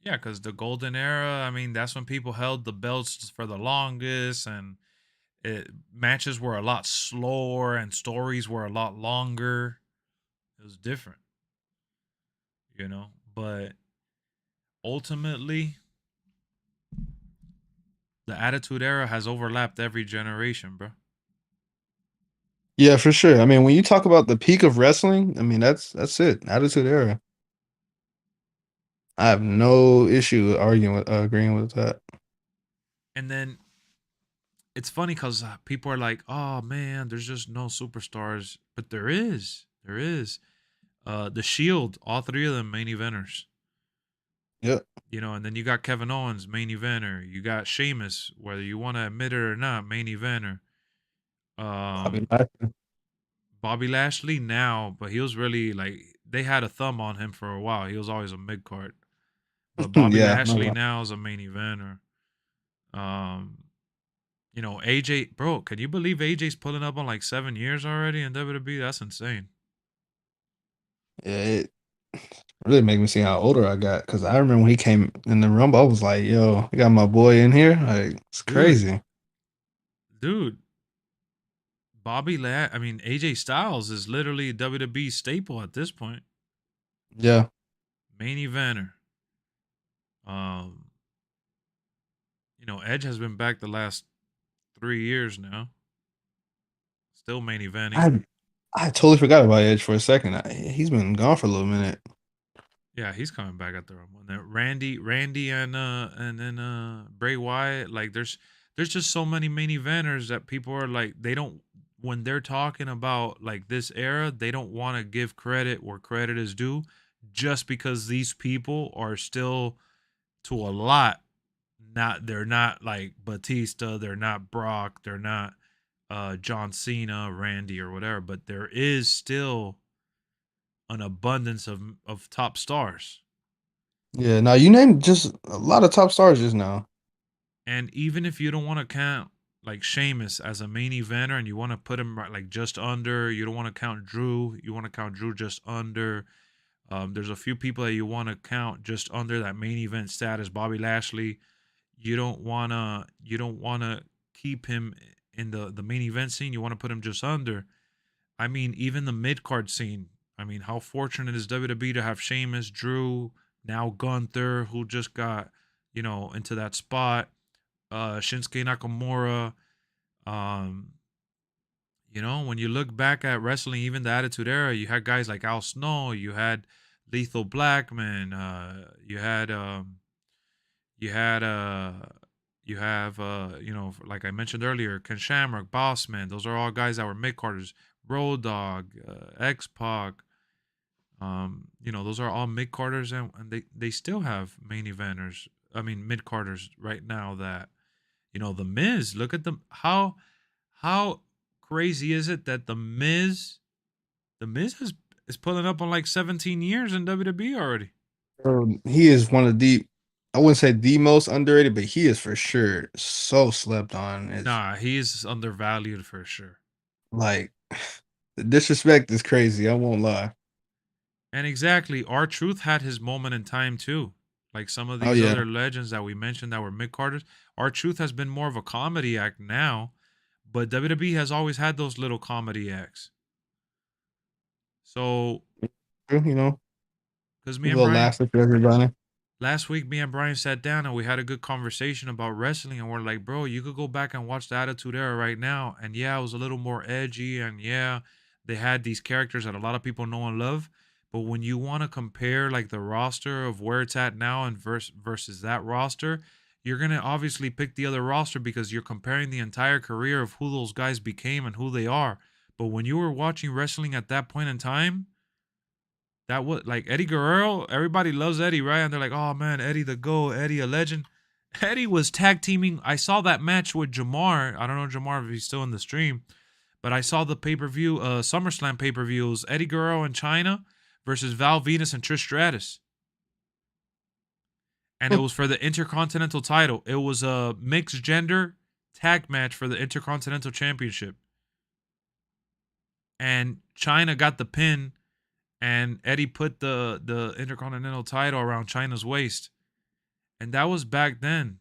Yeah, because the golden era, I mean, that's when people held the belts for the longest, and matches were a lot slower, and stories were a lot longer. It was different, you know. But ultimately, the Attitude Era has overlapped every generation, bro. Yeah, for sure. I mean, when you talk about the peak of wrestling, I mean that's it. Attitude Era. I have no issue arguing with agreeing with that. And then it's funny because people are like, "Oh man, there's just no superstars," but there is. There is. The Shield, all three of them main eventers. Yep. You know, and then you got Kevin Owens, main eventer. You got Sheamus, whether you want to admit it or not, main eventer. Bobby Um, Lashley. Bobby Lashley now, but he was really like they had a thumb on him for a while. He was always a mid card, but Bobby Yeah. Lashley now is a main eventer. Um, you know, AJ, bro, can you believe AJ's pulling up on like 7 years already in WWE? That's insane, Yeah, it really made me see how older I got because I remember when he came in the Rumble, I was like, "Yo, I got my boy in here." Like, it's dude. crazy. Dude, I mean, AJ Styles is literally WWE staple at this point. Yeah, Main eventer. Um, you know, Edge has been back the last 3 years now. Still main eventing. I I totally forgot about Edge for a second. He's been gone for a little minute. Yeah, he's coming back at the Rumble. And then Randy, and then Bray Wyatt. Like, there's just so many main eventers that people are like, they don't when they're talking about like this era, they don't want to give credit where credit is due, just because these people are still to a lot. Not they're not like Batista, they're not Brock, they're not John Cena, Randy, or whatever, but there is still an abundance of top stars. Yeah, now you named just a lot of top stars just now. And even if you don't want to count like Sheamus as a main eventer and you want to put him like just under, you don't want to count Drew, you want to count Drew just under. There's a few people that you want to count just under that main event status. Bobby Lashley, you don't wanna keep him in the main event scene. You want to put him just under. I mean, even the mid card scene. I mean, how fortunate is WWE to have Sheamus, Drew, now Gunther, who just got, into that spot. Shinsuke Nakamura. Um, when you look back at wrestling, even the Attitude Era, you had guys like Al Snow, you had Lethal Blackman, you had you have like I mentioned earlier, Ken Shamrock, Bossman. Those are all guys that were mid carders. Road Dog, X Pac. Those are all mid carders, and they still have main eventers. I mean, mid carders right now. That the Miz. Look at them. How crazy is it that the Miz is pulling up on like 17 years in WWE already? He is one of the, I wouldn't say the most underrated, but he is for sure so slept on. It's Nah, he's undervalued for sure. like the disrespect is crazy. I won't lie. And exactly, R-Truth had his moment in time too. Like some of Oh these yeah, other legends that we mentioned that were mid carders, R-Truth has been more of a comedy act now, but WWE has always had those little comedy acts. So, you know, because a me and little Brian, laughter for everybody. last week me and Brian sat down and we had a good conversation about wrestling, and we're like, bro, you could go back and watch the Attitude Era right now, and yeah, it was a little more edgy, and yeah, they had these characters that a lot of people know and love. But when you want to compare like the roster of where it's at now and versus that roster, you're gonna obviously pick the other roster because you're comparing the entire career of who those guys became and who they are. But when you were watching wrestling at that point in time, that was like Eddie Guerrero. Everybody loves Eddie, right? And they're like, "Oh man, Eddie the GOAT, Eddie a legend." Eddie was tag teaming. I saw that match with Jamar. I don't know Jamar if he's still in the stream, but I saw the pay per view, SummerSlam pay per view. It was Eddie Guerrero in China versus Val Venus and Trish Stratus, and it was for the Intercontinental title. It was a mixed gender tag match for the Intercontinental Championship, and China got the pin, and Eddie put the Intercontinental title around China's waist. And that was back then.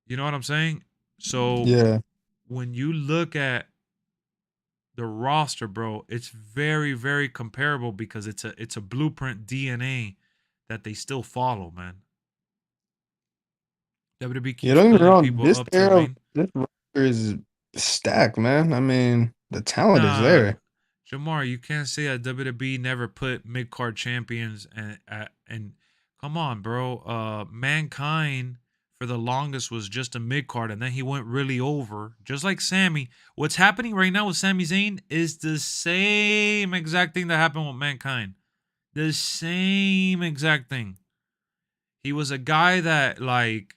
You know what I'm saying? So Yeah. when you look at the roster, bro, it's very, very comparable because it's a blueprint DNA that they still follow, man. WWE Yeah, keeps don't get me building wrong. people This up to the era of main. this roster is stacked, man. I mean, the talent is Nah, there. Jamar, you can't say that WWE never put mid card champions and come on, bro. Mankind for the longest was just a mid card, and then he went really over, just like Sammy. What's happening right now with Sami Zayn is the same exact thing that happened with Mankind. The same exact thing. He was a guy that like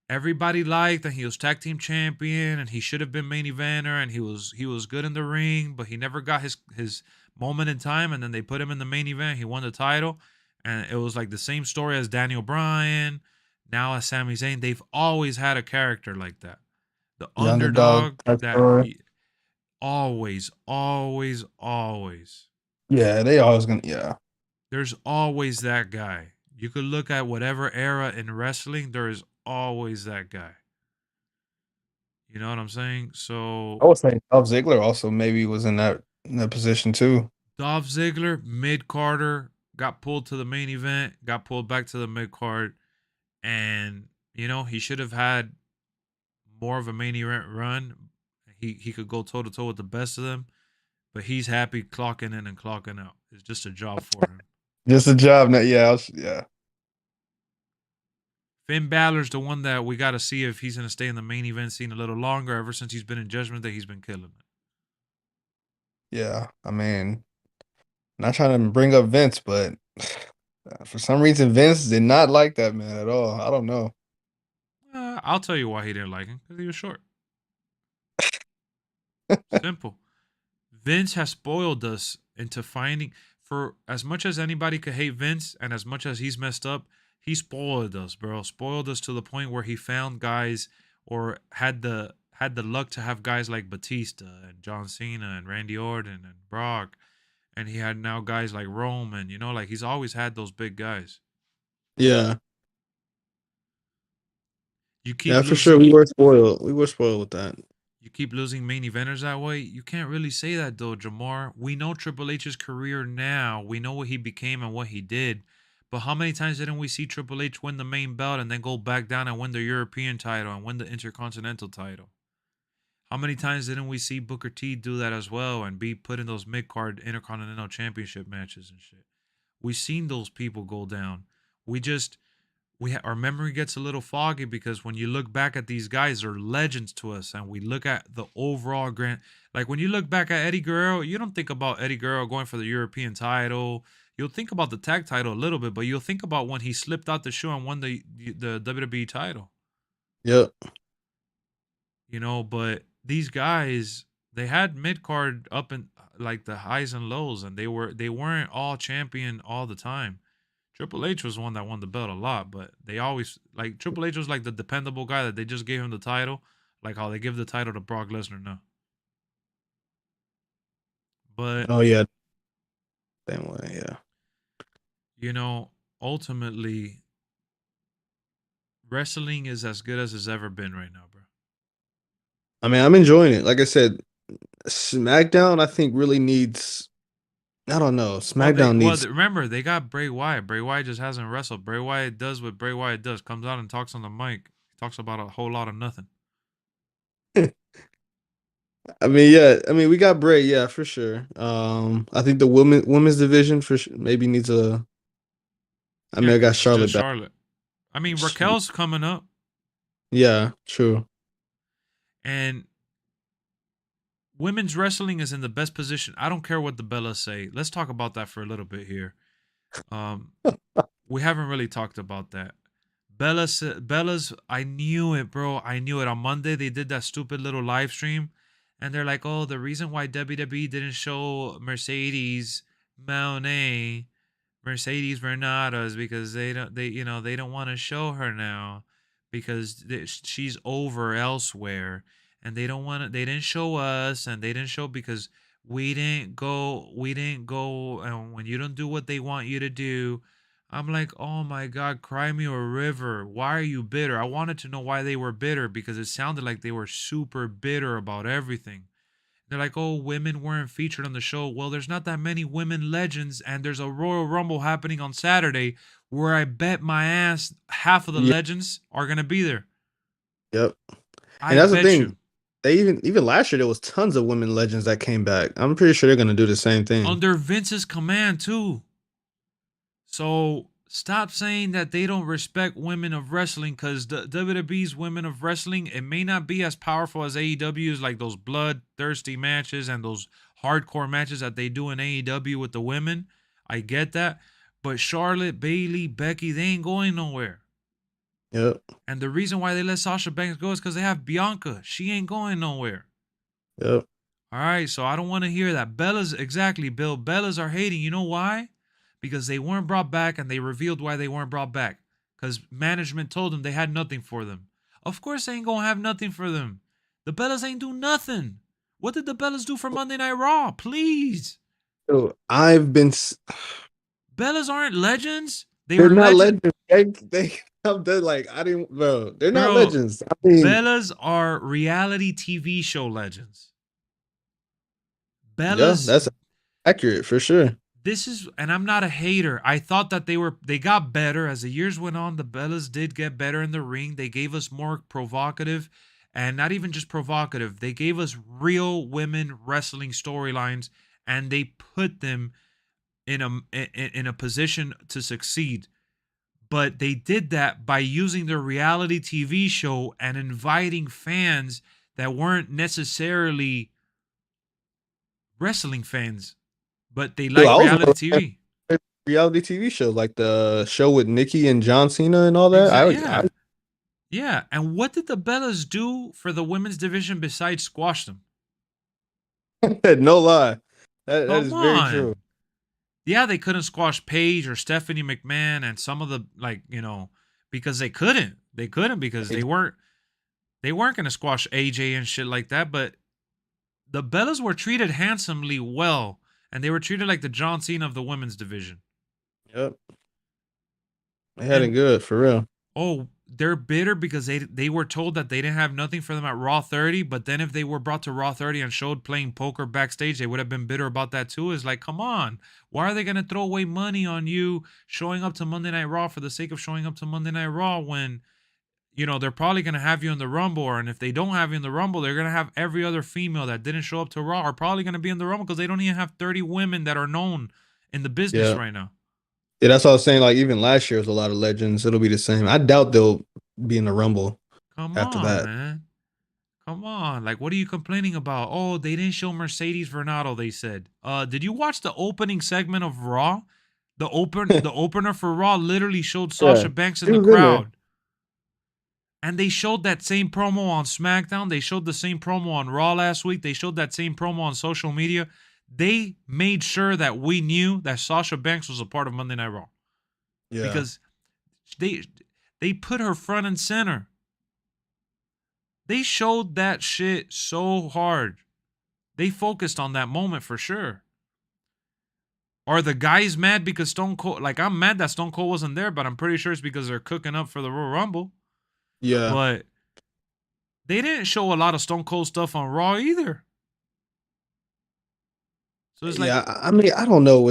everybody liked, and he was tag team champion, and he should have been main eventer, and he was good in the ring, but he never got his moment in time, and then they put him in the main event. He won the title, and it was like the same story as Daniel Bryan. Now as Sami Zayn, they've always had a character like that, the The underdog underdog type that story. always, always, always. Yeah, they always gonna. Yeah, There's always that guy. You could look at whatever era in wrestling, there is always that guy. You know what I'm saying? I So would say Dolph Ziggler also maybe was in that position too. Dolph Ziggler, mid Carter, got pulled to the main event, got pulled back to the mid card, and he should have had more of a main event run. He could go toe to toe with the best of them, but he's happy clocking in and clocking out. It's just a job for him. Just a job. Now, yeah, yeah, Finn Balor's the one that we got to see if he's going to stay in the main event scene a little longer. Ever since he's been in Judgment Day, he's been killing it. yeah. I mean, not trying to bring up Vince, but for some reason Vince did not like that man at all. I don't know. I'll tell you why he didn't like him, because he was short. Simple. Vince has spoiled us into finding, for as much as anybody could hate Vince and as much as he's messed up, he spoiled us, bro. Spoiled us to the point where he found guys, or had the luck to have guys like Batista and John Cena and Randy Orton and Brock, and he had now guys like Roman. Like he's always had those big guys. Yeah, You keep yeah, for sure. losing. We were spoiled. We were spoiled with that. You keep losing main eventers that way. You can't really say that though, Jamar. We know Triple H's career now. We know what he became and what he did. But how many times didn't we see Triple H win the main belt and then go back down and win the European title and win the Intercontinental title? How many times didn't we see Booker T do that as well and be put in those mid-card Intercontinental Championship matches and shit? We've seen those people go down. We just our memory gets a little foggy because when you look back at these guys, they're legends to us, and we look at the overall grand. Like when you look back at Eddie Guerrero, you don't think about Eddie Guerrero going for the European title. You'll think about the tag title a little bit, but you'll think about when he slipped out the shoe and won the WWE title. Yep. But these guys, they had mid card up in like the highs and lows, and they weren't all champion all the time. Triple H was one that won the belt a lot, but they always like Triple H was like the dependable guy that they just gave him the title, like how they give the title to Brock Lesnar now. But Oh yeah. Same way. Yeah. Ultimately, wrestling is as good as it's ever been right now, bro. I mean, I'm enjoying it. Like I said, SmackDown, I think really needs I don't know. Well, SmackDown needs. remember they got Bray Wyatt. Bray Wyatt just hasn't wrestled. Bray Wyatt does what Bray Wyatt does. Comes out and talks on the mic. Talks about a whole lot of nothing. I mean, yeah. I mean, we got Bray, yeah, for sure. I think the women's division for sure maybe needs a. I Yeah, mean, I got because it's just Charlotte back. Charlotte. I mean, Raquel's coming up, Yeah, true. and women's wrestling is in the best position. I don't care what the Bellas say. Let's talk about that for a little bit here. Um, we haven't really talked about that. Bella's, I knew it, bro. I knew it. On Monday, they did that stupid little live stream, and they're like, "Oh, the reason why WWE didn't show Monet, Mercedes Renata is because they don't want to show her now because she's over elsewhere, and they don't want to. They didn't show us, and they didn't show because we didn't go, and when you don't do what they want you to do." I'm like, oh my God, cry me a river. Why are you bitter? I wanted to know why they were bitter because it sounded like they were super bitter about everything. They're like, oh, women weren't featured on the show. Well, there's not that many women legends, and there's a Royal Rumble happening on Saturday where I bet my ass half of the Yeah, legends are going to be there. yep. And I that's the bet thing. you. They even last year there was tons of women legends that came back. I'm pretty sure they're gonna do the same thing. Under Vince's command, too. So stop saying that they don't respect women of wrestling because the WWE's women of wrestling, it may not be as powerful as AEW's, like those bloodthirsty matches and those hardcore matches that they do in AEW with the women. I get that. But Charlotte, Bayley, Becky, they ain't going nowhere. Yep. And the reason why they let Sasha Banks go is because they have Bianca. She ain't going nowhere. Yep. All right, so I don't want to hear that. Bellas, exactly, Bill. Bellas are hating. You know why? Because they weren't brought back, and they revealed why they weren't brought back. Because management told them they had nothing for them. Of course they ain't going to have nothing for them. The Bellas ain't do nothing. What did the Bellas do for Monday Night Raw? Please. So I've been. Bellas aren't legends. They They're were not legend. legends. They're like I didn't, bro. They're not Bro, legends. I mean, Bellas are reality TV show legends. yeah, Bellas, that's accurate for sure. this is, and I'm not a hater. I thought that they got better as the years went on. The Bellas did get better in the ring. They gave us more provocative, and not even just provocative. They gave us real women wrestling storylines, and they put them in a position to succeed. But they did that by using their reality TV show and inviting fans that weren't necessarily wrestling fans, but they Dude, like I was reality more TV. reality TV show like the show with Nikki and John Cena and all that. Exactly. Yeah. Yeah. And what did the Bellas do for the women's division besides squash them? No lie, that Come is very true. on. Yeah, they couldn't squash Paige or Stephanie McMahon and some of the because they couldn't. They couldn't because they weren't gonna squash AJ and shit like that. But the Bellas were treated handsomely well, and they were treated like the John Cena of the women's division. Yep, they had it And good for real. oh, they're bitter because they were told that they didn't have nothing for them at Raw 30, but then if they were brought to Raw 30 and showed playing poker backstage, they would have been bitter about that too. It's like, come on, why are they going to throw away money on you showing up to Monday Night Raw for the sake of showing up to Monday Night Raw when, they're probably going to have you in the Rumble, and if they don't have you in the Rumble, they're going to have every other female that didn't show up to Raw are probably going to be in the Rumble because they don't even have 30 women that are known in the business Yeah, right now. yeah, that's what I was saying. Like even last year was a lot of legends. It'll be the same. I doubt they'll be in the Rumble Come after on, that. man. Come on. Like, what are you complaining about? Oh, they didn't show Mercedes Vernado, they said. Did you watch the opening segment of Raw? The opener for Raw literally showed Yeah, Sasha Banks in he the was in there. crowd. And they showed that same promo on SmackDown. They showed the same promo on Raw last week. They showed that same promo on social media. They made sure that we knew that Sasha Banks was a part of Monday Night Raw. Yeah, Because they put her front and center. They showed that shit so hard. They focused on that moment for sure. Are the guys mad because Stone Cold? Like, I'm mad that Stone Cold wasn't there, but I'm pretty sure it's because they're cooking up for the Royal Rumble. yeah. But they didn't show a lot of Stone Cold stuff on Raw either. So it's like, Yeah, I mean, I don't know.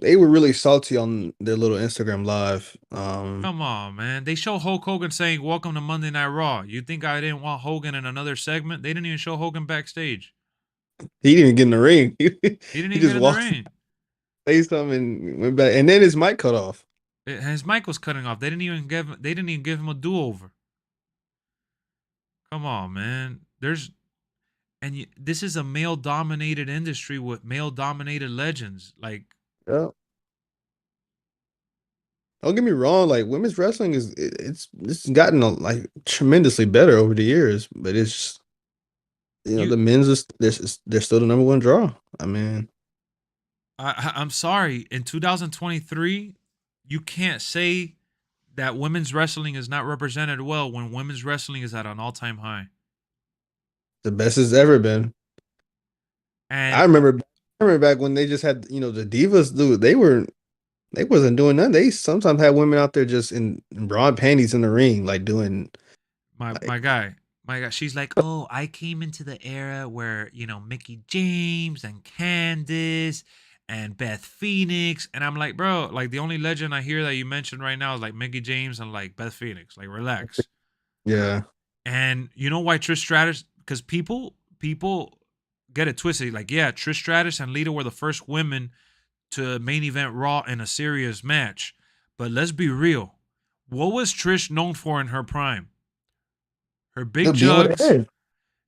They were really salty on their little Instagram live. come on, man. They show Hulk Hogan saying, "Welcome to Monday Night Raw." You think I didn't want Hogan in another segment? They didn't even show Hogan backstage. He didn't even get in the ring. He didn't He even get just in the walked, ring. say something, and went back, and then his mic cut off. His mic was cutting off. They didn't even give him a do over. Come on, man. This is a male dominated industry with male dominated legends. Like, Yeah. Don't get me wrong, like women's wrestling it's gotten like tremendously better over the years, but it's you the men's is they're still the number one draw. I mean, I'm sorry, in 2023, you can't say that women's wrestling is not represented well when women's wrestling is at an all-time high. the best it's ever been. I And remember I remember back when they just had the divas, dude. They wasn't doing nothing. They sometimes had women out there just in broad panties in the ring, like doing my like my guy, she's like, "Oh, I came into the era where, Mickey James and Candice and Beth Phoenix." And I'm like, "Bro, like the only legend I hear that you mentioned right now is like Mickey James and like Beth Phoenix. Like, relax." yeah. And you know why Trish Stratus? Because people get it twisted. Like, yeah, Trish Stratus and Lita were the first women to main event Raw in a serious match. But let's be real. What was Trish known for in her prime? Her big They'll deal with jugs, it.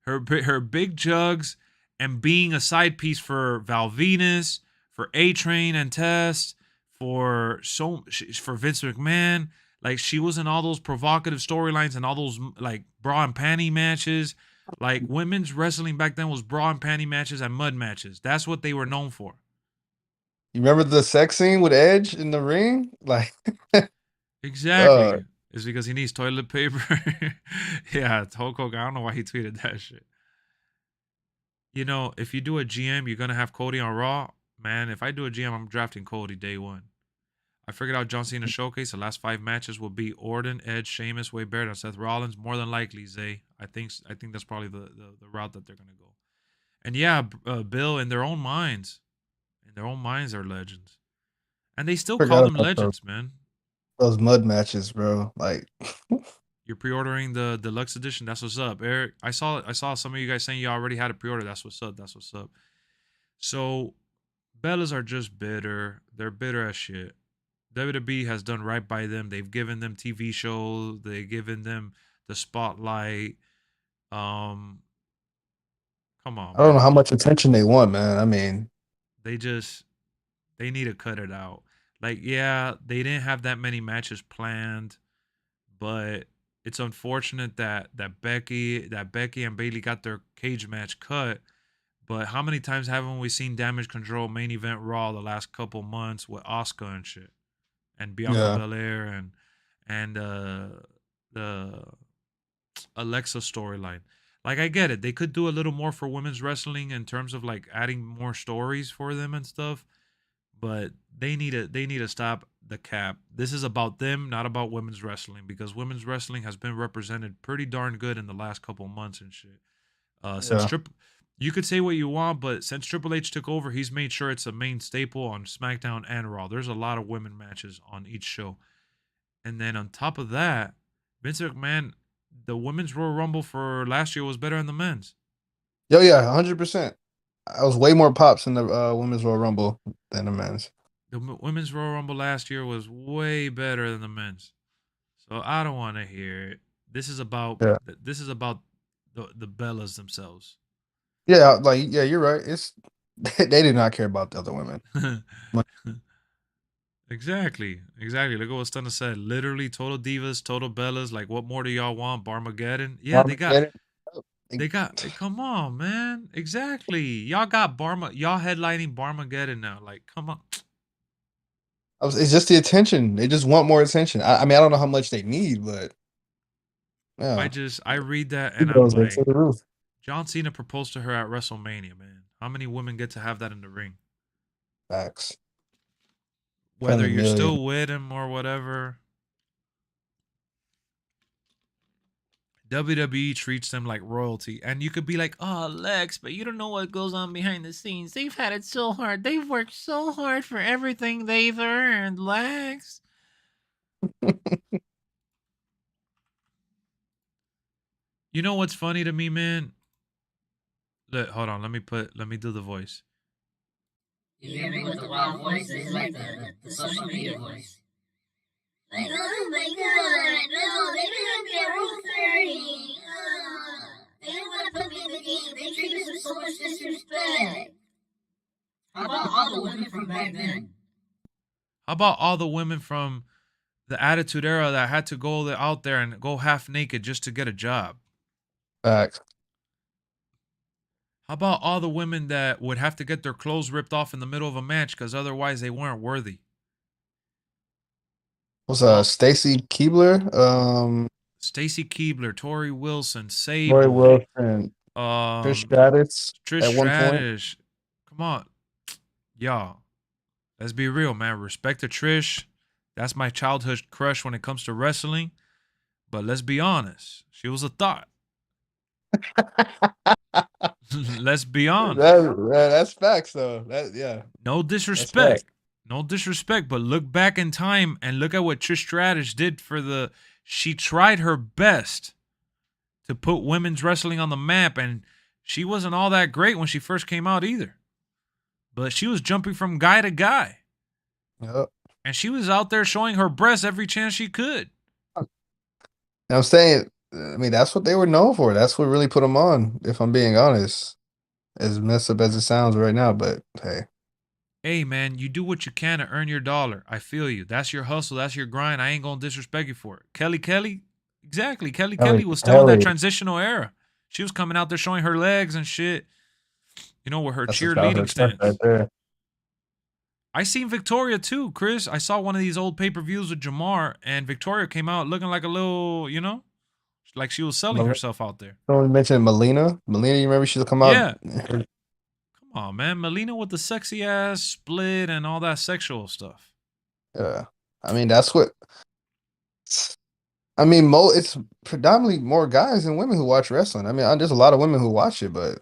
her big jugs, and being a side piece for Val Venus, for A Train and Test, for Vince McMahon. Like, she was in all those provocative storylines and all those like bra and panty matches. Like, women's wrestling back then was bra and panty matches and mud matches. That's what they were known for. You remember the sex scene with Edge in the ring? Like, uh, Exactly. It's because he needs toilet paper. Yeah, Hulk Hogan. I don't know why he tweeted that shit. If you do a GM, you're gonna have Cody on Raw. Man, if I do a GM, I'm drafting Cody day one. I figured out John Cena showcase. The last 5 matches will be Orton, Edge, Sheamus, Wade Barrett, and Seth Rollins. More than likely, Zay. I think that's probably the route that they're gonna go. And yeah, Bill, in their own minds, are legends, and they still call forgot them about legends, man. those mud matches, bro. Like, You're pre-ordering the deluxe edition. That's what's up, Eric. I saw some of you guys saying you already had a pre-order. That's what's up. That's what's up. So Bellas are just bitter. They're bitter as shit. WWE has done right by them. They've given them TV shows. They've given them the spotlight. Um, Come on, I don't know how man. much attention they want, man. I mean, They just they need to cut it out. Like, yeah, they didn't have that many matches planned, but it's unfortunate that Becky and Bailey got their cage match cut. But how many times haven't we seen Damage Control main event Raw the last couple months with Asuka and shit, and Bianca yeah, Belair and the Alexa storyline? Like, I get it, they could do a little more for women's wrestling in terms of like adding more stories for them and stuff, but they need to stop the cap. This is about them, not about women's wrestling, because women's wrestling has been represented pretty darn good in the last couple months and shit. Since yeah, Triple, you could say what you want, but since Triple H took over, he's made sure it's a main staple on SmackDown and Raw. There's a lot of women matches on each show, and then on top of that, Vince McMahon, the women's Royal Rumble for last year was better than the men's. yo, yeah, 100%. I was way more pops in the women's Royal Rumble than the men's. The women's Royal Rumble last year was way better than the men's. So I don't want to hear it. Yeah, The Bellas themselves. yeah, like yeah, you're right. It's they do not care about the other women. Exactly. Look at what Stunna said. Literally, total divas, total Bellas. Like, what more do y'all want? Barmageddon. Yeah, they got. Armageddon. They got. Come on, man. Exactly. Y'all got Barma. Y'all headlining Barmageddon now. Like, come on. It's just the attention. They just want more attention. I mean, I don't know how much they need, but yeah, I read that and I'm egos are like, through the roof. John Cena proposed to her at WrestleMania, man. How many women get to have that in the ring? Facts. Whether 20 you're million. still with him or whatever. WWE treats them like royalty. And you could be like, oh, Lex, but you don't know what goes on behind the scenes. They've had it so hard. They've worked so hard for everything they've earned, Lex. You know what's funny to me, man? Hold on, let me do the voice. You hear me with the raw voice? This is like the social media voice. Like, oh my god, no, they didn't get Rule 30. They didn't want to put me in the game. They treated us with so much disrespect. How about all the women from back then? How about all the women from the Attitude Era that had to go out there and go half naked just to get a job? Facts. How about all the women that would have to get their clothes ripped off in the middle of a match because otherwise they weren't worthy? Was Stacy Keibler, Stacy Keibler, Tori Wilson, Roy Sable, Wilson, Trish Stratus Trish at one point. Stratus. Come on, y'all. Let's be real, man. Respect to Trish. That's my childhood crush when it comes to wrestling. But let's be honest, she was a thought. Let's be honest. That's facts, though. Yeah. No disrespect. No disrespect, but look back in time and look at what Trish Stratus did for she tried her best to put women's wrestling on the map, and she wasn't all that great when she first came out either. But she was jumping from guy to guy. Yep. And she was out there showing her breasts every chance she could. I'm saying, I mean, that's what they were known for. That's what really put them on, if I'm being honest. As messed up as it sounds right now, but hey. Hey, man, you do what you can to earn your dollar. I feel you. That's your hustle. That's your grind. I ain't going to disrespect you for it. Kelly, exactly. Kelly was still in that transitional era. She was coming out there showing her legs and shit. You know, with her cheerleading stance. Right there. I seen Victoria too, Chris. I saw one of these old pay-per-views with Jamar, and Victoria came out looking like a little, you know, like she was selling herself out there. Someone mentioned Melina. Melina, you remember she'll come out? Yeah. Come on, man. Melina with the sexy ass split and all that sexual stuff. Yeah. I mean, that's what. I mean, it's predominantly more guys than women who watch wrestling. I mean, there's a lot of women who watch it, but.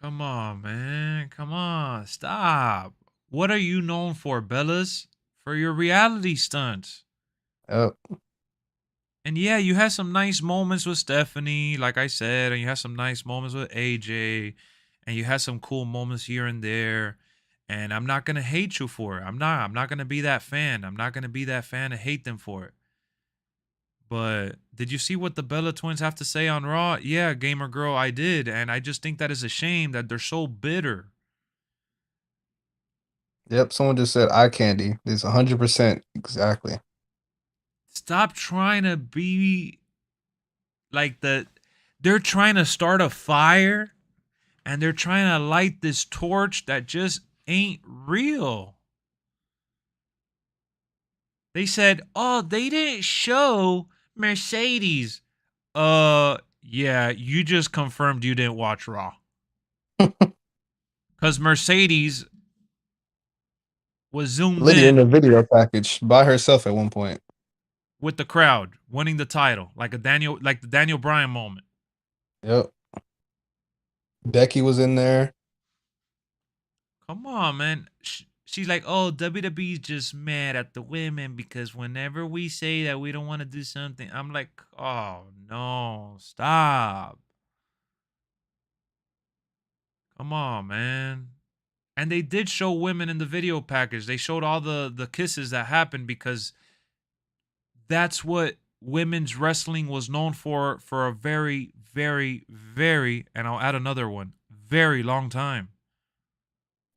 Come on, man. Come on. Stop. What are you known for, Bellas? For your reality stunts. Yep. And yeah, you had some nice moments with Stephanie, like I said, and you had some nice moments with AJ, and you had some cool moments here and there. And I'm not gonna hate you for it. I'm not gonna be that fan. I'm not gonna be that fan and hate them for it. But did you see what the Bella twins have to say on Raw? Yeah, gamer girl, I did. And I just think that is a shame that they're so bitter. Yep, someone just said eye candy. It's 100% exactly. Stop trying to be like they're trying to start a fire and they're trying to light this torch that just ain't real. They said, oh, they didn't show Mercedes. Yeah, you just confirmed you didn't watch Raw. Because Mercedes was zoomed in a video package by herself at one point. With the crowd, winning the title. Like the Daniel Bryan moment. Yep. Becky was in there. Come on, man. She's like, oh, WWE's just mad at the women because whenever we say that we don't want to do something, I'm like, oh, no, stop. Come on, man. And they did show women in the video package. They showed all the kisses that happened because that's what women's wrestling was known for a very, very, very, and I'll add another one, very long time.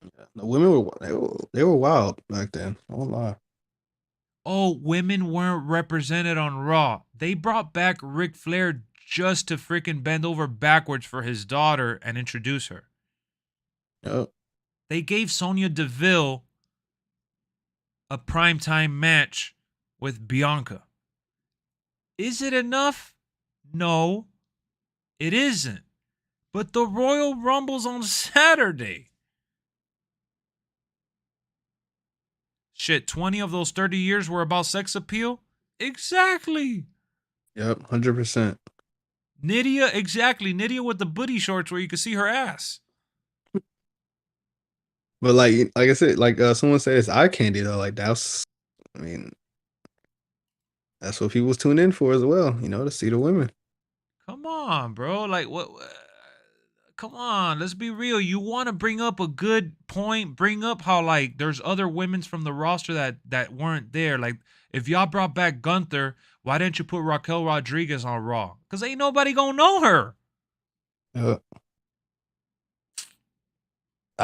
Yeah, the women were wild back then. I won't lie. Oh, women weren't represented on Raw. They brought back Ric Flair just to freaking bend over backwards for his daughter and introduce her. Yep. They gave Sonya Deville a primetime match with Bianca. Is it enough? No, it isn't. But the Royal Rumble's on Saturday. Shit, 20 of those 30 years were about sex appeal? Exactly. Yep, 100%. Nydia, exactly. Nydia with the booty shorts where you can see her ass. But like I said, like someone said, it's eye candy though. Like that's, I mean, that's what people tune in for as well. You know, to see the women. Come on, bro. Like what? Come on, let's be real. You want to bring up a good point, bring up how like there's other women's from the roster that weren't there. Like if y'all brought back Gunther, why didn't you put Raquel Rodriguez on Raw? Cuz ain't nobody going to know her. I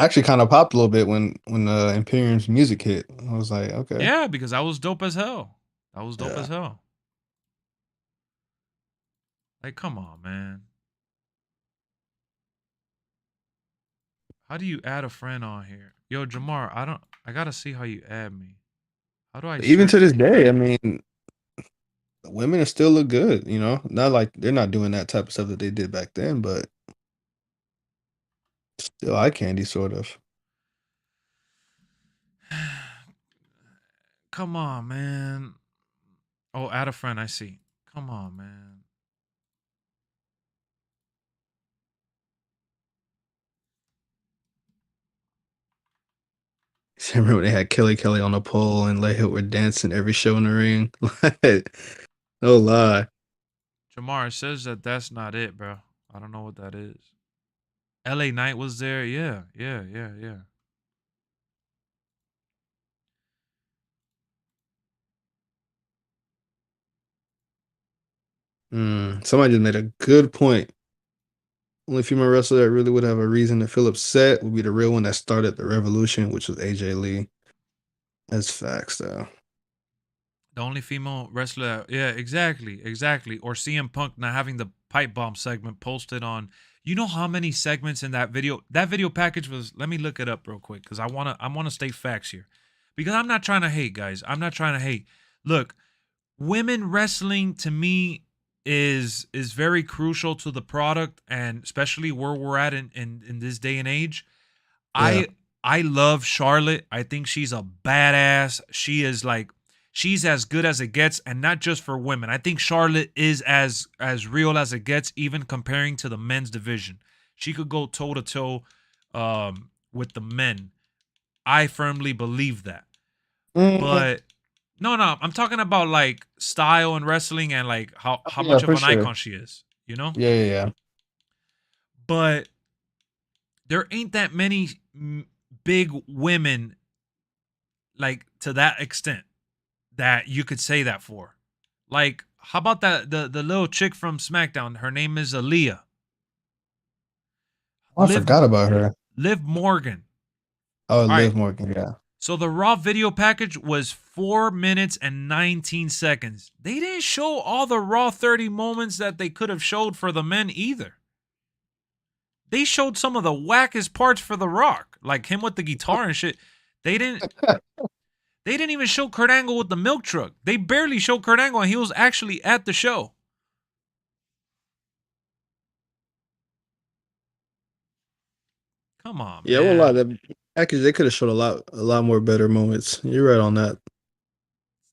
actually kind of popped a little bit when Imperium's music hit. I was like, okay, Yeah, because that was dope as hell. That was dope yeah. as hell. Like come on, man. How do you add a friend on here? Yo, Jamar, I got to see how you add me. How do I Even to search? this day, I mean, the women still look good. You know, not like they're not doing that type of stuff that they did back then, but still eye candy, sort of. Come on, man. Oh, add a friend. I see. Come on, man. Remember when they had Kelly on the pole and Layhill were dancing every show in the ring? Like, no lie. Jamar, it says that that's not it, bro. I don't know what that is. LA Knight was there. Yeah. Somebody just made a good point. Only female wrestler that really would have a reason to feel upset would be the real one that started the revolution, which was AJ Lee. That's facts, though. The only female wrestler. Yeah, exactly. Or CM Punk not having the pipe bomb segment posted on. You know how many segments in that video? That video package was. Let me look it up real quick because I wanna state facts here, because I'm not trying to hate, guys. I'm not trying to hate. Look, women wrestling to me is very crucial to the product, and especially where we're at in this day and age. Yeah. I love Charlotte. I think she's a badass. She's as good as it gets, and not just for women. I think Charlotte is as real as it gets, even comparing to the men's division. She could go toe to toe with the men. I firmly believe that. Mm, But no, I'm talking about like style and wrestling and like how yeah, much of for an sure. icon she is, you know? Yeah. But there ain't that many big women like to that extent that you could say that for. Like, how about that the little chick from SmackDown? Her name is Aaliyah. Oh, I Liv forgot about her. Liv Morgan. Oh, All right. Liv Morgan, yeah. So the Raw video package was 4 minutes and 19 seconds. They didn't show all the Raw 30 moments that they could have showed for the men either. They showed some of the wackest parts for The Rock, like him with the guitar and shit. They didn't even show Kurt Angle with the milk truck. They barely showed Kurt Angle, and he was actually at the show. Come on, Yeah, I won't lie. man. That package, they could have showed a lot more better moments. You're right on that.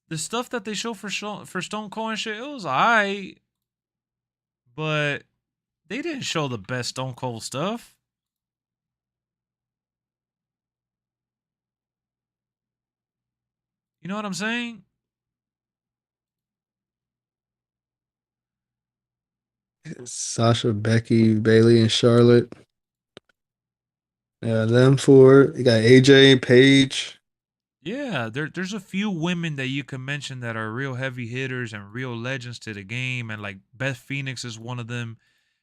The stuff that they showed for Stone Cold and shit, it was alright, but they didn't show the best Stone Cold stuff. You know what I'm saying? Sasha, Becky, Bailey, and Charlotte. Yeah, them four. You got AJ, Paige. Yeah, there's a few women that you can mention that are real heavy hitters and real legends to the game, and like Beth Phoenix is one of them.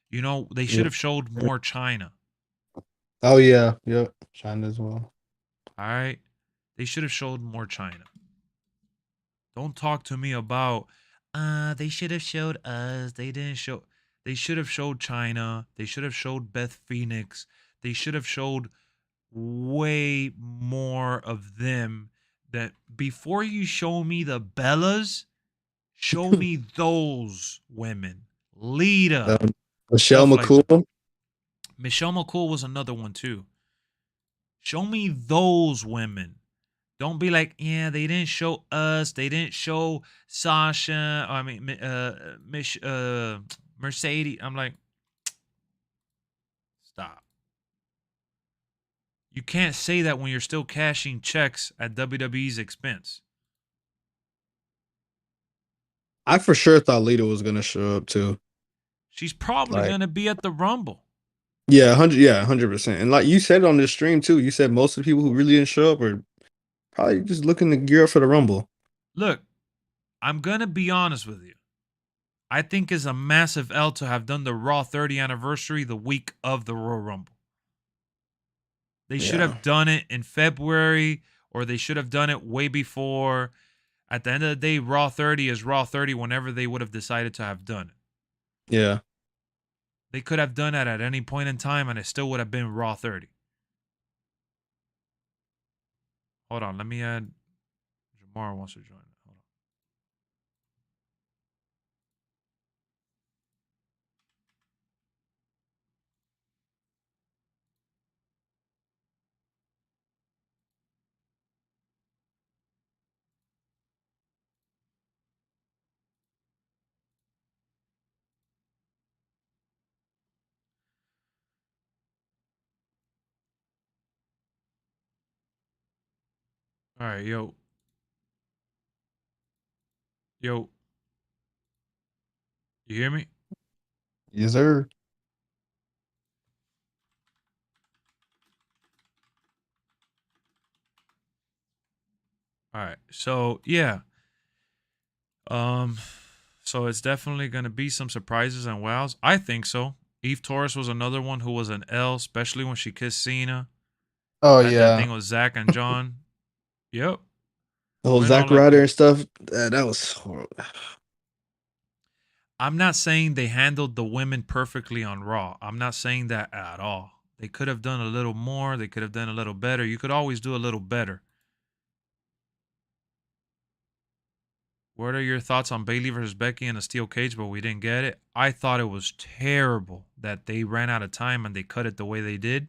You know, they should Yep. have showed more China. Oh yeah, yep. China as well. All right, they should have showed more China. Don't talk to me about they should have showed us. They didn't show. They should have showed China. They should have showed Beth Phoenix. They should have showed way more of them. That before you show me the Bellas, show me those women. Lita, Michelle stuff like that. McCool. Michelle McCool was another one too. Show me those women. Don't be like, yeah, they didn't show us. They didn't show Sasha. I mean, Mercedes. I'm like, stop. You can't say that when you're still cashing checks at WWE's expense. I for sure thought Lita was gonna show up too. She's probably Like, gonna be at the Rumble. yeah, 100%. And like you said on this stream too, you said most of the people who really didn't show up are probably just looking to gear up for the Rumble. Look, I'm gonna be honest with you. I think it's a massive L to have done the Raw 30 anniversary the week of the Royal Rumble. They should Yeah. have done it in February, or they should have done it way before. At the end of the day, Raw 30 is Raw 30 whenever they would have decided to have done it. Yeah. They could have done it at any point in time, and it still would have been Raw 30. Hold on, let me add. Jamar wants to join. Hold on. All right, yo. Yo. You hear me? Yes, sir. All right. So, yeah. So it's definitely going to be some surprises and wows. I think so. Eve Torres was another one who was an L, especially when she kissed Cena. Oh Had that yeah. thing with Zach and John. Yep. The whole You know, Zack like, Ryder and stuff. That was horrible. I'm not saying they handled the women perfectly on Raw. I'm not saying that at all. They could have done a little more. They could have done a little better. You could always do a little better. What are your thoughts on Bayley versus Becky in a steel cage, but we didn't get it? I thought it was terrible that they ran out of time and they cut it the way they did,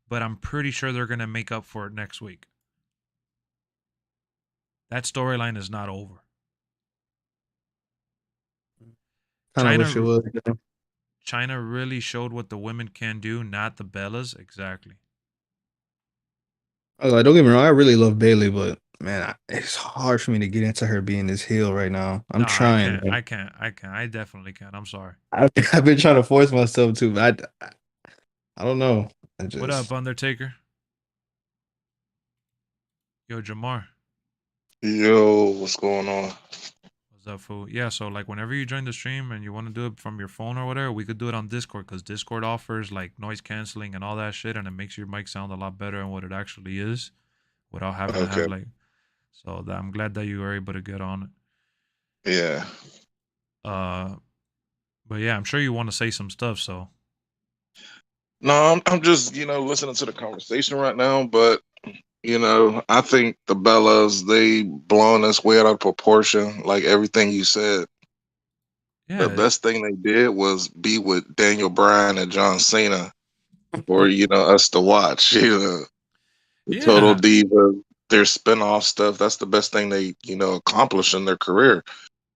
but I'm pretty sure they're going to make up for it next week. That storyline is not over. Kind of wish it was. China really showed what the women can do, not the Bellas. Exactly. I was like, don't get me wrong, I really love Bailey, but man, it's hard for me to get into her being this heel right now. I'm No, I trying. can't. I can't. I can't. I definitely can't. I'm sorry. I've been trying to force myself to, but I don't know. What up, Undertaker? Yo, Jamar. Yo, what's going on? What's up, fool? Yeah, so like whenever you join the stream and you want to do it from your phone or whatever, we could do it on Discord because Discord offers like noise canceling and all that shit, and it makes your mic sound a lot better than what it actually is without having to have like. So I'm glad that you were able to get on it. Yeah. But yeah, I'm sure you want to say some stuff. So. No, I'm just listening to the conversation right now, but I think the Bellas, they blown this way out of proportion, like everything you said. Yeah. The best thing they did was be with Daniel Bryan and John Cena for us to watch. The Total Diva, their spinoff stuff. That's the best thing they accomplished in their career.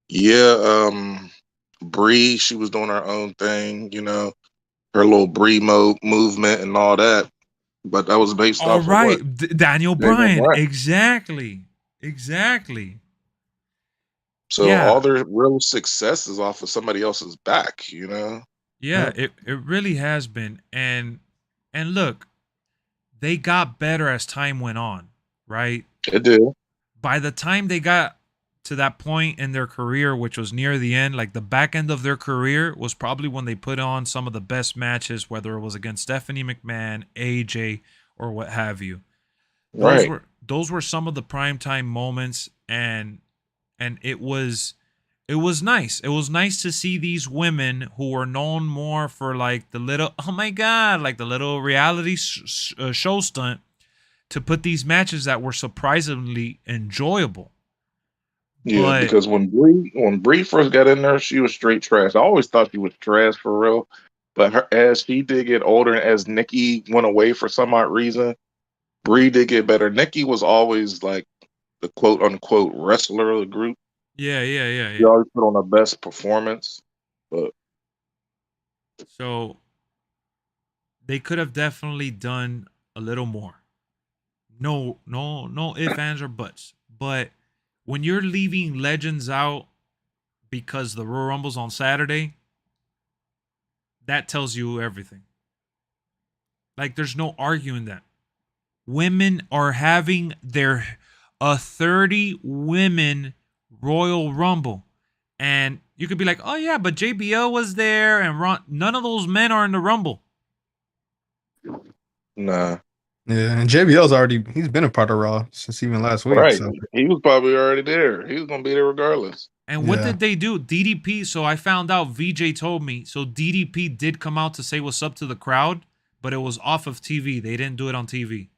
Yeah, Brie, she was doing her own thing. Her little Brie movement and all that. But that was based off of what? Daniel Bryan. Exactly. So all their real success is off of somebody else's back, Yeah, it really has been. And look, they got better as time went on, right? It did. By the time they got to that point in their career, which was near the end, like the back end of their career was probably when they put on some of the best matches, whether it was against Stephanie McMahon, AJ, or what have you. Those were some of the primetime moments, and it was nice. It was nice to see these women who were known more for like the little, oh my God, like the little reality show stunt, to put these matches that were surprisingly enjoyable. Yeah, because when Brie first got in there, she was straight trash. I always thought she was trash for real. But as she did get older, and as Nikki went away for some odd reason, Brie did get better. Nikki was always like the quote unquote wrestler of the group. Yeah. She always put on the best performance. But So they could have definitely done a little more. No ifs, ands, or buts. But when you're leaving legends out because the Royal Rumble's on Saturday, that tells you everything. Like, there's no arguing that. Women are having a 30 women Royal Rumble. And you could be like, oh yeah, but JBL was there and Ron. None of those men are in the Rumble. Nah. Yeah, and he's been a part of Raw since even last week. Right. So He was probably already there. He was gonna be there regardless. And what yeah. did they do? DDP, so I found out, VJ told me, so DDP did come out to say what's up to the crowd, but it was off of TV. They didn't do it on TV.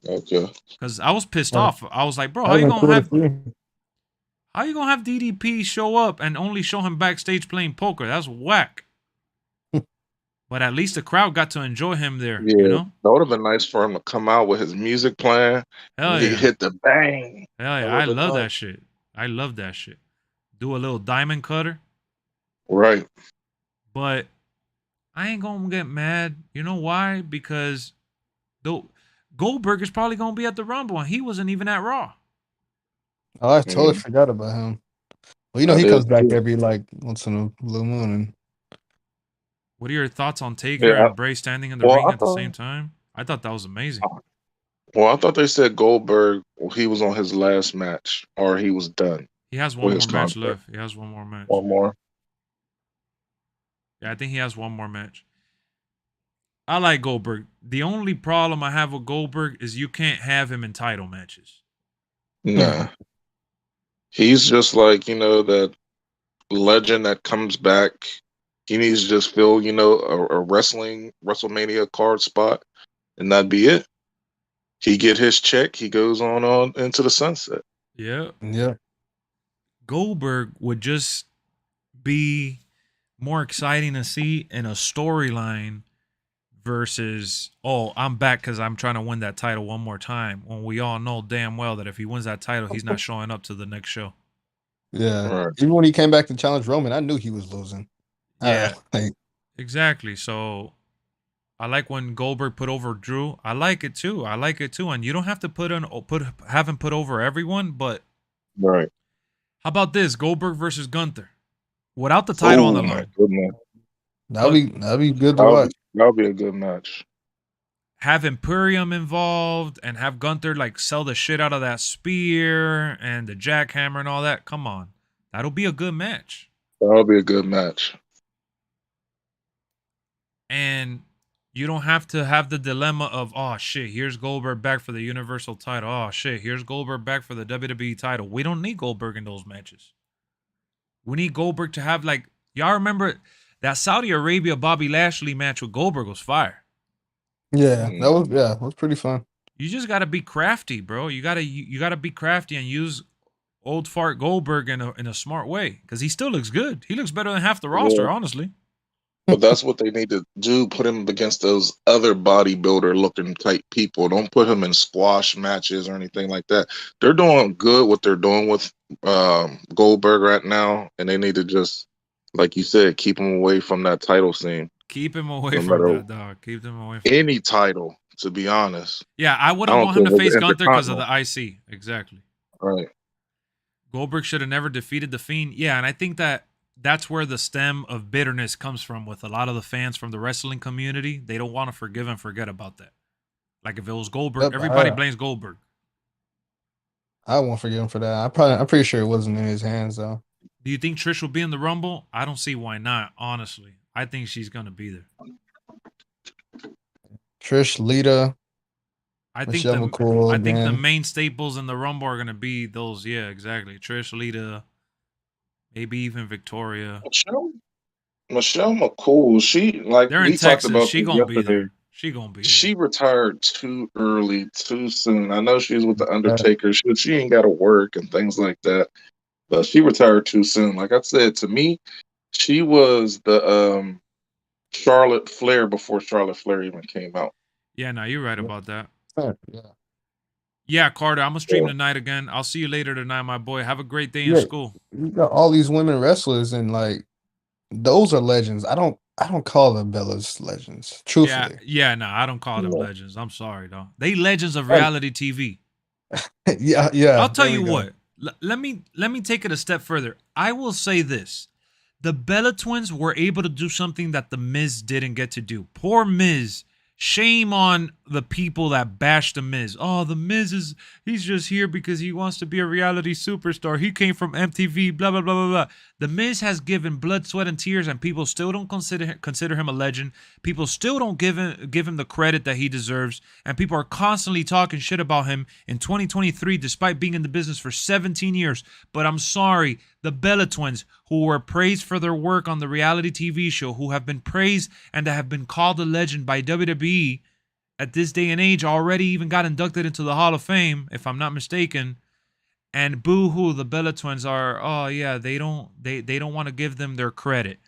Okay. Because I was pissed Oh. off. I was like, bro, That how you would've gonna been have cool. how you gonna have DDP show up and only show him backstage playing poker? That's whack. But at least the crowd got to enjoy him there, Yeah, you know? that would have been nice for him to come out with his music playing. Hell He yeah. hit the bang. Hell yeah. That I would've been love that nice. shit. I love that shit. Do a little diamond cutter. Right. But I ain't gonna get mad. You know why? Because Goldberg is probably gonna be at the Rumble, and he wasn't even at Raw. Oh, I totally forgot about him. Well, you know I he did comes back too. every like once in a blue moon. And What are your thoughts on Taker Yeah. and Bray standing in the Well, ring I at the thought. same time? I thought that was amazing. Well, I thought they said Goldberg. He was on his last match, or he was done He has with one his more match contract. left. He has one more match. One more. Yeah, I think he has one more match. I like Goldberg. The only problem I have with Goldberg is you can't have him in title matches. Nah. He's just like, that legend that comes back. He needs to just fill, a WrestleMania card spot, and that'd be it. He get his check. He goes on into the sunset. Yeah. yeah, Goldberg would just be more exciting to see in a storyline versus, oh, I'm back because I'm trying to win that title one more time. When we all know damn well that if he wins that title, he's not showing up to the next show. yeah. Right. Even when he came back to challenge Roman, I knew he was losing. Yeah, Like, exactly. So I like when Goldberg put over Drew. I like it too. And you don't have to have him put over everyone. But Right. how about this? Goldberg versus Gunther, without the title on the my line. goodness. that'd be good to That'll watch. be, that'll be a good match. Have Imperium involved and have Gunther like sell the shit out of that spear and the jackhammer and all that. Come on, that'll be a good match. That'll be a good match. And you don't have to have the dilemma of, oh shit, here's Goldberg back for the Universal title. Oh shit, here's Goldberg back for the WWE title. We don't need Goldberg in those matches. We need Goldberg to have, like, y'all remember that Saudi Arabia Bobby Lashley match with Goldberg was fire. Yeah, it was pretty fun. You just gotta be crafty, bro. You gotta be crafty and use old fart Goldberg in a smart way, because he still looks good. He looks better than half the roster, honestly. But that's what they need to do. Put him against those other bodybuilder looking type people. Don't put him in squash matches or anything like that. They're doing good what they're doing with Goldberg right now, and they need to just, like you said, keep him away from that title scene. Keep him away No from matter that, dog. Keep him away from any title, to be honest. Yeah, I I wouldn't don't want him care to if it's face Gunther because of Intercontinental. the IC. Exactly. Right. Goldberg should have never defeated the Fiend. Yeah, and I think that's where the stem of bitterness comes from with a lot of the fans from the wrestling community. They don't want to forgive and forget about that. Like if it was Goldberg, Yep, everybody blames Goldberg. I won't forgive him for that. I'm pretty sure it wasn't in his hands though. Do you think Trish will be in the Rumble? I don't see why not, honestly. I think she's going to be there. Trish, Lita, I think Michelle McCool I think the again. main staples in the Rumble are going to be those. Yeah, exactly. Trish, Lita, maybe even Victoria. Michelle McCool, They're in we talked Texas. about She this going to be yesterday. there. She going to be there. She retired too early, too soon. I know she's with the Undertaker. She ain't got to work and things like that, but she retired too soon. Like I said, to me, she was the Charlotte Flair before Charlotte Flair even came out. Yeah, no, you're right about that. Yeah. Yeah, Carter, I'm going to stream tonight again. I'll see you later tonight, my boy. Have a great day in Yeah. school. You got all these women wrestlers and like those are legends. I don't I don't call the Bellas legends, Yeah, truthfully. yeah, no, I don't call them No. legends. I'm sorry, though. They legends of Right. reality TV. Yeah, yeah. I'll tell There you we go. what. Let me take it a step further. I will say this: the Bella Twins were able to do something that the Miz didn't get to do. Poor Miz. Shame on the people that bashed the Miz. Oh, the Miz he's just here because he wants to be a reality superstar. He came from MTV, blah, blah, blah, blah, blah. The Miz has given blood, sweat, and tears, and people still don't consider him a legend. People still don't give him the credit that he deserves, and people are constantly talking shit about him in 2023, despite being in the business for 17 years. But I'm sorry, the Bella Twins, who were praised for their work on the reality TV show, who have been praised and that have been called a legend by WWE at this day and age, already even got inducted into the Hall of Fame, if I'm not mistaken. And boo-hoo, the Bella Twins are, oh yeah, they don't want to give them their credit.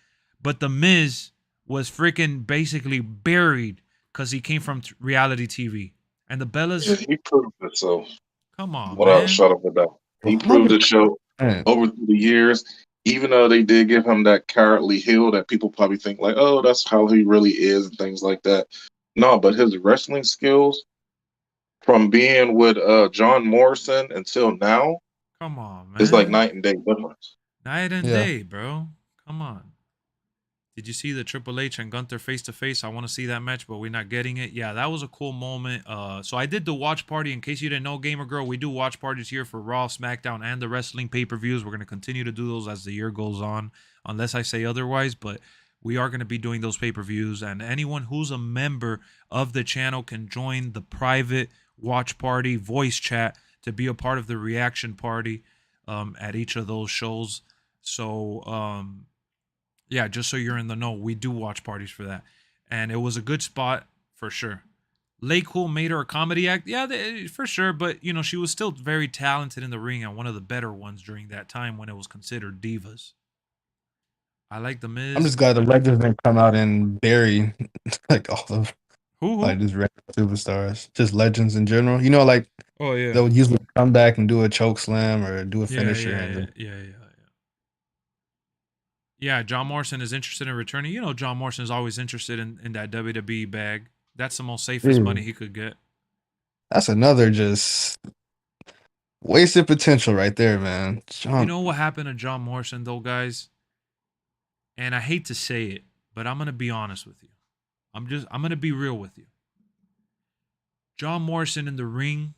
But the Miz was freaking basically buried because he came from reality TV. And the Yeah, Bellas, he proved it. So come on, what up? man. Shut up with that. He proved it. 100%. Show over the years. Even though they did give him that cowardly heel that people probably think like, oh, that's how he really is and things like that. No, but his wrestling skills from being with John Morrison until now Come on, is like man. night and day difference. Night and Yeah. day, bro. Come on. Did you see the Triple H and Gunther face to face? I want to see that match, but we're not getting it. Yeah, that was a cool moment. So I did the watch party. In case you didn't know, Gamer Girl, we do watch parties here for Raw, SmackDown, and the wrestling pay-per-views. We're going to continue to do those as the year goes on, unless I say otherwise. But we are going to be doing those pay-per-views, and anyone who's a member of the channel can join the private watch party voice chat to be a part of the reaction party at each of those shows. So yeah, just so you're in the know, we do watch parties for that. And it was a good spot for sure. Lay Cool made her a comedy act. Yeah, for sure. But, you know, she was still very talented in the ring and one of the better ones during that time when it was considered divas. I like The I'm Miz. just glad the legends didn't come out and bury like all the Who? like just random superstars, just legends in general. You know, like Oh, yeah. they'll usually come back and do a choke slam or do a Yeah, finisher, and then yeah. Yeah, John Morrison is interested in returning. You know, John Morrison is always interested in that WWE bag. That's the most safest money he could get. that's another just wasted potential right there, man. You know what happened to John Morrison, though, guys? And I hate to say it, but I'm going to be honest with you. I'm going to be real with you. John Morrison in the ring,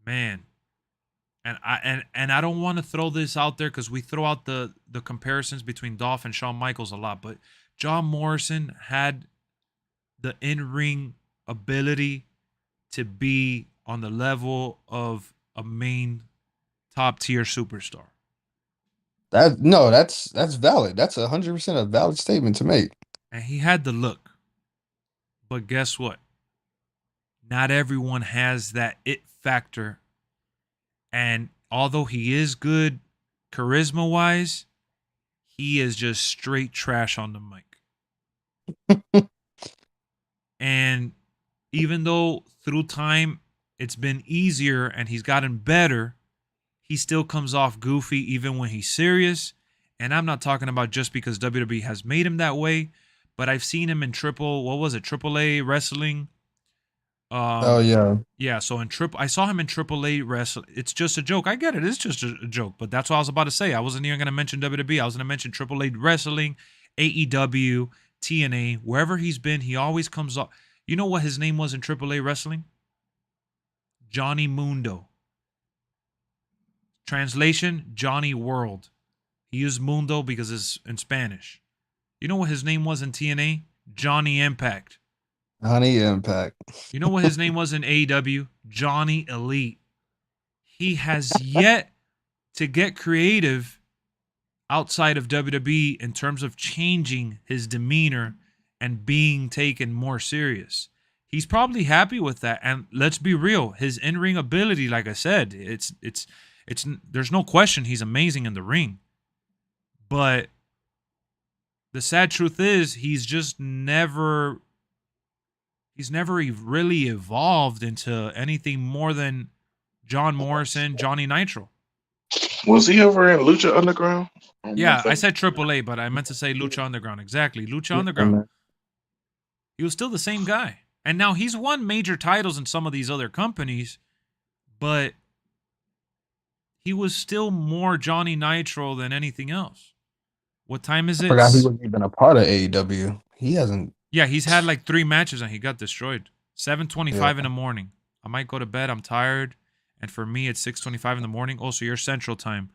man. And I don't want to throw this out there because we throw out the comparisons between Dolph and Shawn Michaels a lot, but John Morrison had the in-ring ability to be on the level of a main top tier superstar. That's valid. That's 100% a valid statement to make. And he had the look. But guess what? Not everyone has that it factor. And although he is good charisma wise, he is just straight trash on the mic. And even though through time it's been easier and he's gotten better, he still comes off goofy even when he's serious. And I'm not talking about just because WWE has made him that way, but I've seen him in AAA wrestling. Oh yeah. Yeah, so I saw him in AAA wrestling. It's just a joke. I get it. It's just a joke, but that's what I was about to say. I wasn't even going to mention WWE. I was going to mention AAA wrestling, AEW, TNA, wherever he's been, he always comes up. You know what his name was in AAA wrestling? Johnny Mundo. Translation, Johnny World. He used Mundo because it's in Spanish. You know what his name was in TNA? Johnny Impact. Honey Impact. You know what his name was in AEW? Johnny Elite. He has yet to get creative outside of WWE in terms of changing his demeanor and being taken more serious. He's probably happy with that. And let's be real, his in-ring ability, like I said, it's there's no question he's amazing in the ring. But the sad truth is he's never really evolved into anything more than John Morrison, Johnny Nitro. Was he ever in Lucha Underground? Yeah, I said AAA, but I meant to say Lucha Underground. Exactly, Lucha Underground. He was still the same guy. And now he's won major titles in some of these other companies, but he was still more Johnny Nitro than anything else. What time is it? I forgot he wasn't even a part of AEW. He hasn't. Yeah, he's had like 3 matches and he got destroyed. 7:25 in the morning. I might go to bed. I'm tired. And for me, it's 6:25 in the morning. Also, your Central Time.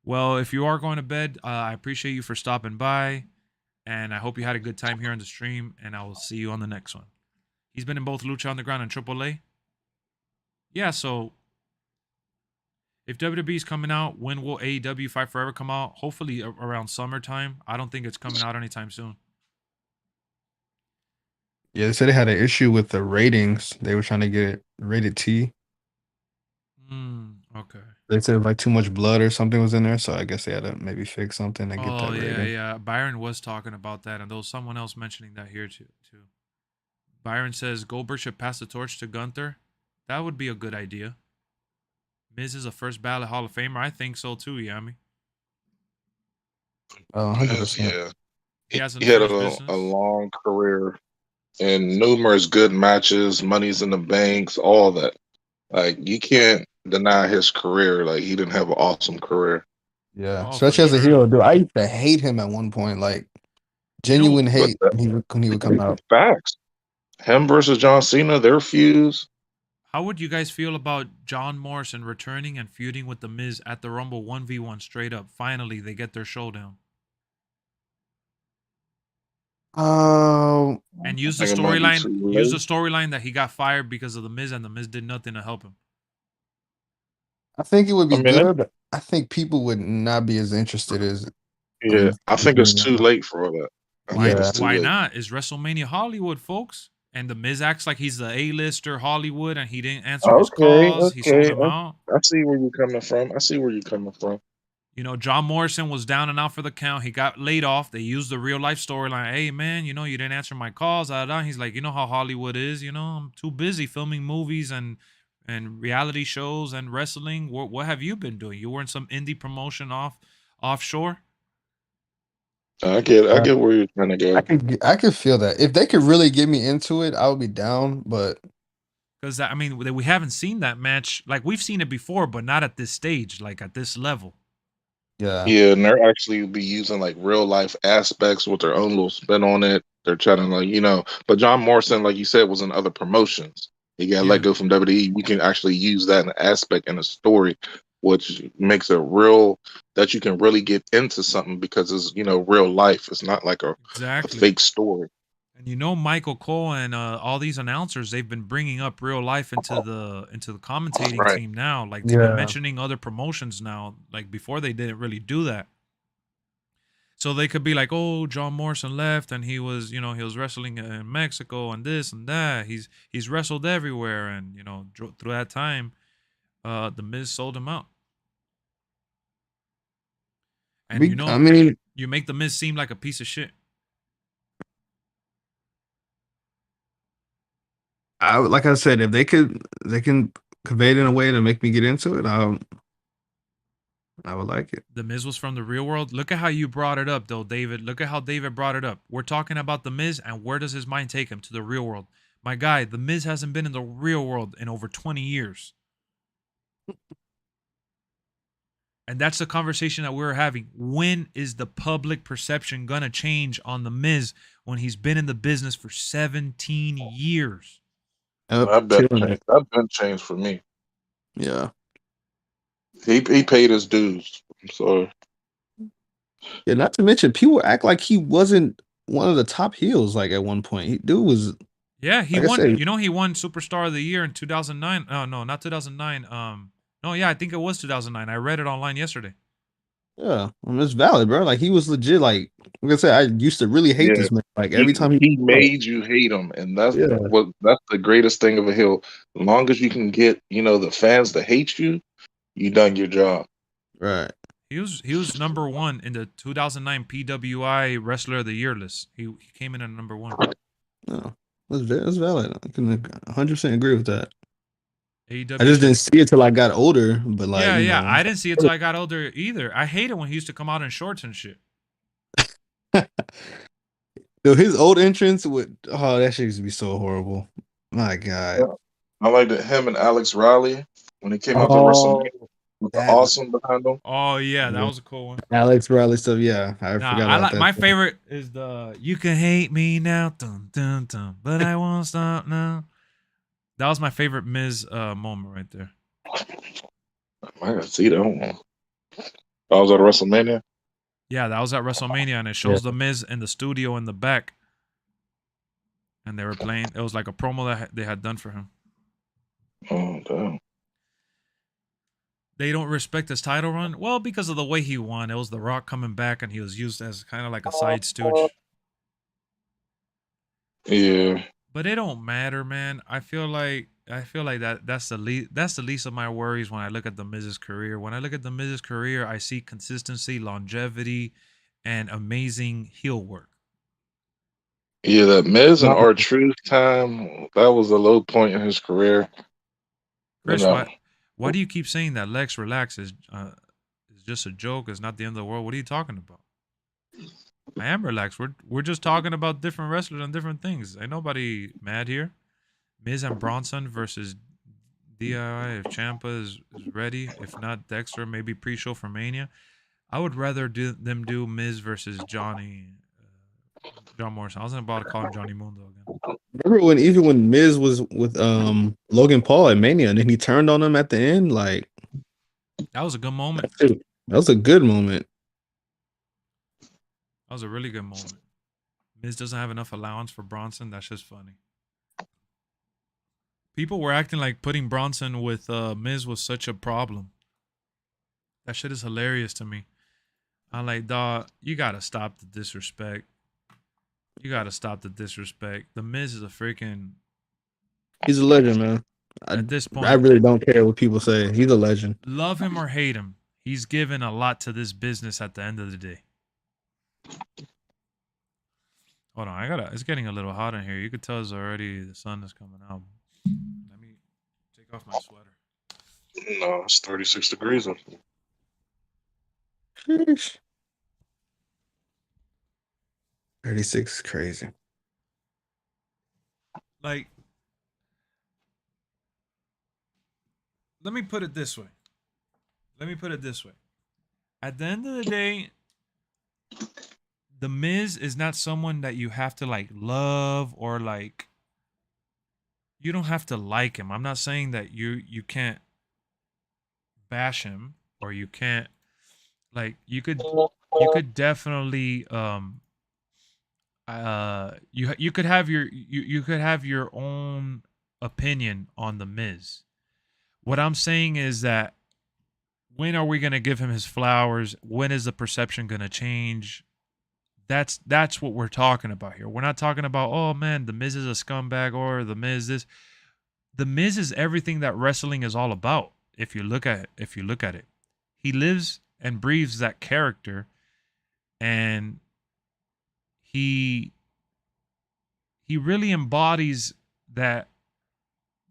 Well, if you are going to bed, I appreciate you for stopping by. And I hope you had a good time here on the stream. And I will see you on the next one. He's been in both Lucha Underground and AAA. Yeah, so if WWE is coming out, when will AEW Fight Forever come out? Hopefully around summertime. I don't think it's coming out anytime soon. Yeah, they said they had an issue with the ratings. They were trying to get it rated T. Okay. They said like too much blood or something was in there, so I guess they had to maybe fix something and get that rating. Yeah. Byron was talking about that, and there was someone else mentioning that here too. Byron says Goldberg should pass the torch to Gunther. That would be a good idea. Miz is a first ballot Hall of Famer. I think so too, Yami. 100%. Yeah. He had a long career and numerous good matches, Money's in the Banks, all that. Like, you can't deny his career. Like, he didn't have an awesome career. Yeah, especially as a hero, dude. I used to hate him at one point, like genuine hate when he would come out. Facts. Him versus John Cena, their fuse. How would you guys feel about John Morrison returning and feuding with The Miz at the Rumble 1v1 straight up? Finally, they get their showdown. And use the storyline that he got fired because of The Miz and The Miz did nothing to help him. I think it would be good, but I think people would not be as interested as. Yeah, I think it's too late for all that. Why not? It's WrestleMania Hollywood, folks. And The Miz acts like he's the A-lister Hollywood and he didn't answer his calls. He sold him out. I see where you're coming from. You know, John Morrison was down and out for the count. He got laid off. They used the real life storyline. Hey, man, you know, you didn't answer my calls. He's like, you know how Hollywood is. You know, I'm too busy filming movies and reality shows and wrestling. What have you been doing? You were in some indie promotion offshore? I get where you're trying to go. I could feel that. If they could really get me into it, I would be down. But because I mean, we haven't seen that match. Like, we've seen it before, but not at this stage, like at this level. Yeah, and they're actually be using like real life aspects with their own little spin on it. They're trying to, like, you know. But John Morrison, like you said, was in other promotions. He got let go from WWE. We can actually use that in an aspect in a story, which makes it real, that you can really get into something because it's, you know, real life. It's not like a fake story. And you know, Michael Cole and all these announcers, they've been bringing up real life into the commentating team now. Like, they've been mentioning other promotions now. Like, before they didn't really do that. So they could be like, oh, John Morrison left and he was wrestling in Mexico and this and that. He's wrestled everywhere, and, you know, through that time, The Miz sold him out. And you make The Miz seem like a piece of shit. Like I said, if they can convey it in a way to make me get into it, I would like it. The Miz was from the real world. Look at how you brought it up, though, David. Look at how David brought it up. We're talking about The Miz, and where does his mind take him? To the real world. My guy, The Miz hasn't been in the real world in over 20 years. And that's the conversation that we're having. When is the public perception going to change on The Miz when he's been in the business for 17 years? That been changed for me. Yeah. He paid his dues. I'm sorry. Yeah, not to mention, people act like he wasn't one of the top heels. Like, at one point, dude was. Yeah, he won. You know, he won Superstar of the Year in 2009. No, not 2009. No, yeah, I think it was 2009. I read it online yesterday. Yeah, it's valid, bro. Like, he was legit. Like I said, I used to really hate this man. Like, every time he made you hate him, and that's the greatest thing of a heel. As long as you can get, you know, the fans to hate you, you done your job. Right. He was #1 in the 2009 PWI Wrestler of the Year list. He came in at #1. No, that's valid. I can 100% agree with that. AEW I just should. didn't see it till I got older. But like, Yeah, you yeah. know, I didn't see it till I got older either. I hated when he used to come out in shorts and shit. yo, his old entrance would that shit used to be so horrible. My God. I liked it, him and Alex Riley when he came out to Oh, WrestleMania with the that awesome behind him. Oh yeah, that was a cool one. Alex Riley stuff. Yeah, I Nah, forgot I about like that. my favorite is the "You can hate me now, dun dun dun, but I won't stop now." That was my favorite Miz moment right there. I gotta see that one. I was at WrestleMania. Yeah, that was at WrestleMania, and it shows the Miz in the studio in the back, and they were playing. It was like a promo that they had done for him. Oh damn. They don't respect his title run. Well, because of the way he won, it was The Rock coming back, and he was used as kind of like a side stooge. Yeah. But it don't matter, man. I feel like that's the least of my worries when I look at the Miz's career. When I look at the Miz's career, I see consistency, longevity, and amazing heel work. Yeah, that Miz and R-Truth time, that was a low point in his career. Chris, You know. why do you keep saying that Lex relax is just a joke? It's not the end of the world. What are you talking about? I am relaxed. We're just talking about different wrestlers and different things. Ain't nobody mad here. Miz and Bronson versus DIY if Ciampa is ready. If not, Dexter, maybe pre-show for Mania. I would rather them do Miz versus John Morrison. I was about to call him Johnny Mundo again. Remember when Miz was with Logan Paul at Mania and then he turned on him at the end? Like, That was a good moment. that was a good moment. That was a really good moment. Miz doesn't have enough allowance for Bronson. That's just funny. People were acting like putting Bronson with Miz was such a problem. That shit is hilarious to me. I'm like, dawg, you gotta stop the disrespect. You gotta stop the disrespect. The Miz is a freaking. He's a legend, man. At this point, I really don't care what people say. He's a legend. love him or hate him, he's given a lot to this business at the end of the day. Hold on, it's getting a little hot in here. You could tell it's already the sun is coming out. Let me take off my sweater. No, it's 36 degrees up. Sheesh. 36 is crazy. Like, let me put it this way. At the end of the day, The Miz is not someone that you have to like love or like. You don't have to like him. I'm not saying that you can't bash him or you can't like you could definitely you could have your own opinion on The Miz. What I'm saying is that when are we going to give him his flowers? When is the perception going to change? That's what we're talking about here. We're not talking about, oh man, The Miz is a scumbag or The Miz this. The Miz is everything that wrestling is all about. If you look at it, he lives and breathes that character, and he really embodies that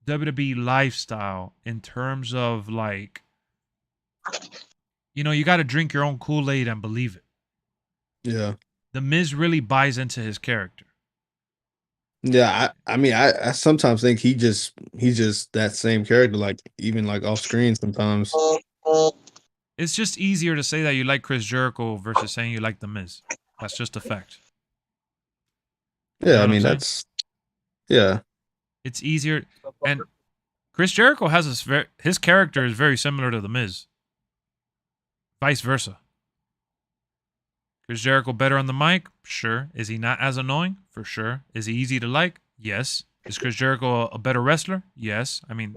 WWE lifestyle in terms of like, you got to drink your own Kool-Aid and believe it. Yeah. The Miz really buys into his character. Yeah, I mean, I sometimes think he's just that same character, like even like off screen sometimes. It's just easier to say that you like Chris Jericho versus saying you like The Miz. That's just a fact. Yeah, I what mean I'm saying? that's yeah. It's easier, and Chris Jericho has his character is very similar to The Miz. Vice versa. Chris Jericho better on the mic? Sure. Is he not as annoying? For sure. Is he easy to like? Yes. Is Chris Jericho a better wrestler? Yes. I mean,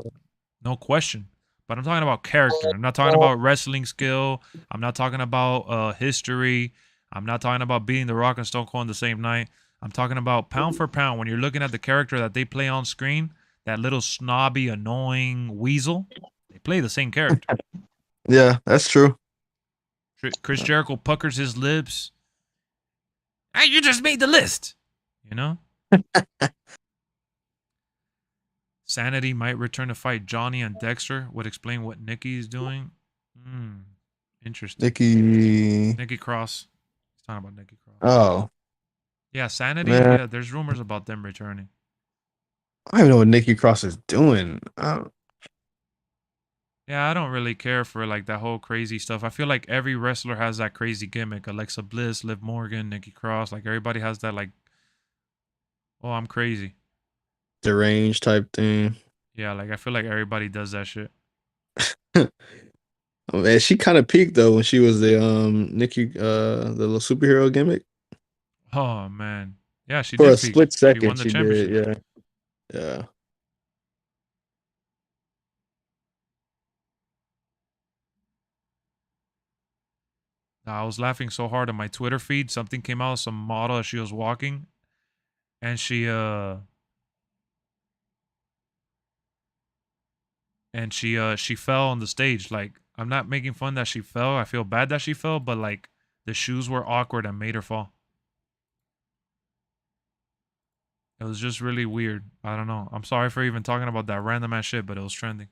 no question. But I'm talking about character. I'm not talking about wrestling skill. I'm not talking about history. I'm not talking about beating The Rock and Stone Cold on the same night. I'm talking about pound for pound. When you're looking at the character that they play on screen, that little snobby, annoying weasel, they play the same character. Yeah, that's true. Chris Jericho puckers his lips. Hey, you just made the list, Sanity might return to fight Johnny and Dexter. Would explain what Nikki is doing. Interesting. Nikki. Nikki Cross. He's talking about Nikki Cross. Oh Yeah, Sanity. man, Yeah, there's rumors about them returning. I don't even know what Nikki Cross is doing. Yeah, I don't really care for like that whole crazy stuff. I feel like every wrestler has that crazy gimmick. Alexa Bliss, Liv Morgan, Nikki Cross. Like everybody has that like, oh, I'm crazy. Deranged type thing. Yeah, like I feel like everybody does that shit. Oh, man, she kind of peaked though when she was the Nikki the little superhero gimmick. Oh man. Yeah, she For a did peak. split She second, won the she did. championship. Yeah, yeah. I was laughing so hard on my Twitter feed. Something came out, some model as she was walking, and she fell on the stage. Like, I'm not making fun that she fell. I feel bad that she fell, but like the shoes were awkward and made her fall. It was just really weird. I don't know. I'm sorry for even talking about that random ass shit, but it was trending.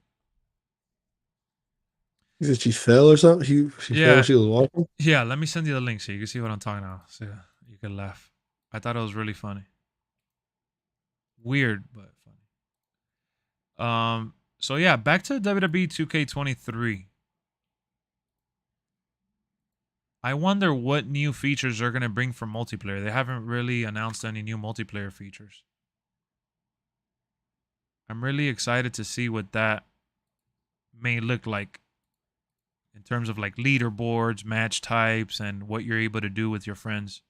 You said she fell or something? She fell when Yeah. she was walking? Yeah, let me send you the link so you can see what I'm talking about. So you can laugh. I thought it was really funny. Weird, but funny. So yeah, back to WWE 2K23. I wonder what new features they're gonna bring for multiplayer. They haven't really announced any new multiplayer features. I'm really excited to see what that may look like in terms of like leaderboards, match types, and what you're able to do with your friends.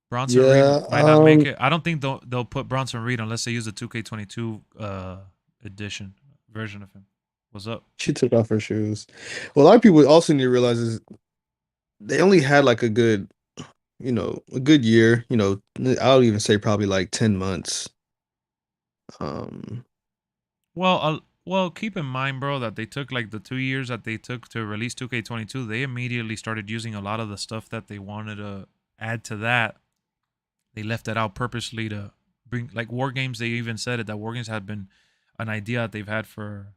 Bronson Reed Yeah, might not make it. I don't think they'll put Bronson Reed unless they use the 2K22 edition version of him. What's up? she took off her shoes. Well, a lot of people also need to realize is they only had like a good, a good year. I'll even say probably like 10 months. Um, Well, keep in mind, bro, that they took like the 2 years that they took to release 2K22. They immediately started using a lot of the stuff that they wanted to add to that. They left it out purposely to bring like War Games. They even said it that War Games had been an idea that they've had for.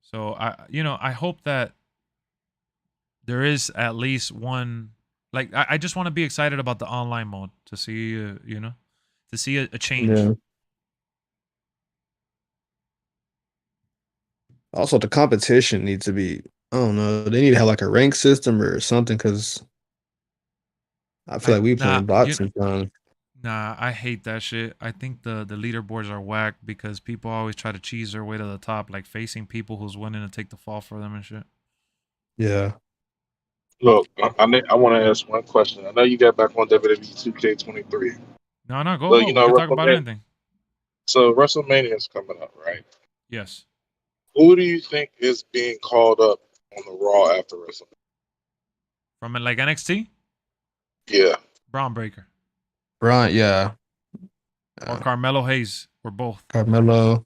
So I hope that there is at least one. Like I just want to be excited about the online mode to see to see a change. yeah. Also, the competition needs to be. I don't know. They need to have like a rank system or something because I feel like we playing bots sometimes. Nah, I hate that shit. I think the leaderboards are whack because people always try to cheese their way to the top, like facing people who's willing to take the fall for them and shit. Yeah. Look, I want to ask one question. I know you got back on WWE 2K23. No, go. So, We can talk about WrestleMania, anything. so WrestleMania is coming up, right? Yes. Who do you think is being called up on the Raw after WrestleMania? From like NXT? Yeah. Braun Breaker. Right. Yeah. Or Carmelo Hayes. Or both. Carmelo.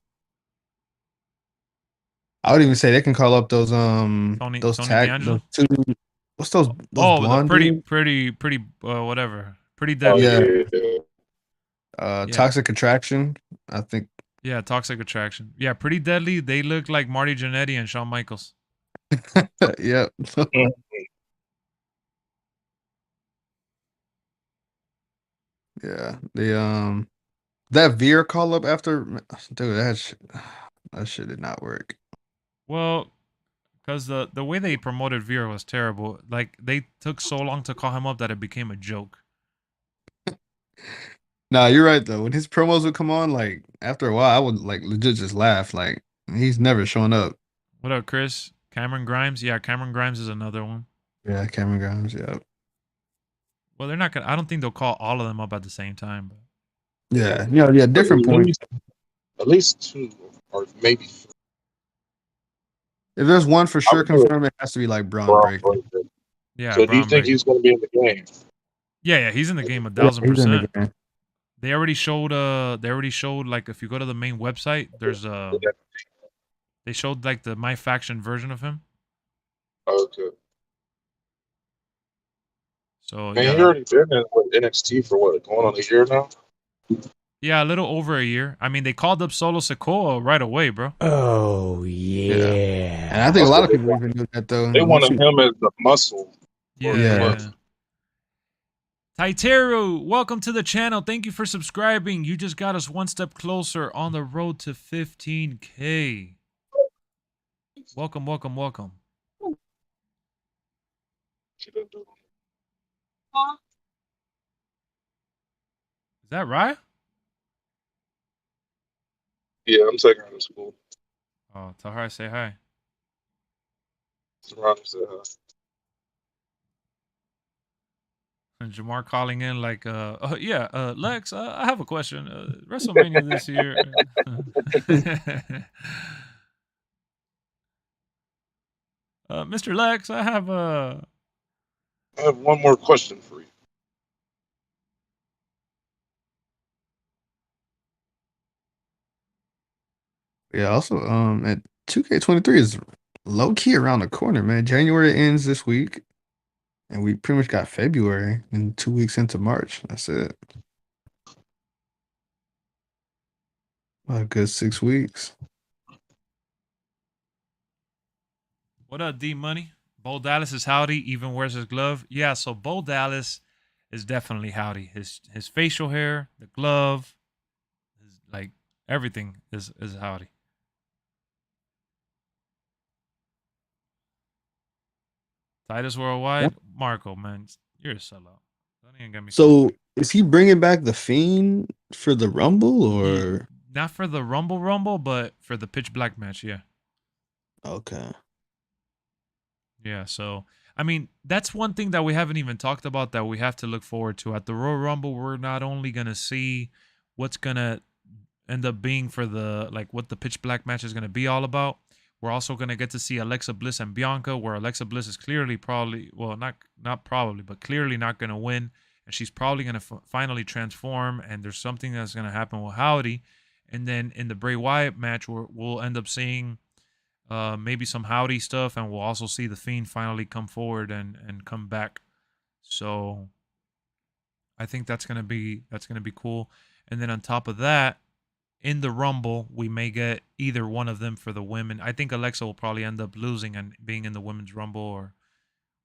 I would even say they can call up those Tony those D'Angelo? two, what's those Oh, the blonde dudes? pretty whatever. Pretty Oh, deadly. yeah. Yeah. Toxic Attraction. I think. Yeah, Toxic Attraction. Yeah, Pretty Deadly. They look like Marty Jannetty and Shawn Michaels. Yep. Yeah. That Veer call up after, dude, that shit did not work. Well, because the way they promoted Veer was terrible. Like they took so long to call him up that it became a joke. Nah, you're right though. When his promos would come on, like after a while, I would like legit just laugh. Like he's never showing up. What up, Chris? Cameron Grimes? Yeah, Cameron Grimes is another one. Yeah, Cameron Grimes. Yeah. Well, they're not gonna. I don't think they'll call all of them up at the same time. But Yeah. Yeah. Different points. At least two or maybe three. If there's one for sure would do it. confirmed, it has to be like Braun Breaker. yeah. So do you think he's going to be in the game? Yeah, he's in the game 1,000%. He's in the game. They already showed. Like if you go to the main website, there's They showed like the MyFaction version of him. Okay. So Man, yeah, he already been in with NXT for what, going on a year now? yeah, a little over a year. I mean, they called up Solo Sikoa right away, bro. Oh Yeah. And I think a That's lot what of people even knew that though. they Once wanted you, him as the muscle. Yeah, Yeah. yeah. Taiteru, welcome to the channel. Thank you for subscribing. You just got us one step closer on the road to 15K. Welcome, welcome, welcome. Is that right? Yeah, I'm taking her to school. Oh, tell her I say hi. Surround said, And Jamar calling in like, Lex, I have a question. WrestleMania this year. Mr. Lex, I have I have one more question for you. yeah, also at 2K23 is low key around the corner, man. January ends this week. And we pretty much got February and 2 weeks into March. That's it. A good 6 weeks. What up, D Money? Bo Dallas is howdy, even wears his glove. Yeah, so Bo Dallas is definitely howdy. His facial hair, the glove, like everything is howdy. Titus Worldwide, Marco, man, you're a sellout. Don't even get me So started. is he bringing back the Fiend for the Rumble or? Not for the Rumble, but for the Pitch Black match, yeah. Okay. Yeah, so I mean, that's one thing that we haven't even talked about that we have to look forward to. At the Royal Rumble, we're not only gonna see what's gonna end up being for the what the Pitch Black match is gonna be all about. We're also gonna get to see Alexa Bliss and Bianca, where Alexa Bliss is clearly probably, well, not probably, but clearly not gonna win, and she's probably gonna finally transform. And there's something that's gonna happen with Howdy, and then in the Bray Wyatt match, we'll end up seeing maybe some Howdy stuff, and we'll also see the Fiend finally come forward and come back. So I think that's gonna be cool. And then on top of that, in the Rumble, we may get either one of them for the women. I think Alexa will probably end up losing and being in the Women's Rumble,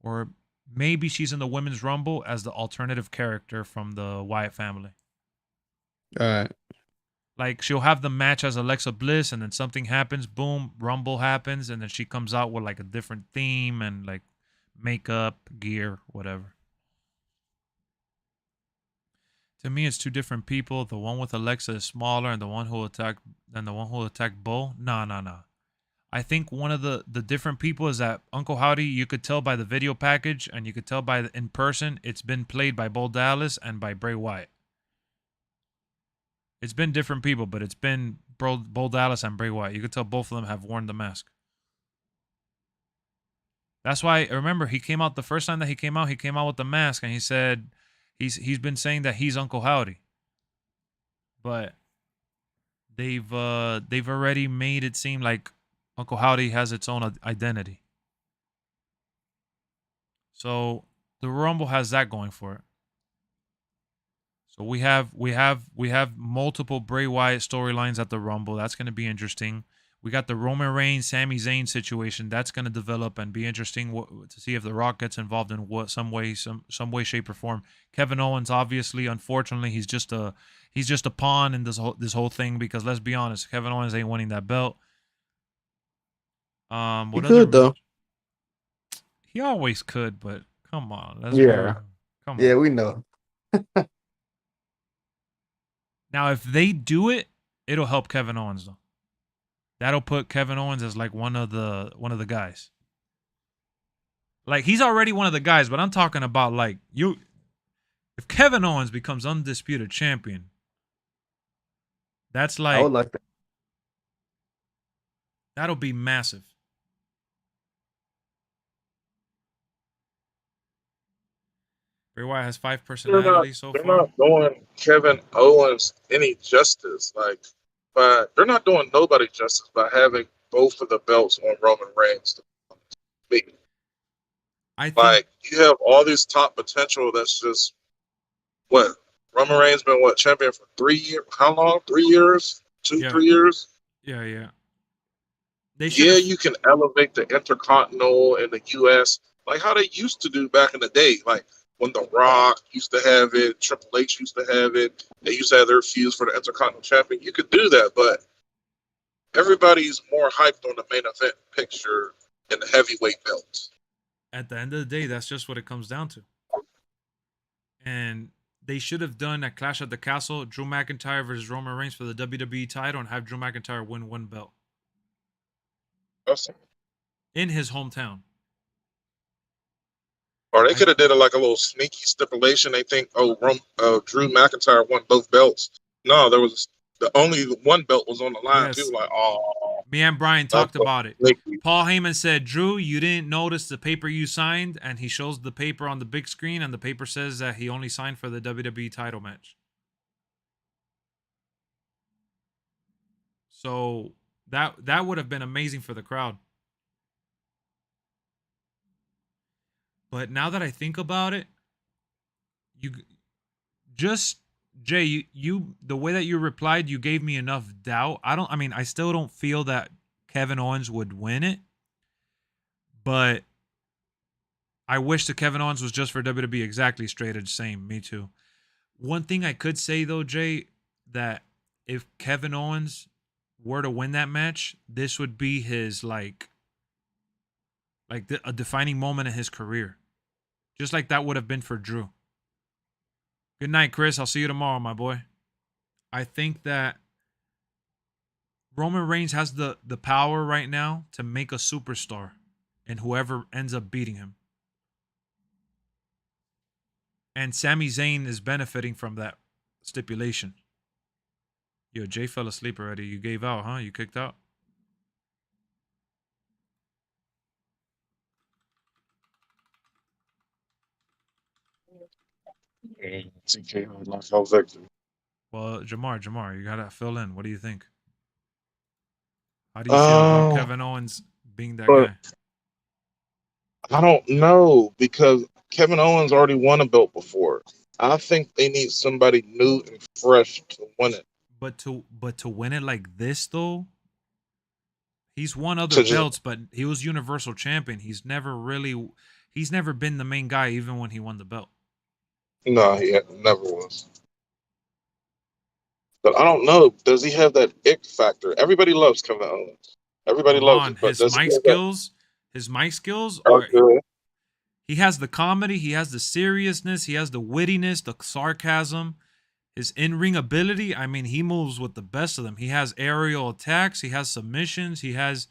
or maybe she's in the Women's Rumble as the alternative character from the Wyatt family. All right. Like, she'll have the match as Alexa Bliss, and then something happens, boom, Rumble happens, and then she comes out with like a different theme and like makeup, gear, whatever. To me, it's two different people. The one with Alexa is smaller, and the one who attacked Bo. Nah. I think one of the different people is that Uncle Howdy, you could tell by the video package, and you could tell by in person, it's been played by Bo Dallas and by Bray Wyatt. It's been different people, but it's been Bo Dallas and Bray Wyatt. You could tell both of them have worn the mask. That's why, remember, he came out the first time that he came out with the mask, and he said he's been saying that he's Uncle Howdy. But they've already made it seem like Uncle Howdy has its own identity. So the Rumble has that going for it. So we have multiple Bray Wyatt storylines at the Rumble. That's going to be interesting. We got the Roman Reigns, Sami Zayn situation. That's going to develop and be interesting to see if The Rock gets involved in some way, shape, or form. Kevin Owens, obviously, unfortunately, he's just a pawn in this whole thing, because let's be honest, Kevin Owens ain't winning that belt. He could though. He always could, but come on, come on. Yeah, we know. Now, if they do it, it'll help Kevin Owens though. That'll put Kevin Owens as like one of the guys. Like, he's already one of the guys, but I'm talking about like if Kevin Owens becomes undisputed champion, that's like, I would like that. That'll be massive. Bray Wyatt has 5 personalities so far. They're not doing Kevin Owens any justice. But they're not doing nobody justice by having both of the belts on Roman Reigns. I think Like you have all this top potential. That's just what Roman Reigns been champion for 3 years? How long? 3 years? Two, yeah, 3 years? yeah. They should Yeah, have. you can elevate the Intercontinental in the U.S. like how they used to do back in the day. Like when The Rock used to have it, Triple H used to have it. They used to have their feuds for the Intercontinental Champion. You could do that, but everybody's more hyped on the main event picture and the heavyweight belts. At the end of the day, that's just what it comes down to. And they should have done a Clash at the Castle, Drew McIntyre versus Roman Reigns for the WWE title, and have Drew McIntyre win one belt in his hometown. Or they could have did it like a little sneaky stipulation. They think, Drew McIntyre won both belts. No, there was the only one belt was on the line. Yes. People like, oh. Me and Brian talked about it. Sneaky. Paul Heyman said, Drew, you didn't notice the paper you signed, and he shows the paper on the big screen, and the paper says that he only signed for the WWE title match. So that would have been amazing for the crowd. But now that I think about it, you just Jay, you the way that you replied, you gave me enough doubt. I still don't feel that Kevin Owens would win it. But I wish that Kevin Owens was just for WWE. Exactly, straight edge, same. Me too. One thing I could say though, Jay, that if Kevin Owens were to win that match, this would be his a defining moment in his career. Just like that would have been for Drew. Good night, Chris. I'll see you tomorrow, my boy. I think that Roman Reigns has the power right now to make a superstar and whoever ends up beating him. And Sami Zayn is benefiting from that stipulation. Yo, Jay fell asleep already. You gave out, huh? You kicked out? Well, Jamar, you gotta fill in. What do you think? How do you feel about Kevin Owens being that guy? I don't know because Kevin Owens already won a belt before. I think they need somebody new and fresh to win it. But to win it like this though, he's won other belts, but he was Universal Champion. He's never been the main guy even when he won the belt. No, he never was. But I don't know. Does he have that ick factor? Everybody loves Kevin Owens. Everybody loves him. But his mic skills are good. He has the comedy, he has the seriousness, he has the wittiness, the sarcasm, his in-ring ability. I mean, he moves with the best of them. He has aerial attacks, he has submissions, he has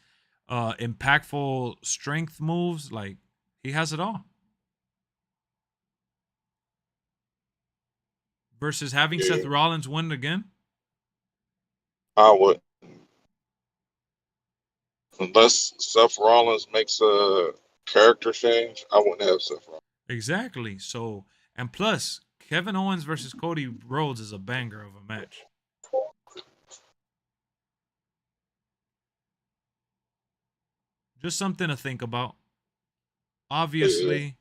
impactful strength moves. Like, he has it all. Versus having Seth Rollins win again? I would. Unless Seth Rollins makes a character change, I wouldn't have Seth Rollins. Exactly. So, and plus, Kevin Owens versus Cody Rhodes is a banger of a match. Just something to think about. Obviously,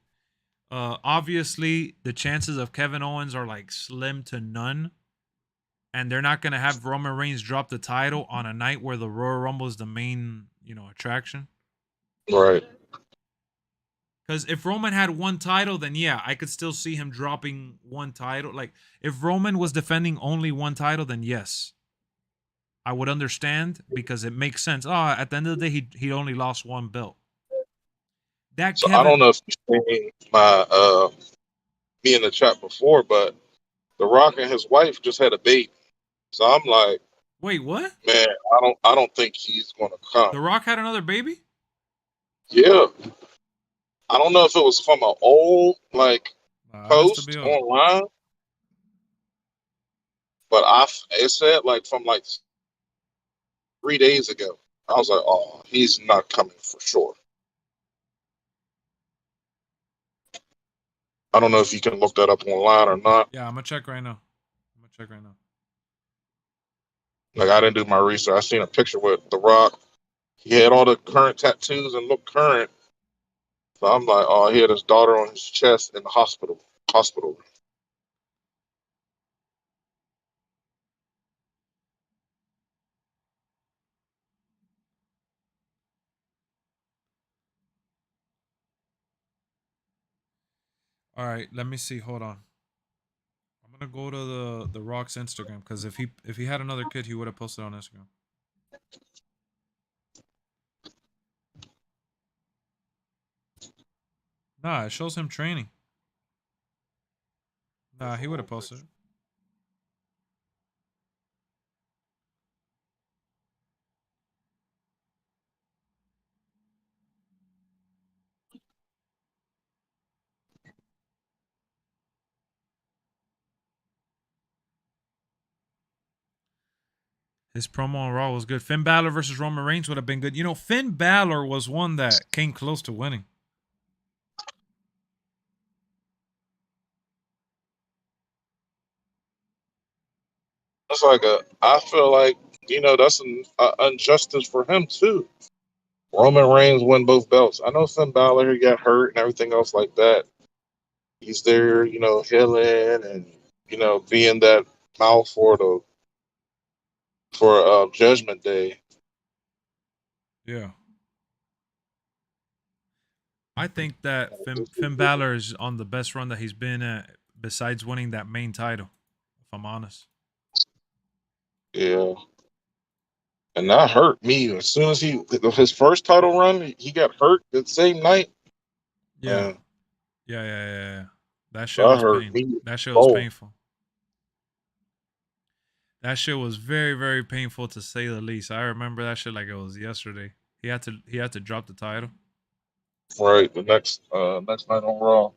the chances of Kevin Owens are like slim to none. And they're not going to have Roman Reigns drop the title on a night where the Royal Rumble is the main, attraction. Right. Because if Roman had one title, then yeah, I could still see him dropping one title. Like, if Roman was defending only one title, then yes, I would understand because it makes sense. At the end of the day, he only lost one belt. I don't know if you've seen my me in the chat before, but The Rock and his wife just had a baby. So I'm like, wait, what? Man, I don't think he's gonna come. The Rock had another baby? Yeah. I don't know if it was from an old post online, but it said from 3 days ago. I was like, oh, he's not coming for sure. I don't know if you can look that up online or not. Yeah, I'm gonna check right now. Like, I didn't do my research. I seen a picture with The Rock. He had all the current tattoos and looked current. So I'm like, oh, he had his daughter on his chest in the hospital. Hospital. All right, let me see. Hold on. I'm gonna go to the Rock's Instagram because if he had another kid, he would have posted on Instagram. Nah, it shows him training. Nah, he would have posted it. His promo on Raw was good. Finn Balor versus Roman Reigns would have been good. You know, Finn Balor was one that came close to winning. It's like I feel like, that's an injustice for him too. Roman Reigns won both belts. I know Finn Balor got hurt and everything else like that. He's there, healing and being that mouth for Judgment Day. Yeah. I think that Finn Balor is on the best run that he's been at besides winning that main title, if I'm honest. Yeah. And that hurt me. As soon as his first title run, he got hurt the same night. Yeah. Yeah. That shit That was hurt pain. me. That shit was painful. That shit was very, very painful to say the least. I remember that shit like it was yesterday. He had to drop the title. Right, the next night on Raw.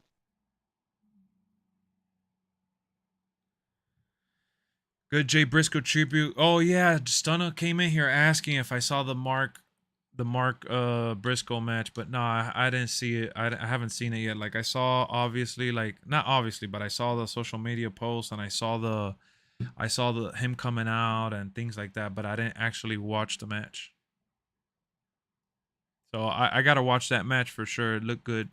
Good Jay Briscoe tribute. Oh yeah, Stunna came in here asking if I saw the Mark Briscoe match, but no, I didn't see it. I haven't seen it yet. Like I saw obviously, like not obviously, but I saw the social media posts and I saw the him coming out and things like that, but I didn't actually watch the match. So I gotta watch that match for sure. It looked good.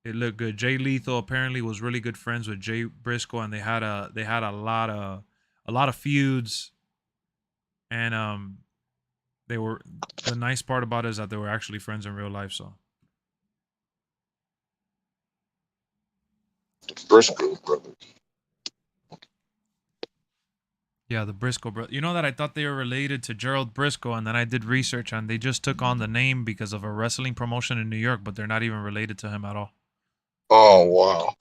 It looked good. Jay Lethal apparently was really good friends with Jay Briscoe, and they had a lot of feuds. And they were, the nice part about it is that they were actually friends in real life. So Briscoe brothers. yeah, the Briscoe brother. You know that I thought they were related to Gerald Briscoe, and then I did research and they just took on the name because of a wrestling promotion in New York, but they're not even related to him at all. Oh wow,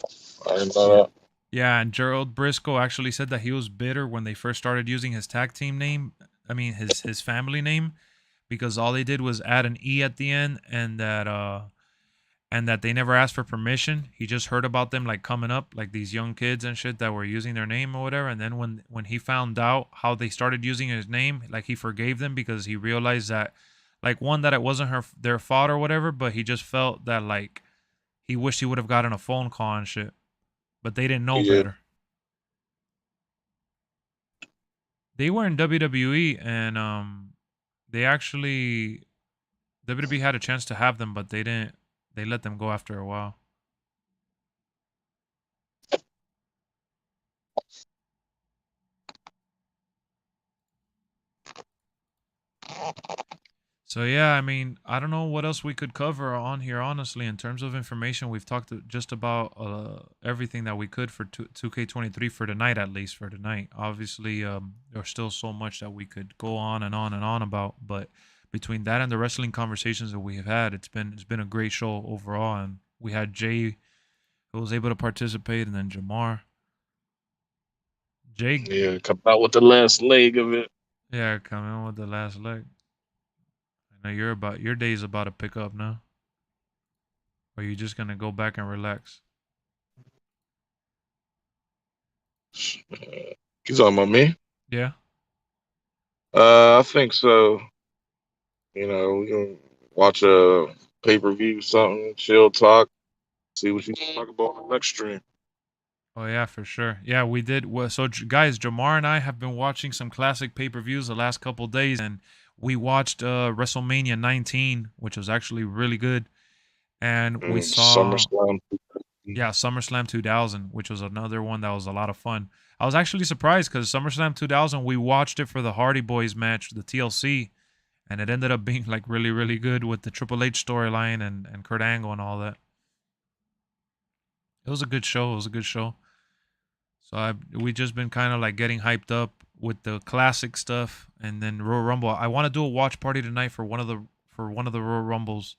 I didn't know that. Yeah, and Gerald Briscoe actually said that he was bitter when they first started using his tag team name. I mean his family name, because all they did was add an E at the end, and that they never asked for permission. He just heard about them like coming up, like these young kids and shit that were using their name or whatever. And then when he found out how they started using his name, like he forgave them because he realized that, like, one, that it wasn't their fault or whatever, but he just felt that like he wished he would have gotten a phone call and shit. But they didn't know better. They were in WWE and they actually, WWE had a chance to have them, but they didn't. They let them go after a while. So yeah, I mean, I don't know what else we could cover on here. Honestly, in terms of information, we've talked just about everything that we could for 2K23 for tonight, at least for tonight. Obviously, there's still so much that we could go on and on and on about, but between that and the wrestling conversations that we have had, it's been a great show overall. And we had Jay, who was able to participate, and then Jamar. Jay, Yeah, come out with the last leg of it. yeah, coming with the last leg. I know your day's about to pick up now. Or are you just gonna go back and relax? You talking about me? Yeah. I think so. We can watch a pay-per-view, something, chill, talk, see what you can talk about on the next stream. Oh yeah, for sure. Yeah, we did. Well, so guys, Jamar and I have been watching some classic pay-per-views the last couple days, and we watched WrestleMania 19, which was actually really good. And we saw, SummerSlam. yeah, SummerSlam 2000, which was another one that was a lot of fun. I was actually surprised because SummerSlam 2000, we watched it for the Hardy Boys match, the TLC, and it ended up being like really, really good with the Triple H storyline and Kurt Angle and all that. It was a good show. It was a good show. So we just been kind of like getting hyped up with the classic stuff, and then Royal Rumble. I want to do a watch party tonight for one of the Royal Rumbles.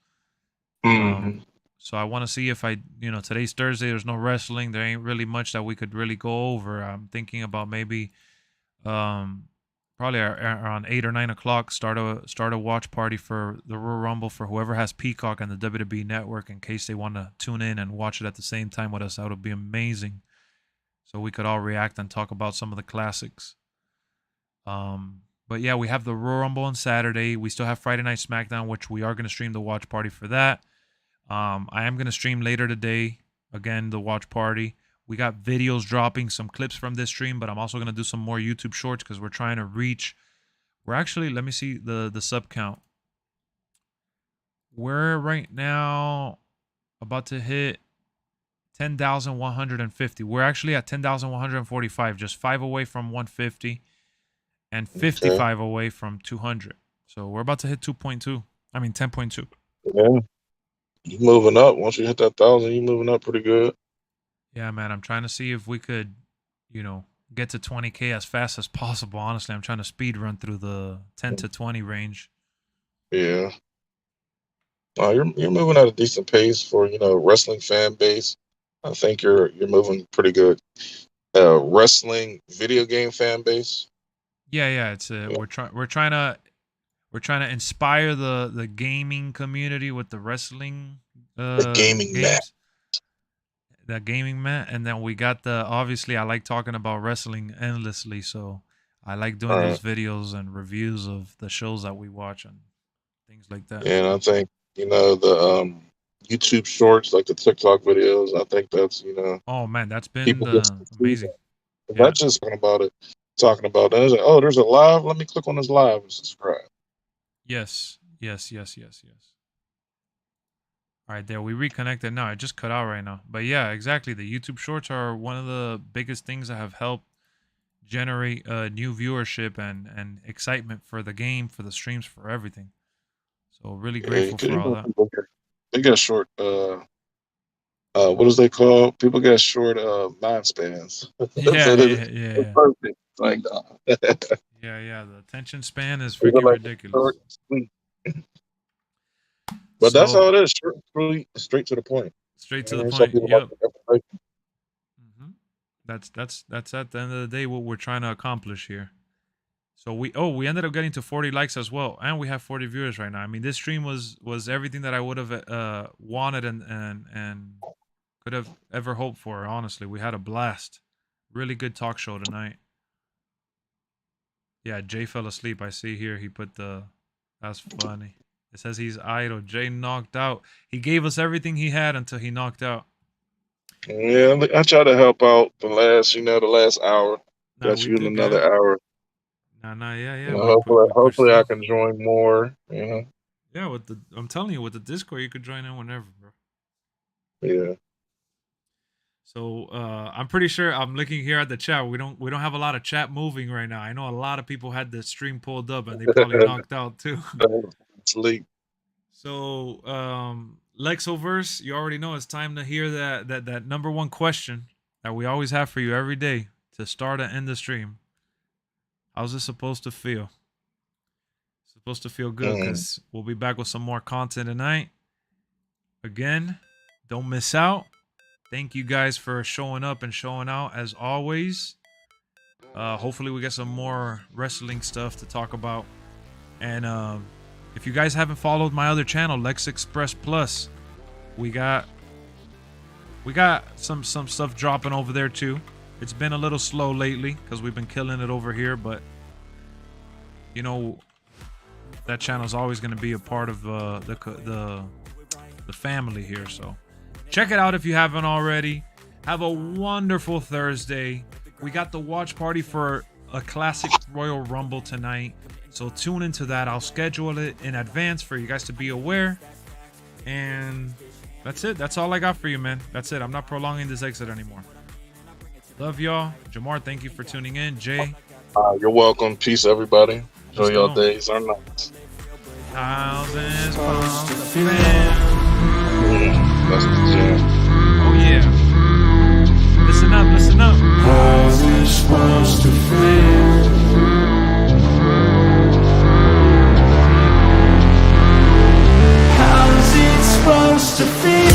So I want to see if today's Thursday. There's no wrestling. There ain't really much that we could really go over. I'm thinking about maybe, probably around 8 or 9 o'clock, start a watch party for the Royal Rumble for whoever has Peacock and the WWE Network in case they want to tune in and watch it at the same time with us. That would be amazing. So we could all react and talk about some of the classics. But yeah, we have the Royal Rumble on Saturday. We still have Friday Night SmackDown, which we are going to stream the watch party for that. I am going to stream later today, again, the watch party. We got videos dropping, some clips from this stream, but I'm also going to do some more YouTube shorts because we're trying to reach. We're actually, let me see the sub count. We're right now about to hit 10,150. We're actually at 10,145, just 5 away from 150 and 55 away from 200. So we're about to hit 2.2. I mean 10.2. Yeah. You're moving up. Once you hit that 1,000, you're moving up pretty good. Yeah, man. I'm trying to see if we could, get to 20K as fast as possible. Honestly, I'm trying to speed run through the 10 to 20 range. Yeah. You're moving at a decent pace for, wrestling fan base. I think you're moving pretty good. Wrestling video game fan base. Yeah. It's we're trying to inspire the gaming community with the wrestling the gaming games. mat. That gaming mat, and then we got obviously I like talking about wrestling endlessly, so I like doing those videos and reviews of the shows that we watch and things like that. And I think the YouTube shorts, like the TikTok videos, I think that's oh man, that's been amazing. Yeah. Not just talking about that. Like, oh, there's a live, let me click on this live and subscribe. Yes. All right, there we reconnected now. It just cut out right now. But yeah, exactly. The YouTube shorts are one of the biggest things that have helped generate new viewership and excitement for the game, for the streams, for everything. So really grateful for all that. They got short what is they call? People got short mind spans. Yeah, so yeah. Perfect. Like yeah, the attention span is freaking ridiculous. But that's all it is. Straight to the point. Straight to the point. Yep. That's at the end of the day what we're trying to accomplish here. So we ended up getting to 40 likes as well, and we have 40 viewers right now. I mean, this stream was everything that I would have wanted and could have ever hoped for. Honestly, we had a blast. Really good talk show tonight. Yeah, Jay fell asleep. I see here he put that's funny. It says he's idle. Jay knocked out. He gave us everything he had until he knocked out. Yeah, I try to help out the last hour. Got you in another hour. Yeah. Hopefully I can join more. Yeah, I'm telling you, with the Discord, you could join in whenever, bro. Yeah. So I'm pretty sure I'm looking here at the chat. We don't have a lot of chat moving right now. I know a lot of people had the stream pulled up and they probably knocked out too. Sleep. So Lexoverse, you already know it's time to hear that number one question that we always have for you every day to start and end the stream. How's it supposed to feel? It's supposed to feel good because we'll be back with some more content tonight. Again, don't miss out. Thank you guys for showing up and showing out as always. Hopefully we get some more wrestling stuff to talk about. And if you guys haven't followed my other channel, LexxExpress Plus, we got some stuff dropping over there too. It's been a little slow lately because we've been killing it over here, but that channel is always going to be a part of the family here. So check it out if you haven't already. Have a wonderful Thursday. We got the watch party for a classic Royal Rumble tonight. So tune into that. I'll schedule it in advance for you guys to be aware. And That's it. That's all I got for you, man. That's it. I'm not prolonging this exit anymore. Love y'all. Jamar, thank you for tuning in. Jay. You're welcome. Peace, everybody. Enjoy Let's your go. days or nights. Thousands pounds of fam. That's the jam. Oh, yeah. Listen up, listen up. How's it supposed to feel? How's it supposed to feel?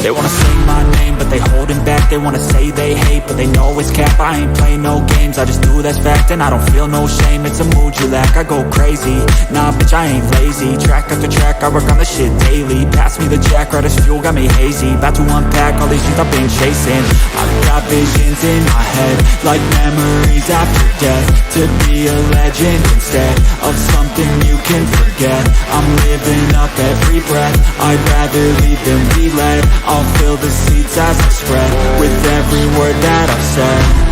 They wanna say my name, but they holding back. They wanna say they hate, but they know it's cap. I ain't playing no games, I just do that's fact. And I don't feel no shame, it's a mood you lack. I go crazy, nah bitch I ain't lazy. Track after track, I work on this shit daily. Pass me the jack, right as fuel, got me hazy. About to unpack all these things I've been chasing. I've got visions in my head, like memories after death. To be a legend instead of something you can forget. I'm living up every breath, I'd rather lead than be led. I'll fill the seats as I spread with every word that I've said.